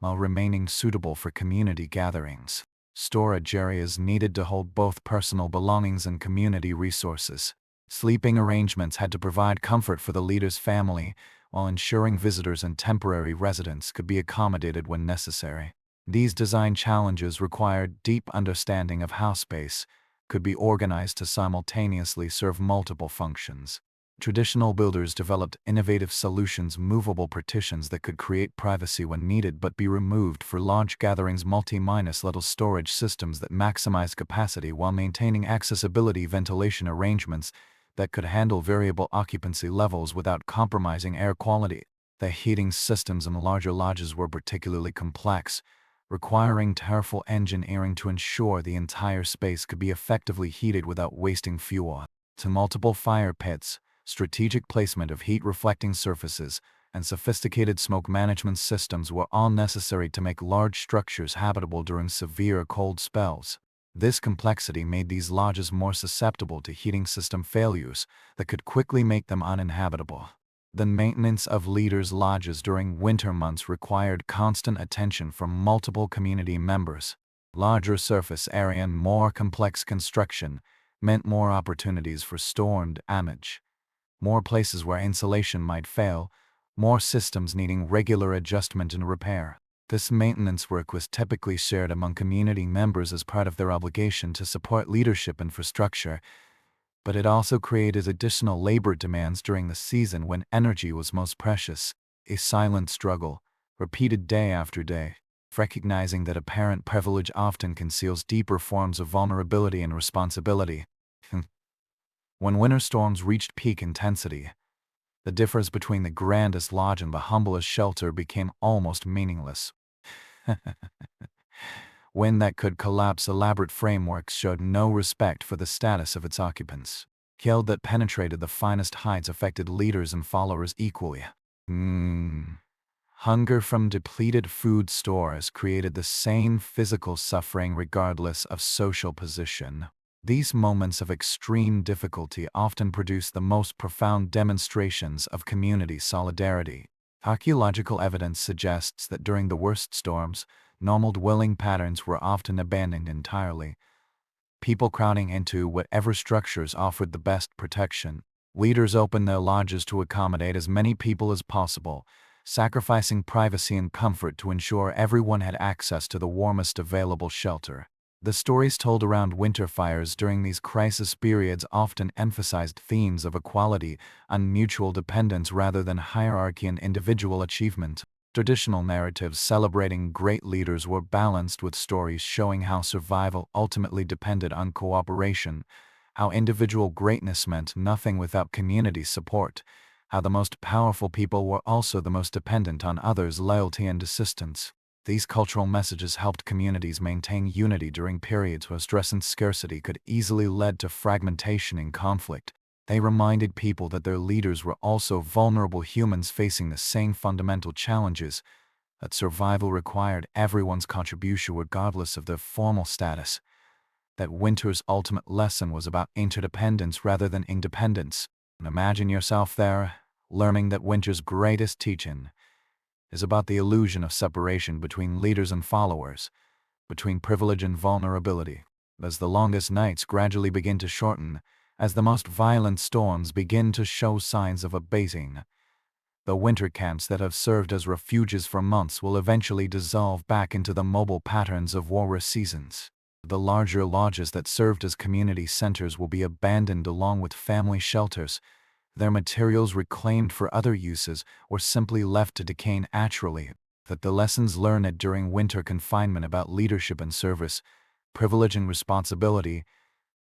while remaining suitable for community gatherings. Storage areas needed to hold both personal belongings and community resources. Sleeping arrangements had to provide comfort for the leader's family, while ensuring visitors and temporary residents could be accommodated when necessary. These design challenges required deep understanding of house space, could be organized to simultaneously serve multiple functions. Traditional builders developed innovative solutions, movable partitions that could create privacy when needed but be removed for large gatherings, multi-little storage systems that maximize capacity while maintaining accessibility, ventilation arrangements that could handle variable occupancy levels without compromising air quality. The heating systems in larger lodges were particularly complex, requiring careful engineering to ensure the entire space could be effectively heated without wasting fuel. To multiple fire pits, strategic placement of heat-reflecting surfaces, and sophisticated smoke management systems were all necessary to make large structures habitable during severe cold spells. This complexity made these lodges more susceptible to heating system failures that could quickly make them uninhabitable. The maintenance of leaders' lodges during winter months required constant attention from multiple community members. Larger surface area and more complex construction meant more opportunities for storm damage, more places where insulation might fail, more systems needing regular adjustment and repair. This maintenance work was typically shared among community members as part of their obligation to support leadership infrastructure, but it also created additional labor demands during the season when energy was most precious. A silent struggle, repeated day after day, recognizing that apparent privilege often conceals deeper forms of vulnerability and responsibility. When winter storms reached peak intensity, the difference between the grandest lodge and the humblest shelter became almost meaningless. Wind that could collapse elaborate frameworks showed no respect for the status of its occupants. Hail that penetrated the finest heights affected leaders and followers equally. Hunger from depleted food stores created the same physical suffering regardless of social position. These moments of extreme difficulty often produce the most profound demonstrations of community solidarity. Archaeological evidence suggests that during the worst storms, normal dwelling patterns were often abandoned entirely, people crowding into whatever structures offered the best protection. Leaders opened their lodges to accommodate as many people as possible, sacrificing privacy and comfort to ensure everyone had access to the warmest available shelter. The stories told around winter fires during these crisis periods often emphasized themes of equality and mutual dependence rather than hierarchy and individual achievement. Traditional narratives celebrating great leaders were balanced with stories showing how survival ultimately depended on cooperation, how individual greatness meant nothing without community support, how the most powerful people were also the most dependent on others' loyalty and assistance. These cultural messages helped communities maintain unity during periods where stress and scarcity could easily lead to fragmentation and conflict. They reminded people that their leaders were also vulnerable humans facing the same fundamental challenges, that survival required everyone's contribution regardless of their formal status, that winter's ultimate lesson was about interdependence rather than independence. And imagine yourself there, learning that winter's greatest teaching is about the illusion of separation between leaders and followers, between privilege and vulnerability. As the longest nights gradually begin to shorten, as the most violent storms begin to show signs of abating, the winter camps that have served as refuges for months will eventually dissolve back into the mobile patterns of warmer seasons. The larger lodges that served as community centers will be abandoned along with family shelters, their materials reclaimed for other uses or simply left to decay naturally. That the lessons learned during winter confinement about leadership and service, privilege and responsibility,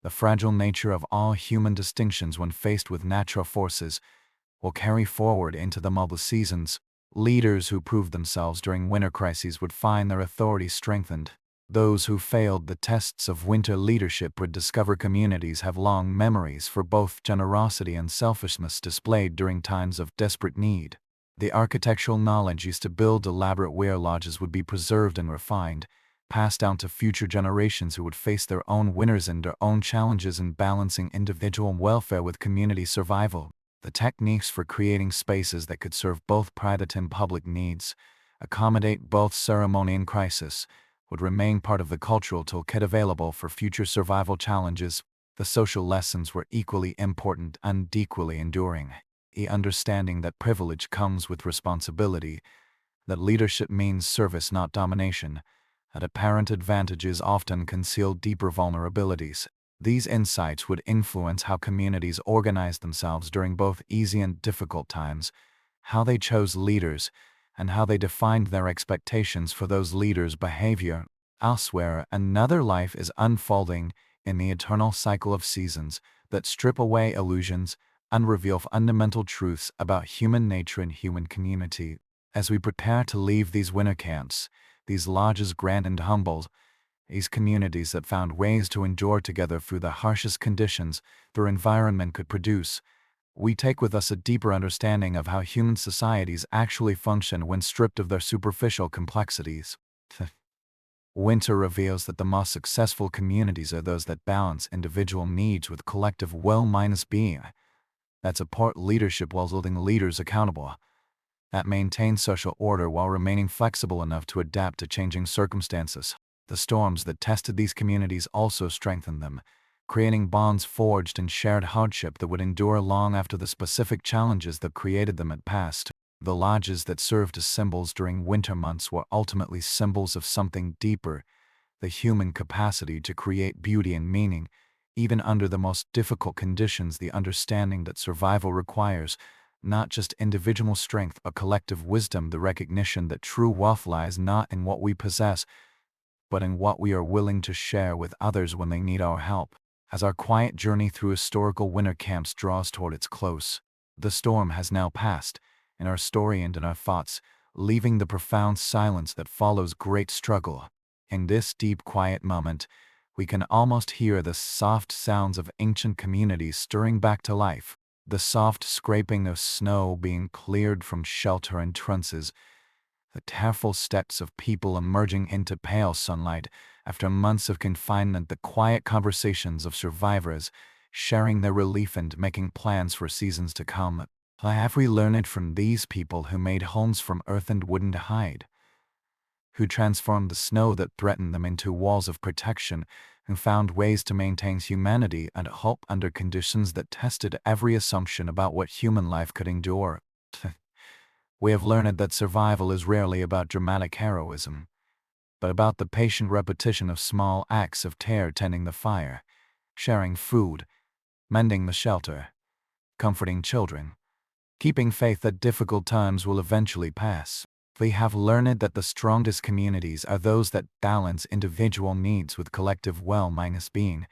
the fragile nature of all human distinctions when faced with natural forces, will carry forward into the mobile seasons. Leaders who proved themselves during winter crises would find their authority strengthened. Those who failed the tests of winter leadership would discover communities have long memories for both generosity and selfishness displayed during times of desperate need. The architectural knowledge used to build elaborate weir lodges would be preserved and refined, passed down to future generations who would face their own winters and their own challenges in balancing individual welfare with community survival. The techniques for creating spaces that could serve both private and public needs, accommodate both ceremony and crisis, would remain part of the cultural toolkit available for future survival challenges. The social lessons were equally important and equally enduring. The understanding that privilege comes with responsibility, that leadership means service not domination, that apparent advantages often conceal deeper vulnerabilities, These insights would influence how communities organized themselves during both easy and difficult times, how they chose leaders, and how they defined their expectations for those leaders' behavior. Elsewhere, another life is unfolding in the eternal cycle of seasons that strip away illusions and reveal fundamental truths about human nature and human community. As we prepare to leave these winter camps, these lodges grand and humble, these communities that found ways to endure together through the harshest conditions their environment could produce, we take with us a deeper understanding of how human societies actually function when stripped of their superficial complexities. Winter reveals that the most successful communities are those that balance individual needs with collective well-being, that support leadership while holding leaders accountable, that maintain social order while remaining flexible enough to adapt to changing circumstances. The storms that tested these communities also strengthened them, creating bonds forged in shared hardship that would endure long after the specific challenges that created them had passed. The lodges that served as symbols during winter months were ultimately symbols of something deeper, the human capacity to create beauty and meaning, even under the most difficult conditions, the understanding that survival requires not just individual strength but collective wisdom, the recognition that true wealth lies not in what we possess, but in what we are willing to share with others when they need our help. As our quiet journey through historical winter camps draws toward its close, the storm has now passed, in our story and in our thoughts, leaving the profound silence that follows great struggle. In this deep, quiet moment, we can almost hear the soft sounds of ancient communities stirring back to life, the soft scraping of snow being cleared from shelter and trunces, the tearful steps of people emerging into pale sunlight after months of confinement, the quiet conversations of survivors sharing their relief and making plans for seasons to come. Have we learned from these people who made homes from earth and wooden to hide, who transformed the snow that threatened them into walls of protection, who found ways to maintain humanity and hope under conditions that tested every assumption about what human life could endure? We have learned that survival is rarely about dramatic heroism, but about the patient repetition of small acts of care, tending the fire, sharing food, mending the shelter, comforting children, keeping faith that difficult times will eventually pass. We have learned that the strongest communities are those that balance individual needs with collective well-being,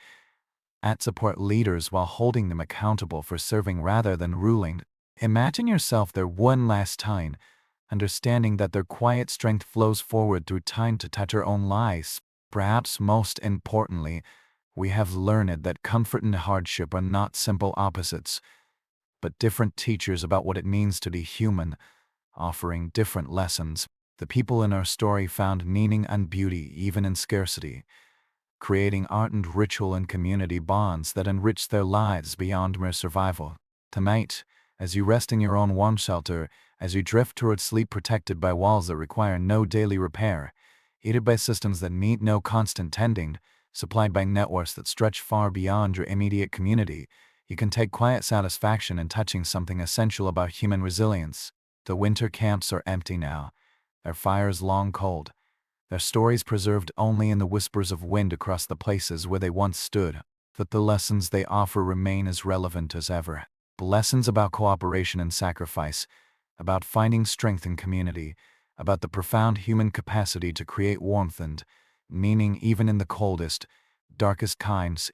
that support leaders while holding them accountable for serving rather than ruling. Imagine yourself there one last time, understanding that their quiet strength flows forward through time to touch our own lives. Perhaps most importantly, we have learned that comfort and hardship are not simple opposites, but different teachers about what it means to be human, offering different lessons. The people in our story found meaning and beauty even in scarcity, creating art and ritual and community bonds that enrich their lives beyond mere survival. Tonight, as you rest in your own warm shelter, as you drift towards sleep protected by walls that require no daily repair, aided by systems that need no constant tending, supplied by networks that stretch far beyond your immediate community, you can take quiet satisfaction in touching something essential about human resilience. The winter camps are empty now, their fires long cold, their stories preserved only in the whispers of wind across the places where they once stood, but the lessons they offer remain as relevant as ever. Lessons about cooperation and sacrifice, about finding strength in community, about the profound human capacity to create warmth and meaning even in the coldest, darkest times.